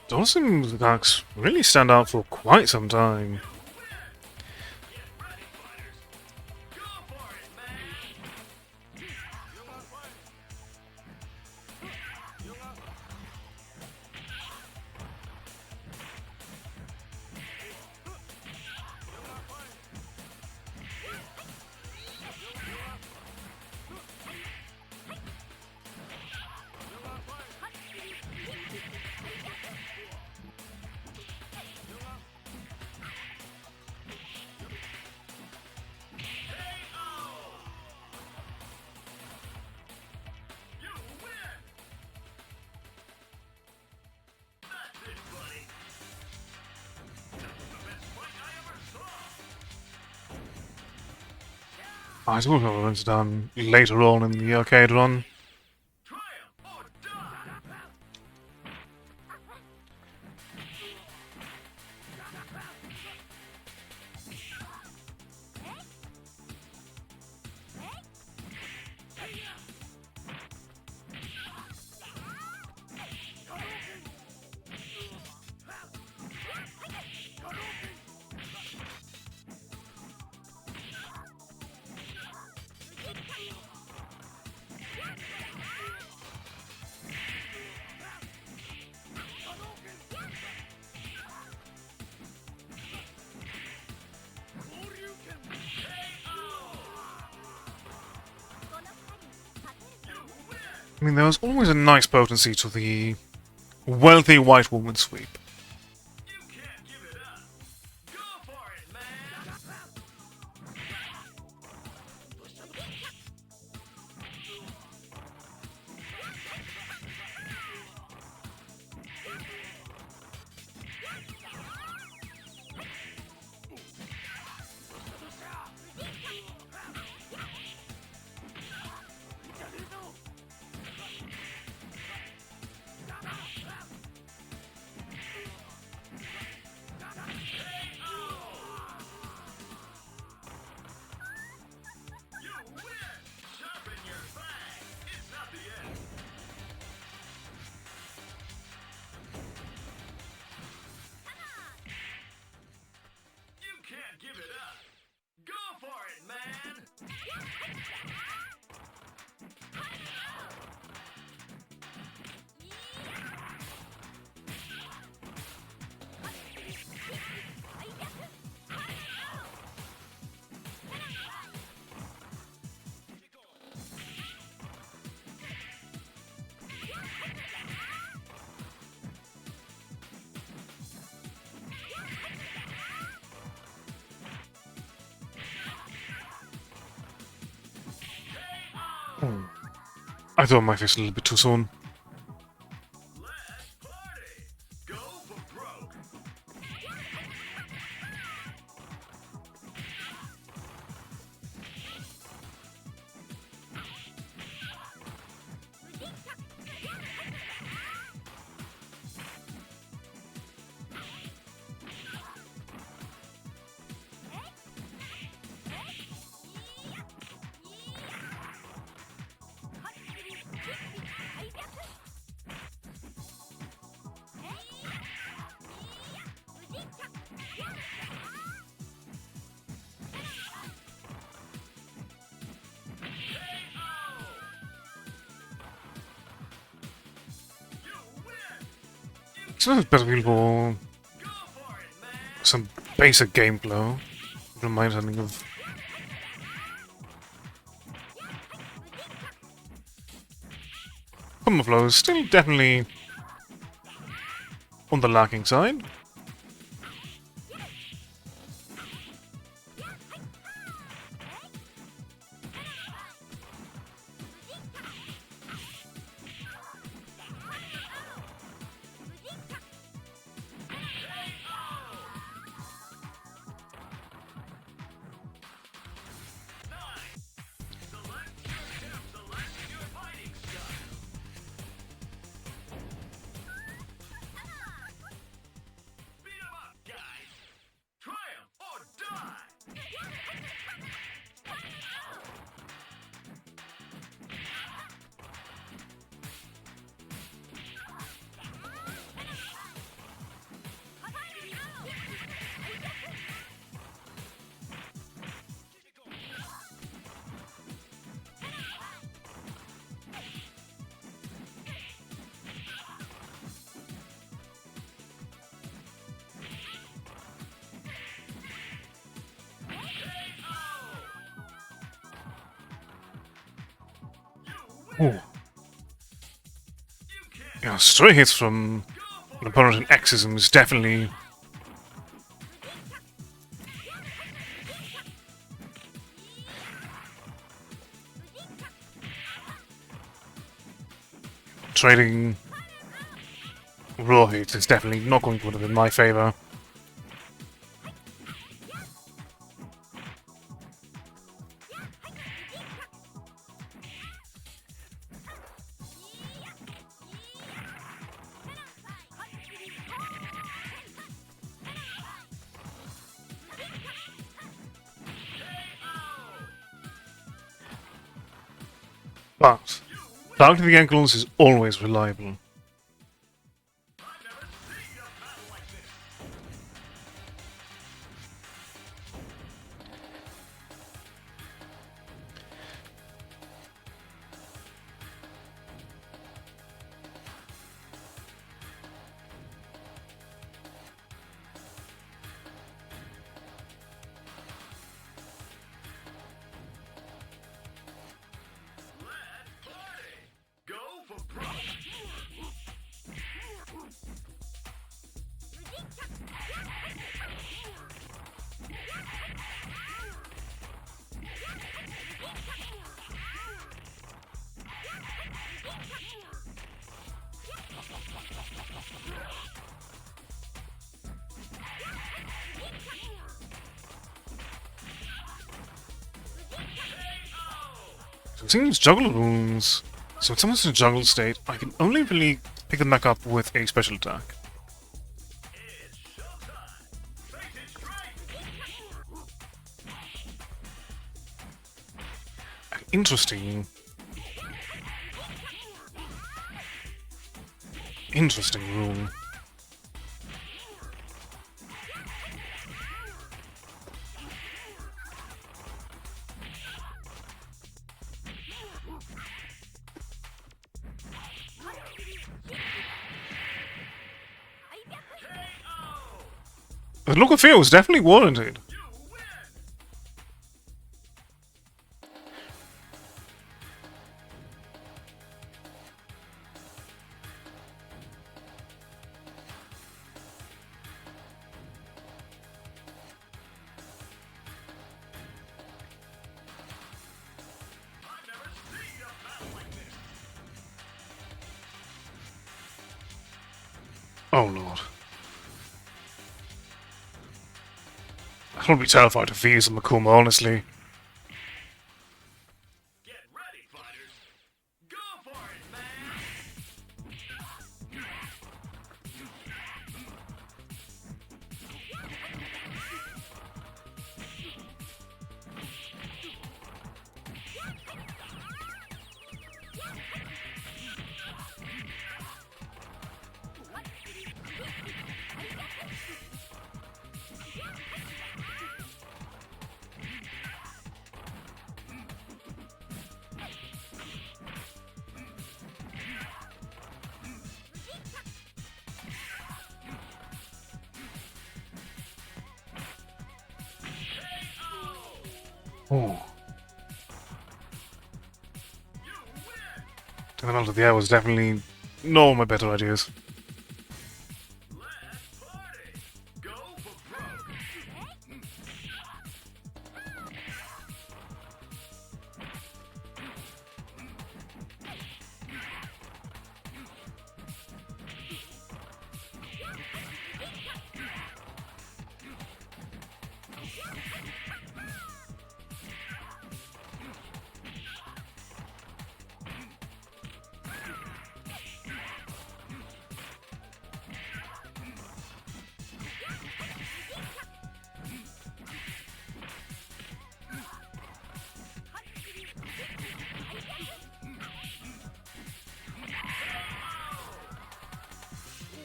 Those attacks really stand out for quite some time. I suppose what runs down later on in the arcade run. I mean, there was always a nice potency to the wealthy white woman sweep. I thought my face a little bit too soon. So it's better for some basic gameplay. Reminds something of combo flow is still definitely on the lacking side. Ooh. Yeah, stray hits from an opponent in Xism is definitely trading raw hits is definitely not going to put it in my favor. But targeting the ankles is always reliable. So it seems juggle runes. So when someone's in a juggle state, I can only really pick them back up with a special attack. Interesting. Interesting rule. The look of fear was definitely warranted. Oh lord. I would be terrified of V's and Makuma, honestly. Get ready, fighters. Go for it, man. Oh. Taking them out of the air was definitely not one of my better ideas. Let's party. Go for broke.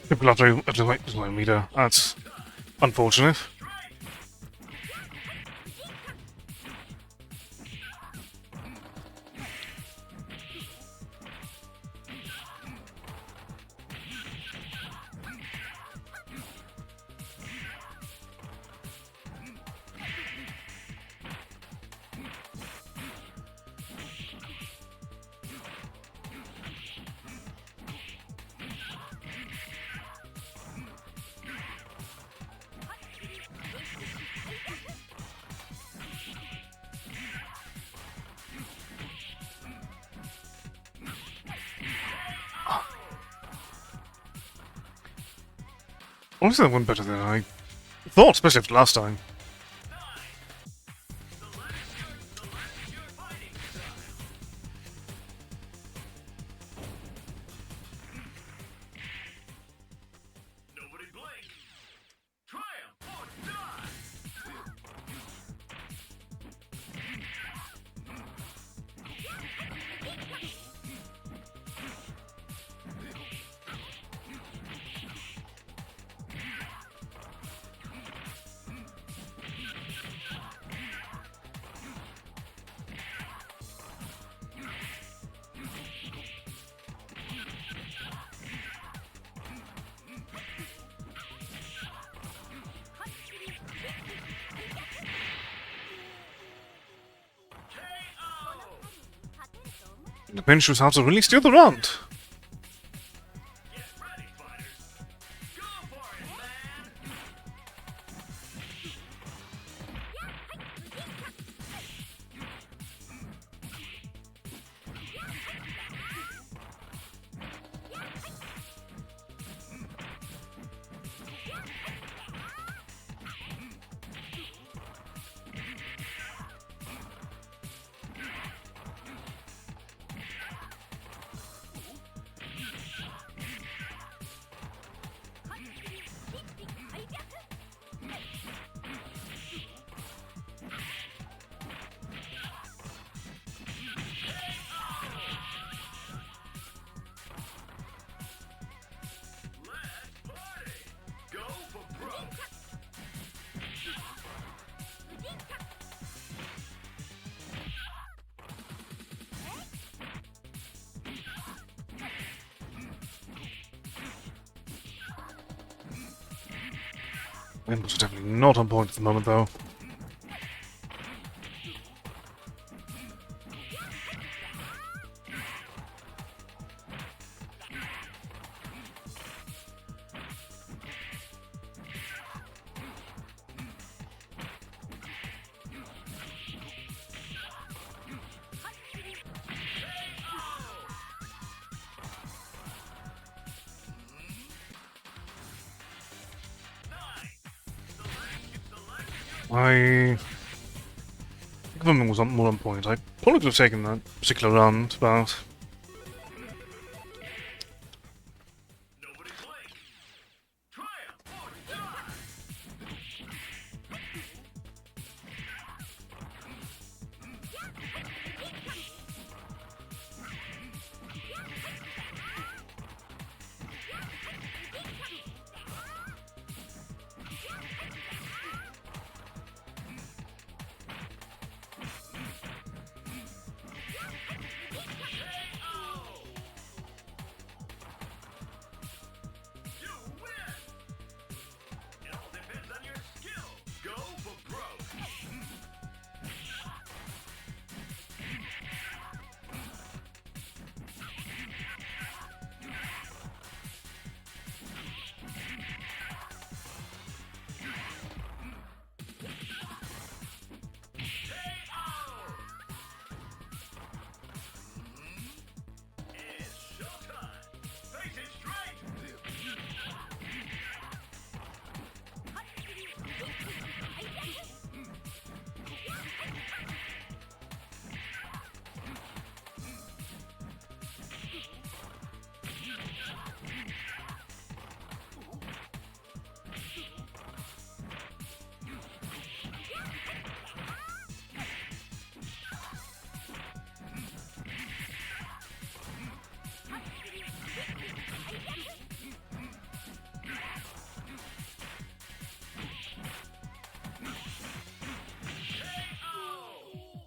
People have to my meter. That's unfortunate. Honestly, that went better than I thought, especially after last time. Nobody blink. Triumph or die. The pinch was how to really steal the round. Get ready, fighters. Go for it, man. Let's party. Go for broke. Impulse is definitely not on point at the moment, though. I think Women was more on point. I probably could have taken that particular round, but Nobody blink. Triumph or die. You win! It all depends on your skill. Go for broke. It's showtime. Face it straight.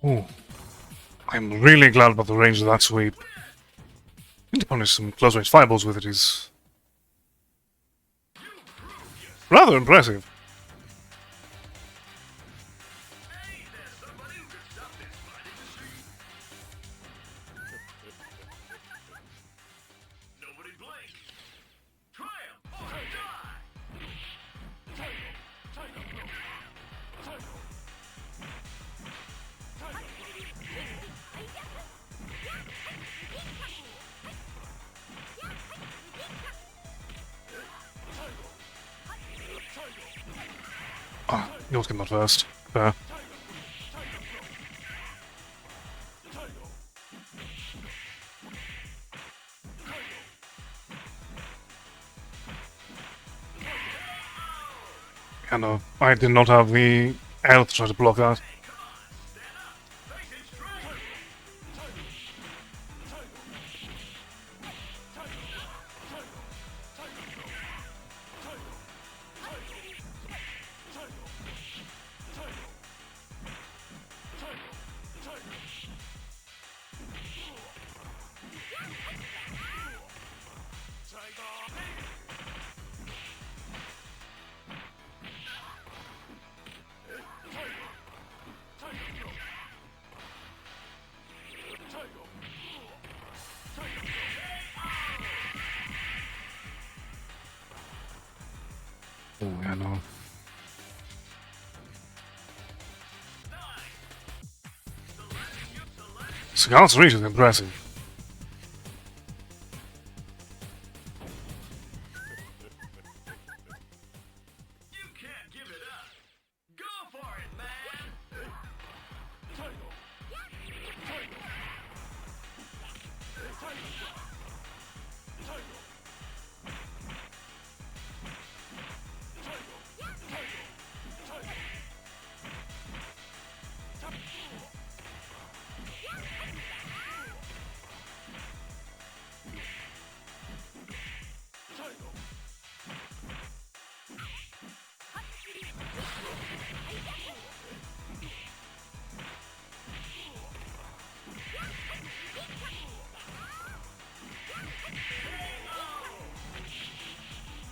ooh, I'm really glad about the range of that sweep. To punish some close-range fireballs with it is rather impressive. Hey, there's somebody who can stop this fight in the street. Nobody blink. Triumph or die. Ah, yours came out first. Fair. Yeah, no, I did not have the health to try to block that. Oh, yeah, no. Scout's reach is impressive. You can't give it up. Go for it, man.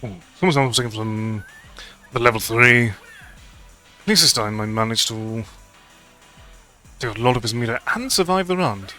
Oh, someone's almost taken from the level 3. At least this time I managed to take a lot of his meter and survive the round.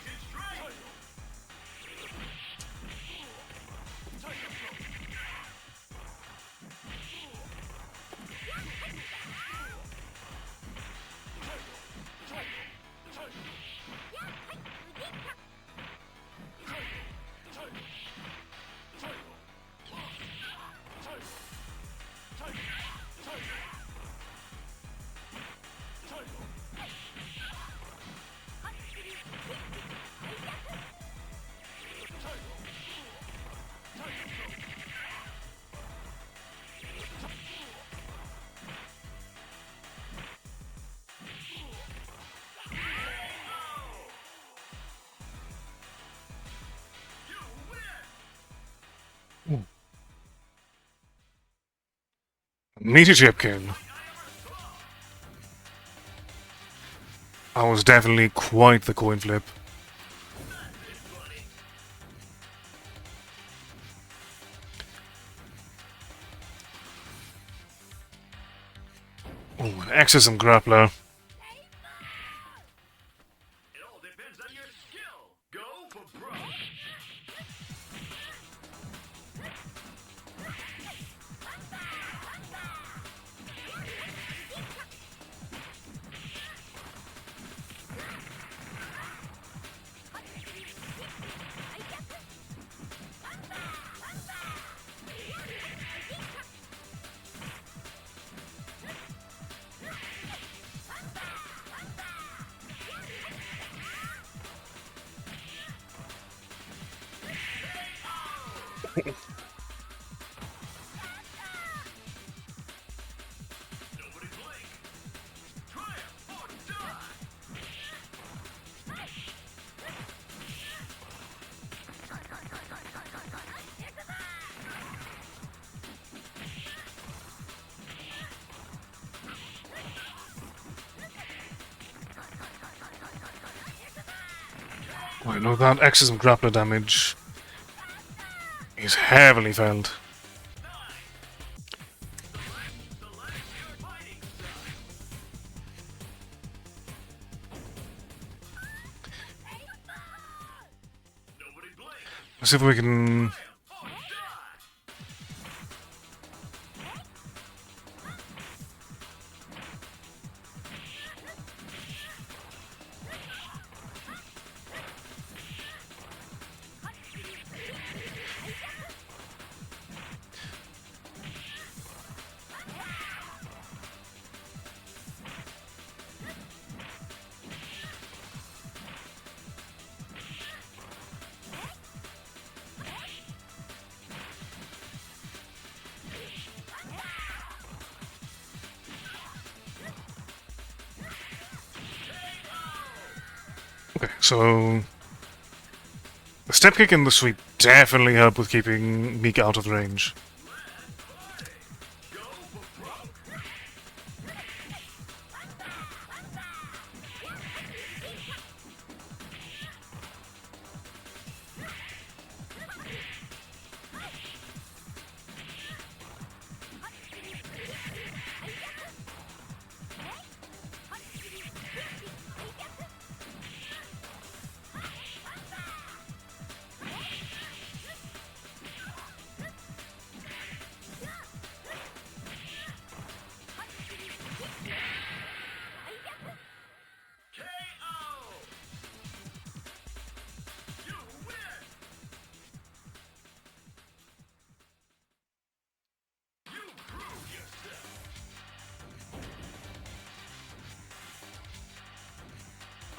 Meaty Chipkin. That was definitely quite the coin flip. Oh, an Exorcism Grappler. It all depends on your skill. Go for broke. Nobody blink. Triumph or die. I know that Exorcism Grappler damage is heavily felt. Select your fighting style. Nobody blink. Let's see if we can... Triumph or die. Okay, so... The step kick and the sweep definitely help with keeping Meek out of range. Go for broke.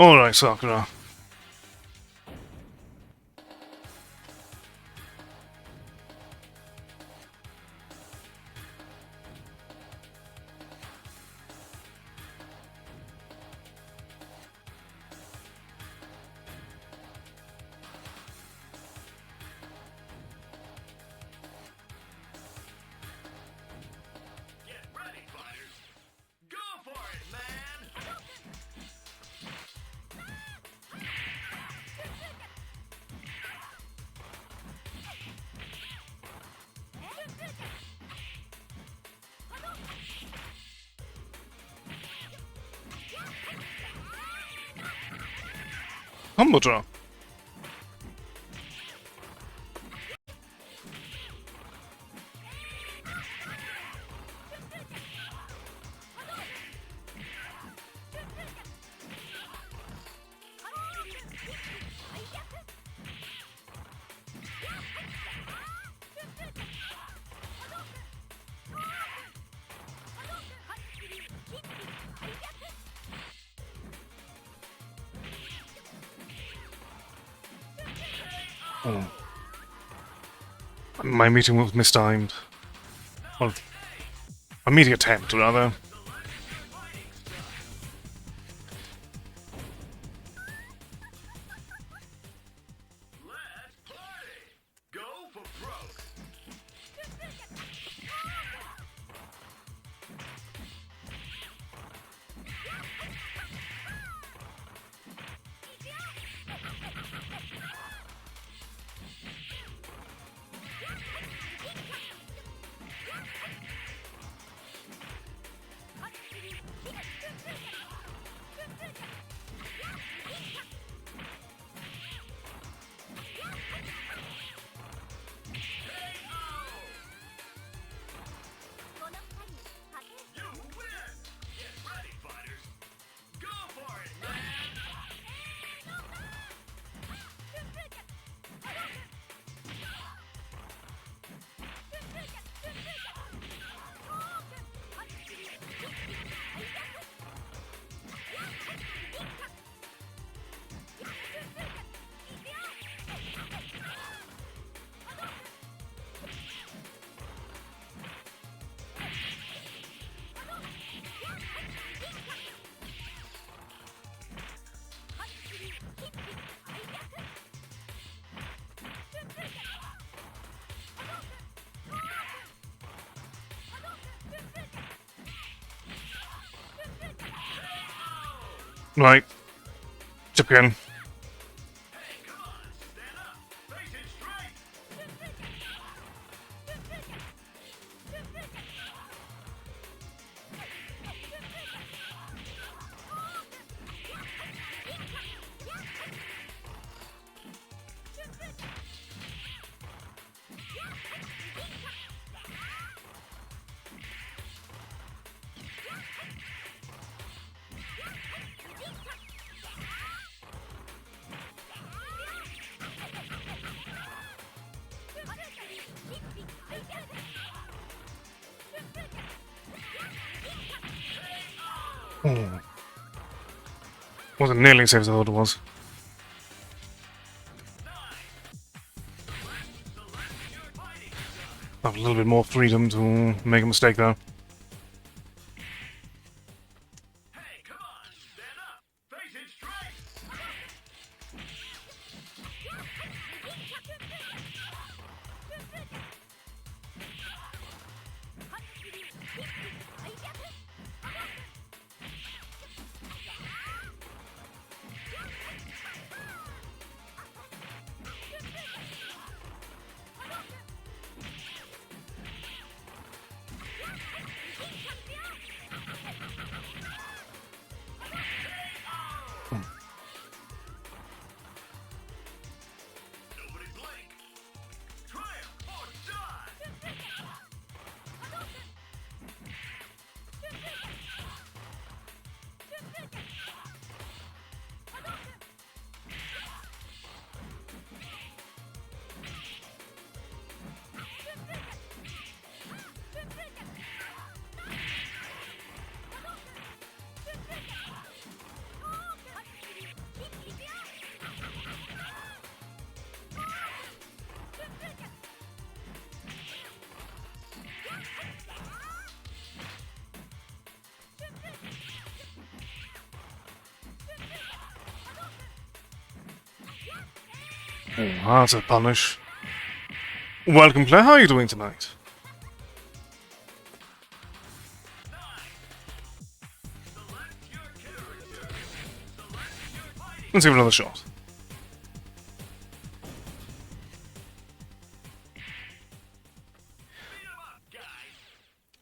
Alright, Sakura. Get ready, fighters. Go for it, man. Humble draw. Oh. My meeting was mistimed. Well, a meeting attempt, rather. Let's party. Go for broke. You win! Get ready, fighters! Go for it, man! Right. Chip in. Hey, come on! Stand up! Face it straight! Oh. Wasn't nearly as safe as I thought it was. I have a little bit more freedom to make a mistake there. Hey, come on! Stand up! Face it straight! Oh, that's a punish. Welcome, Claire. How are you doing tonight? Let's give it another shot.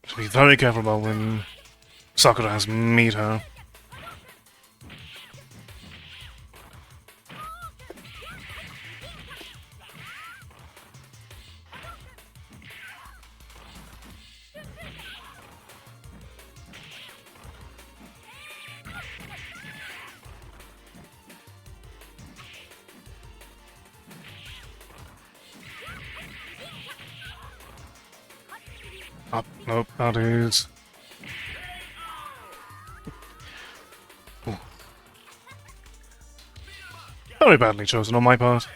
Should be very careful about when Sakura has meet her. Up, nope, that is. Ooh. Very badly chosen on my part.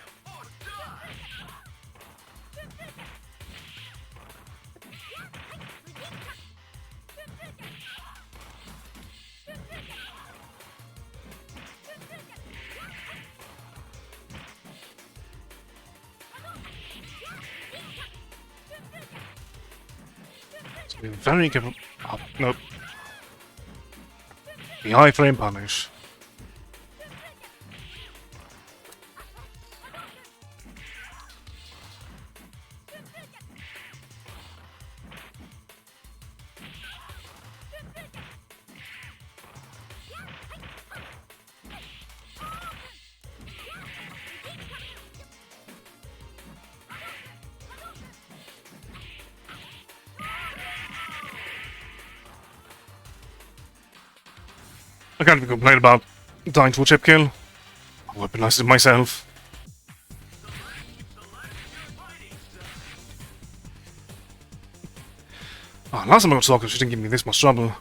So be very careful. Up, nope. The iframe punish. I can't even complain about dying to a chip kill. I weaponized it myself. Oh, last time I got Soccer, she didn't give me this much trouble. It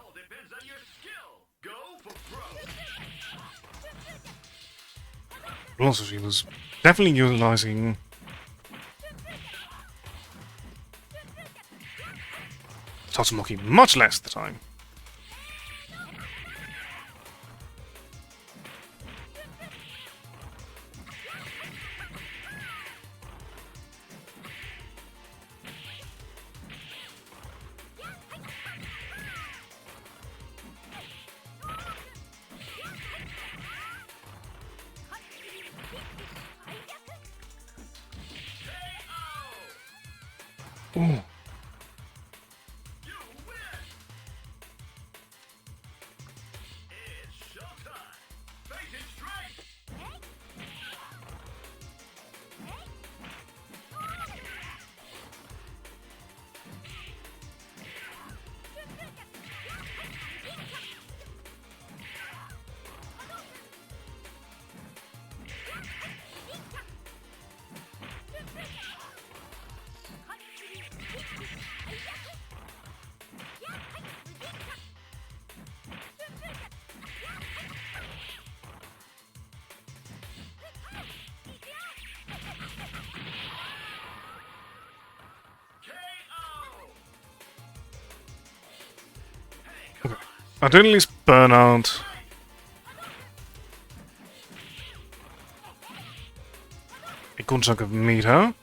all depends on your skill. Go for broke. But also, she was definitely utilizing Tatsumaki much less at the time. Ooh. You win. It's showtime. Vacant strike. I did at least burn out a good chunk of meter.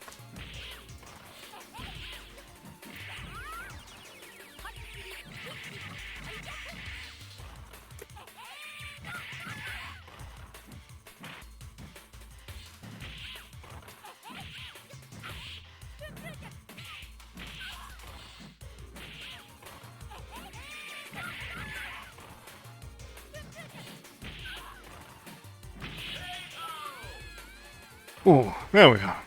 Oh, there we are.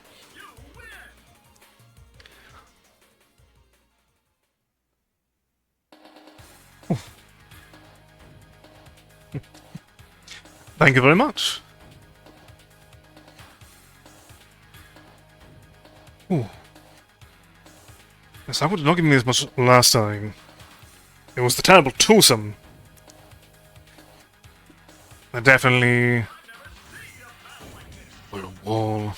Thank you very much. Ooh. Yes, I would not give me as much last time. It was the terrible twosome. I definitely put a wall.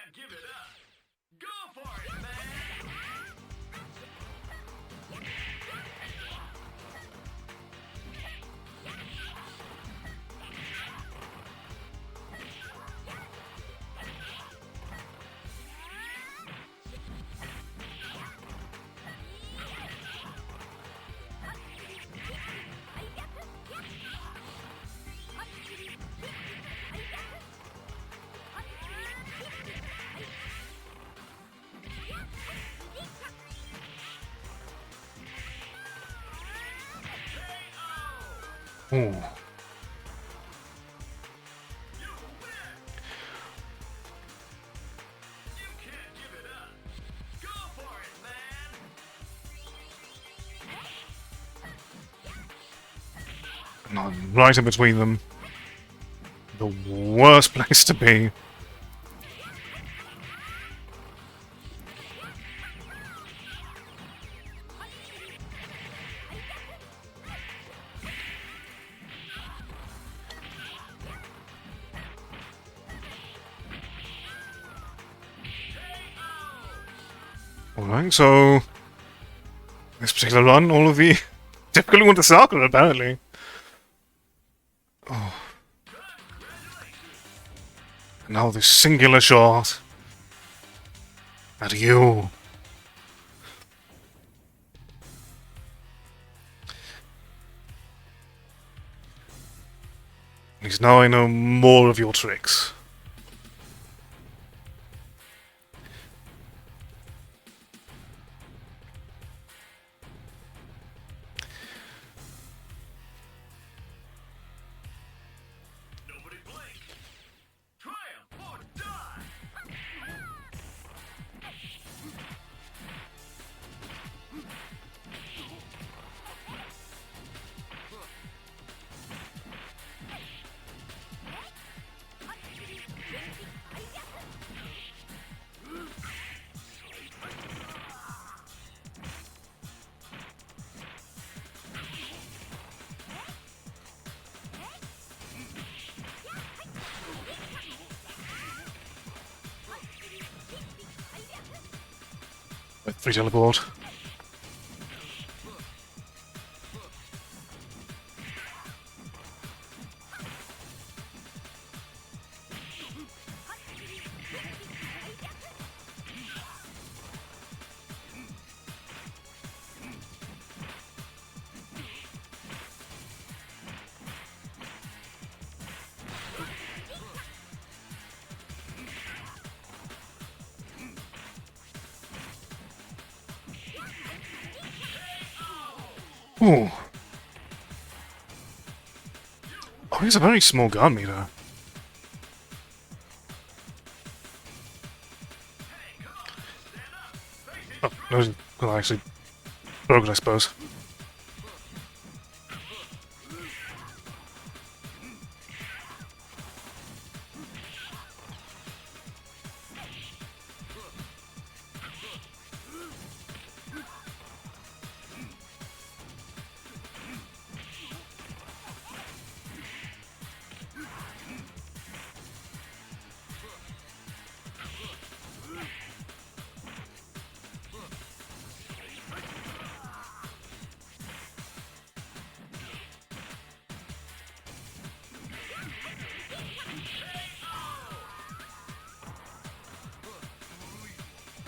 can't give it up. Go for it, man! Ooh. You win! You can't give it up. Go for it, man! And I'm right in between them. The worst place to be. Alright, so this particular run, all of the difficulty with the soccer, apparently. Oh. Now this singular shot at you. At least now I know more of your tricks. Nobody blink. Triumph or die. Free teleport. Ooh. Oh, he's a very small gun meter. Oh, no, well, actually broken, I suppose.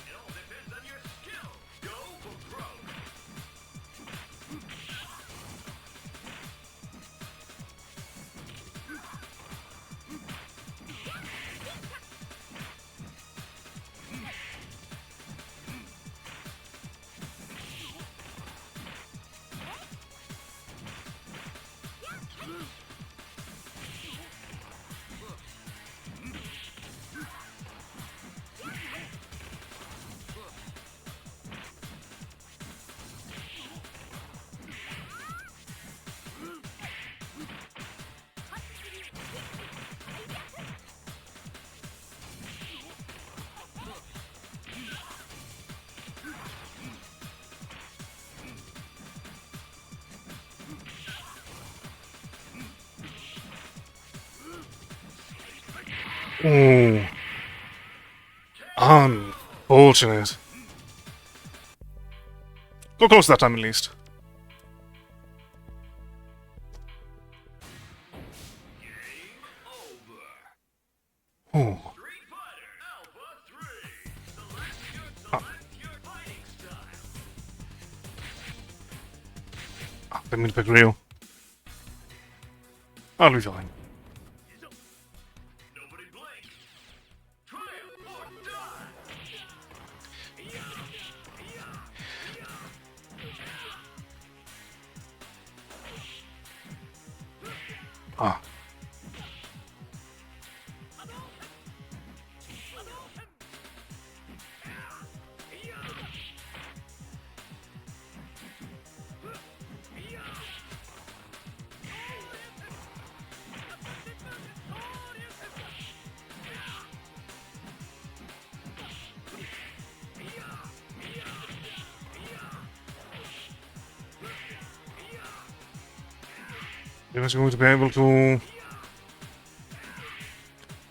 It all depends on your skill. Go for broke. Ooh. Unfortunate. Go close that time at least. Game over. Ooh. Street Fighter Alpha 3. Select your fighting style. Didn't mean to pick real. I'll be fine. Nobody blink. Triumph or die. Ah. Am I going to be able to...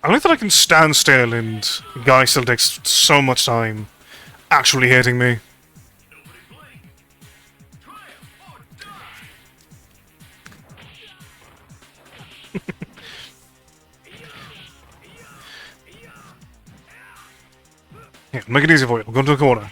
I like that I can stand still and the guy still takes so much time actually hitting me. Nobody blink. Triumph or die. Yeah, make it easy for you. We'll go into the corner.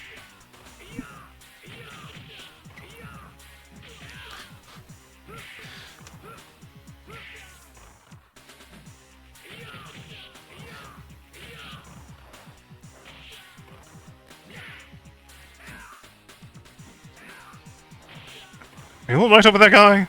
You look right over there, guy.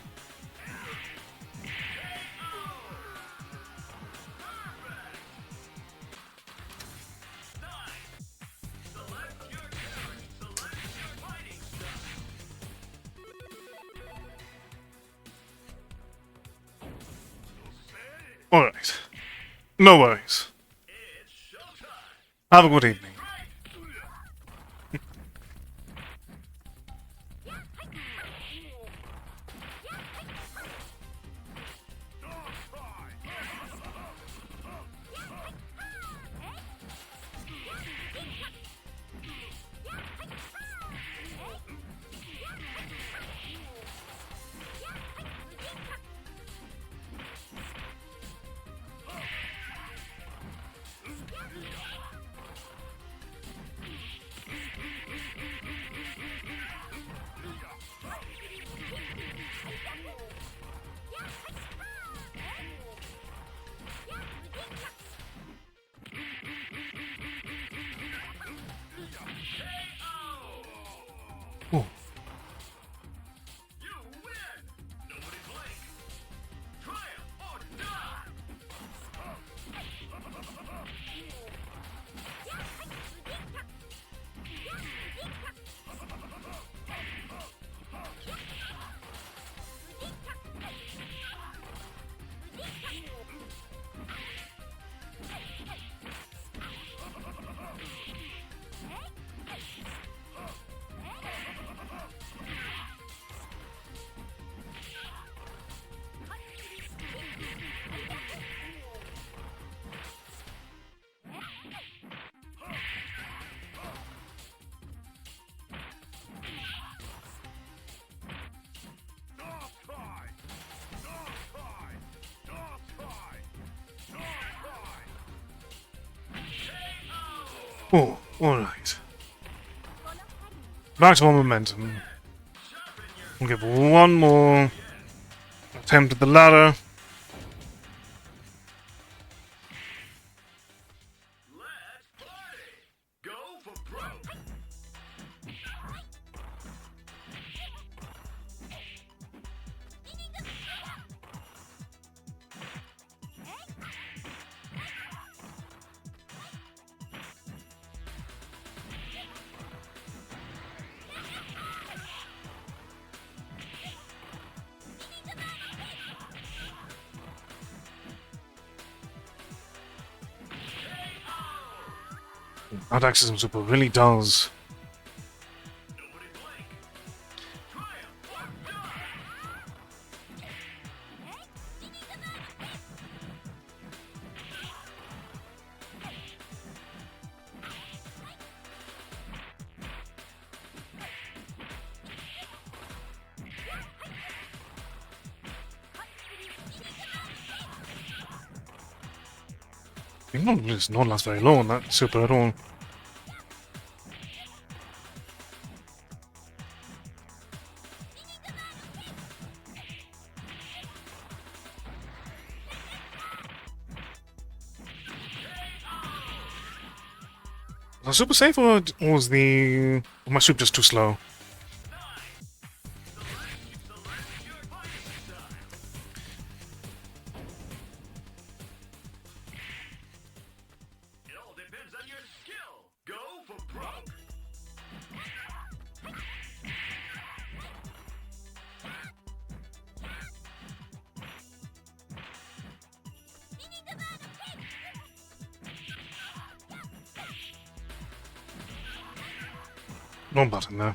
Alright. No worries. It's showtime. Have a good evening. Oh. You win. Nobody blink. Triumph or die. Oh, alright. Maximum momentum. We'll give one more attempt at the ladder. Let's party. Go for broke. That Axism Super really does. Nobody blink. Triumph or die. It's not last very long, that super at all. Was I super safe or was was my soup just too slow? It all depends on your skill. Go for broke. Wrong button there.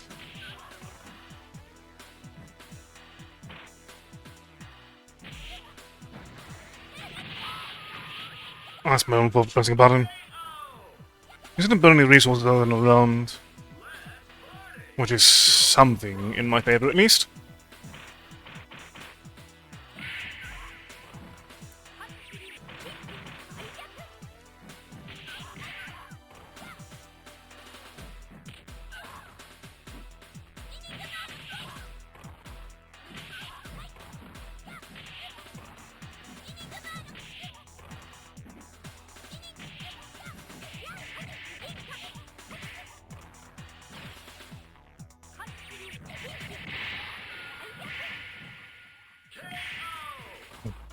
That's my own fault for pressing a button. Is it a burn any resources other than around? Which is something in my favor at least.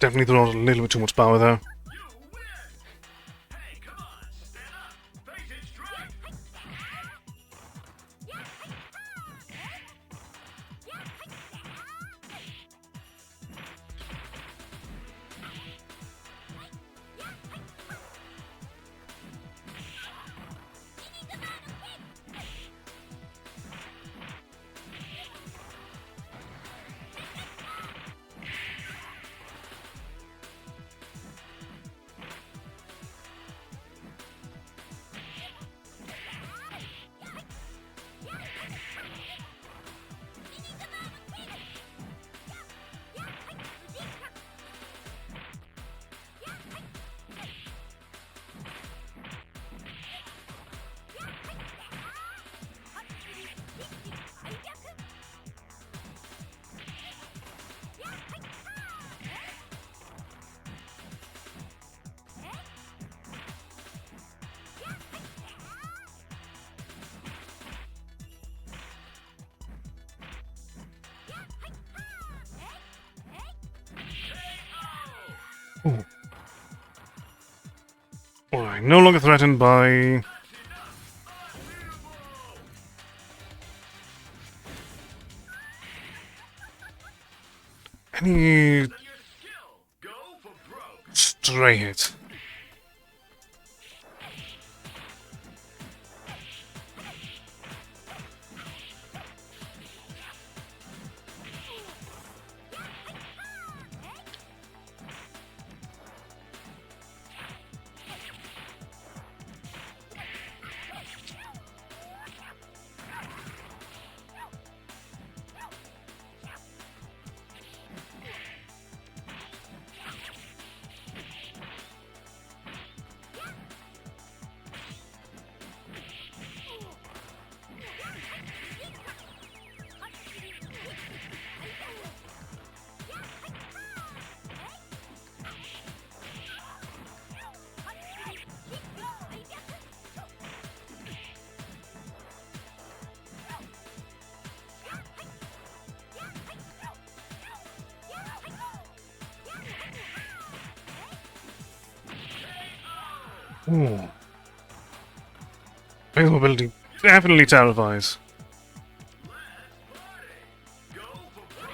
Definitely threw out a little bit too much power there. You win. Hey, come on, stand up. Face it straight. Ooh. Alright, no longer threatened by... any On your skill. Go for broke. stray hit. Ooh. Physical ability definitely terrifies. Go for broke.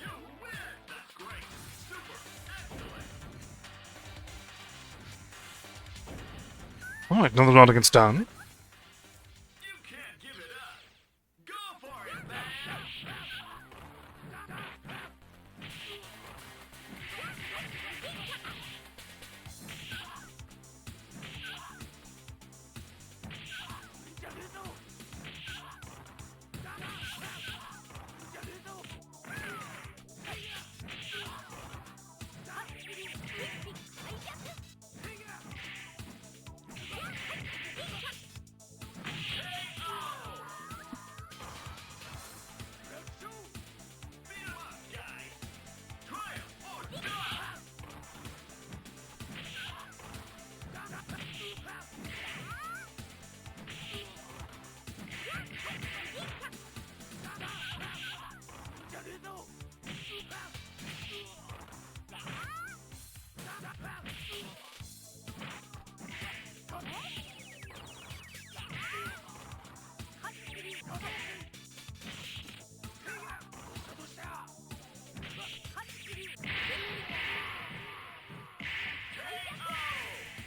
You win. That's great. Super. Excellent. Alright, another round against Dan. You can't give it up. Go for it, man.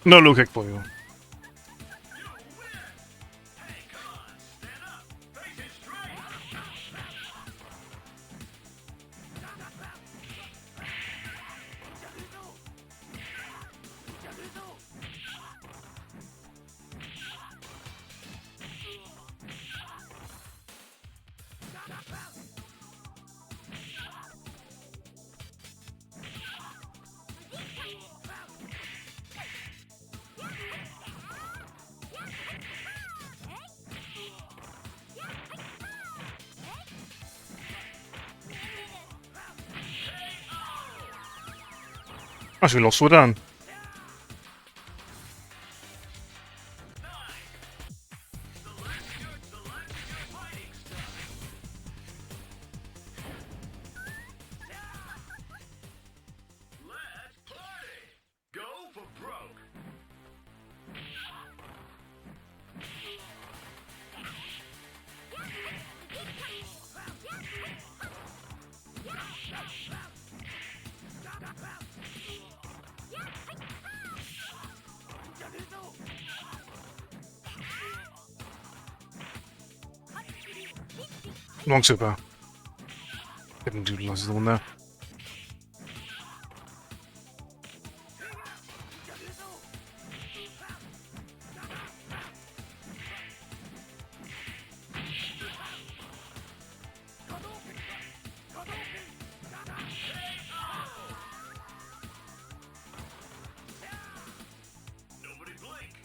No low kick for you. Actually lost we're done. Let's party! Go for broke! Wrong super. Didn't utilize the one there. Nobody blink!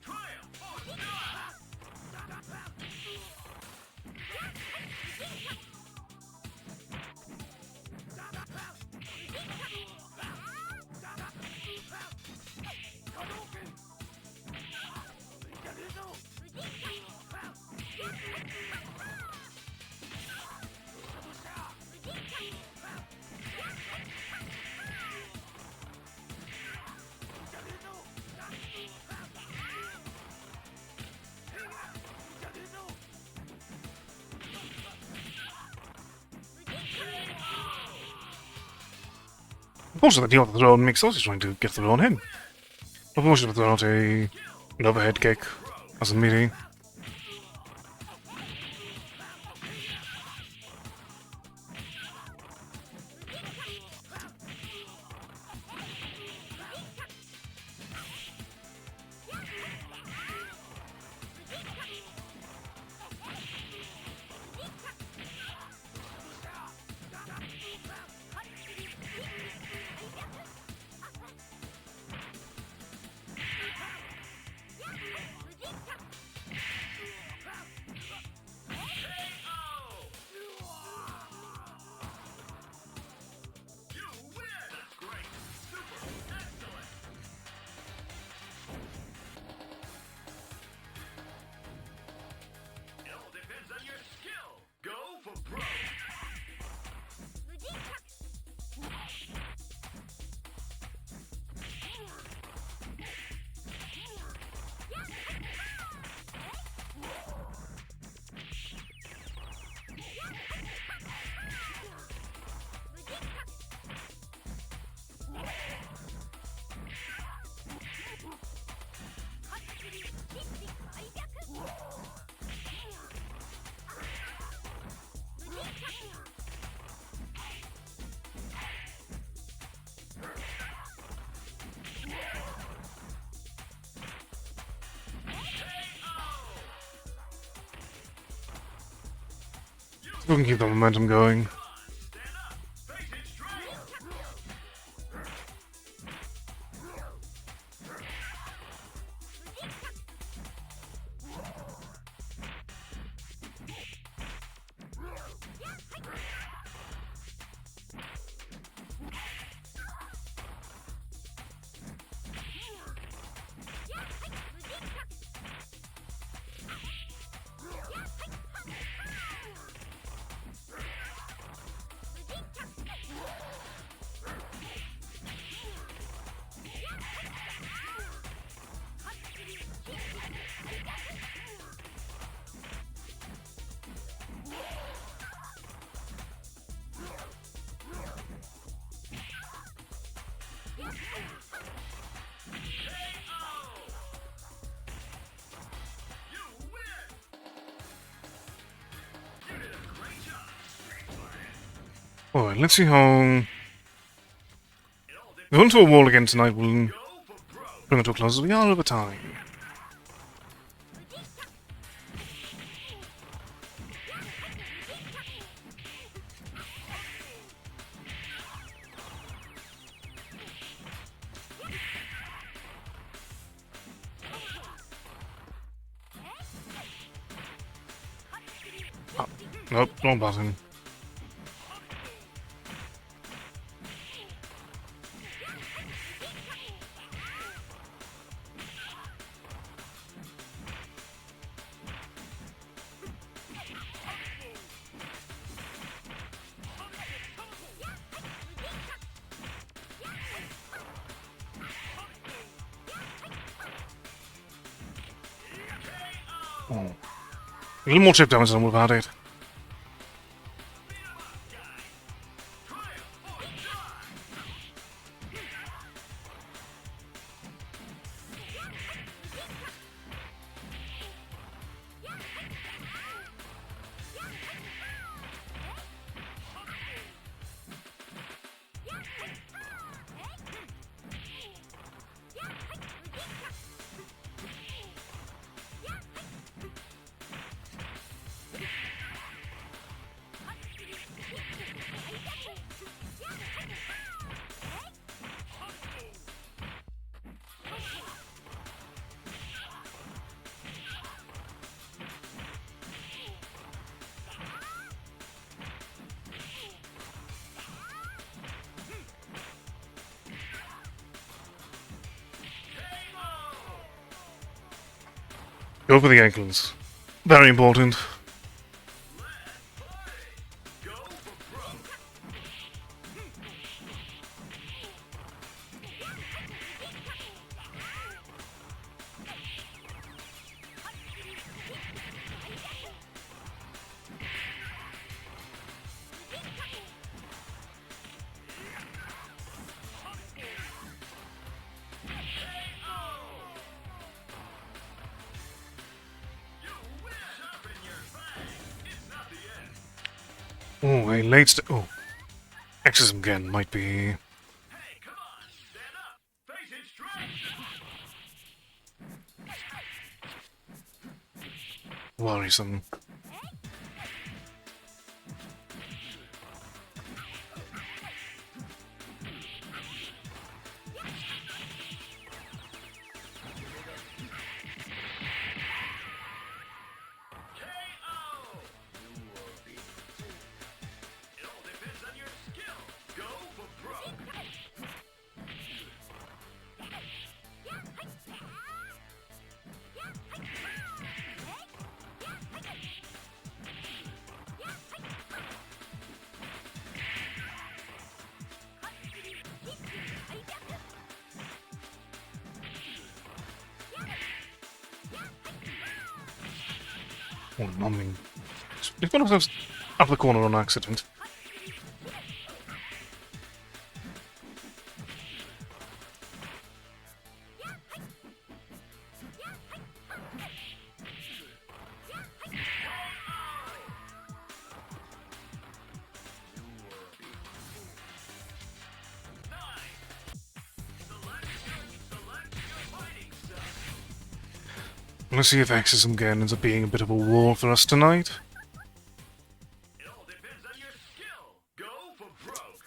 Triumph or die! Unfortunately, the other throw makes us trying to get the throw on him. Unfortunately, throw out an overhead kick as a melee. We can keep the momentum going. Alright, let's see how... Going to a wall again tonight will bring it to a close as we are over time. Oh, nope, wrong button. Oh. A little more chip damage than we've had it. Go for the ankles. Very important. Oh, a late oh. Exorcism again might be... Hey, come on! Stand up! Face it straight! worrisome. It all depends on your skill. Go for broke. Oh, numbing. We've got ourselves up the corner on accident. Let's see if Exorcism again ends up being a bit of a wall for us tonight. It all depends on your skill. Go for broke.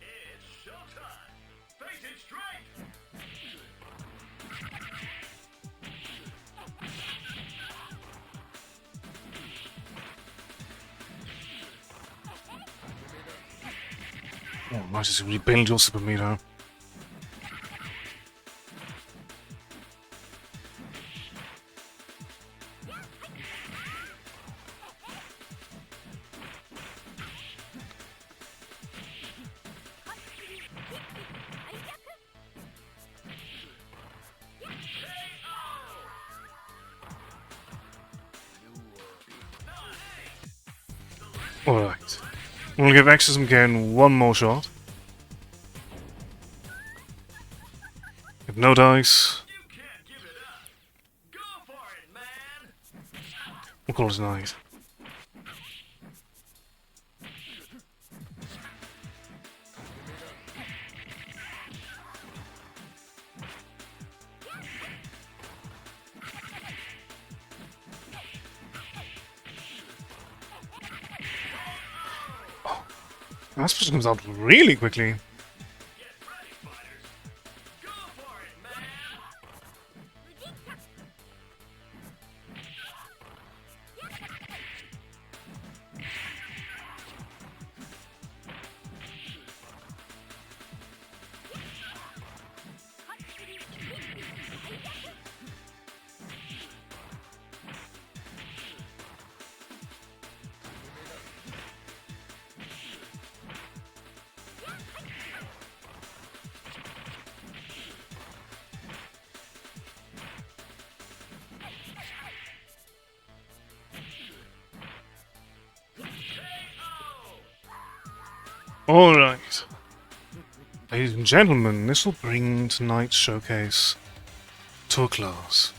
It's showtime. Face it straight. Oh, might just rebuild your super meter. Alright. We'll give Exorcism again one more shot. With no dice. You can't give it up. Go for it, man. We'll call it a night. That supposed comes out really quickly. Get ready, fighters. Go for it, man. Alright. Ladies and gentlemen, this will bring tonight's showcase to a close.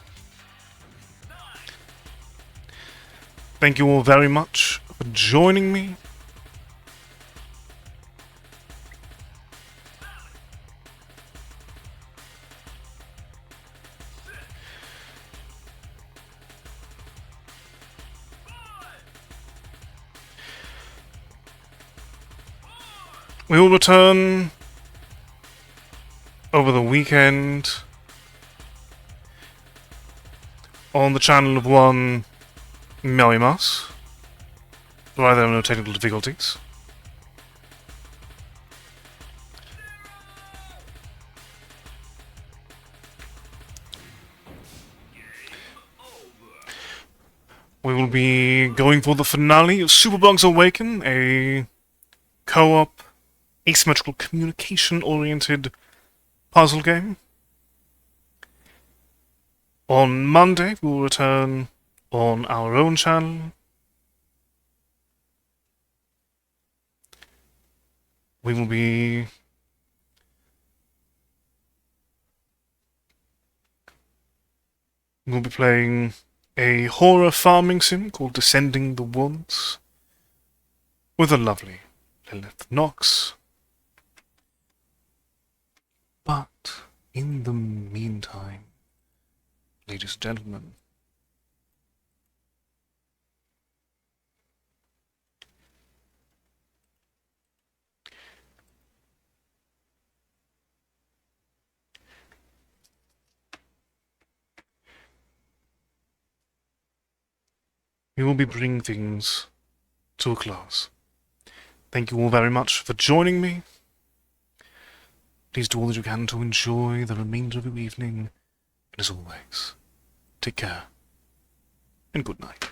Thank you all very much for joining me. We will return over the weekend on the channel of one miasma, where there are no technical difficulties. We will be going for the finale of Superbugs Awaken, a co-op, asymmetrical communication-oriented puzzle game. On Monday, we will return on our own channel. We will be playing a horror farming sim called Descending the Woods with a lovely Lilith Knox. But in the meantime, ladies and gentlemen, we will be bringing things to a close. Thank you all very much for joining me. Please do all that you can to enjoy the remainder of your evening. And as always, take care and good night.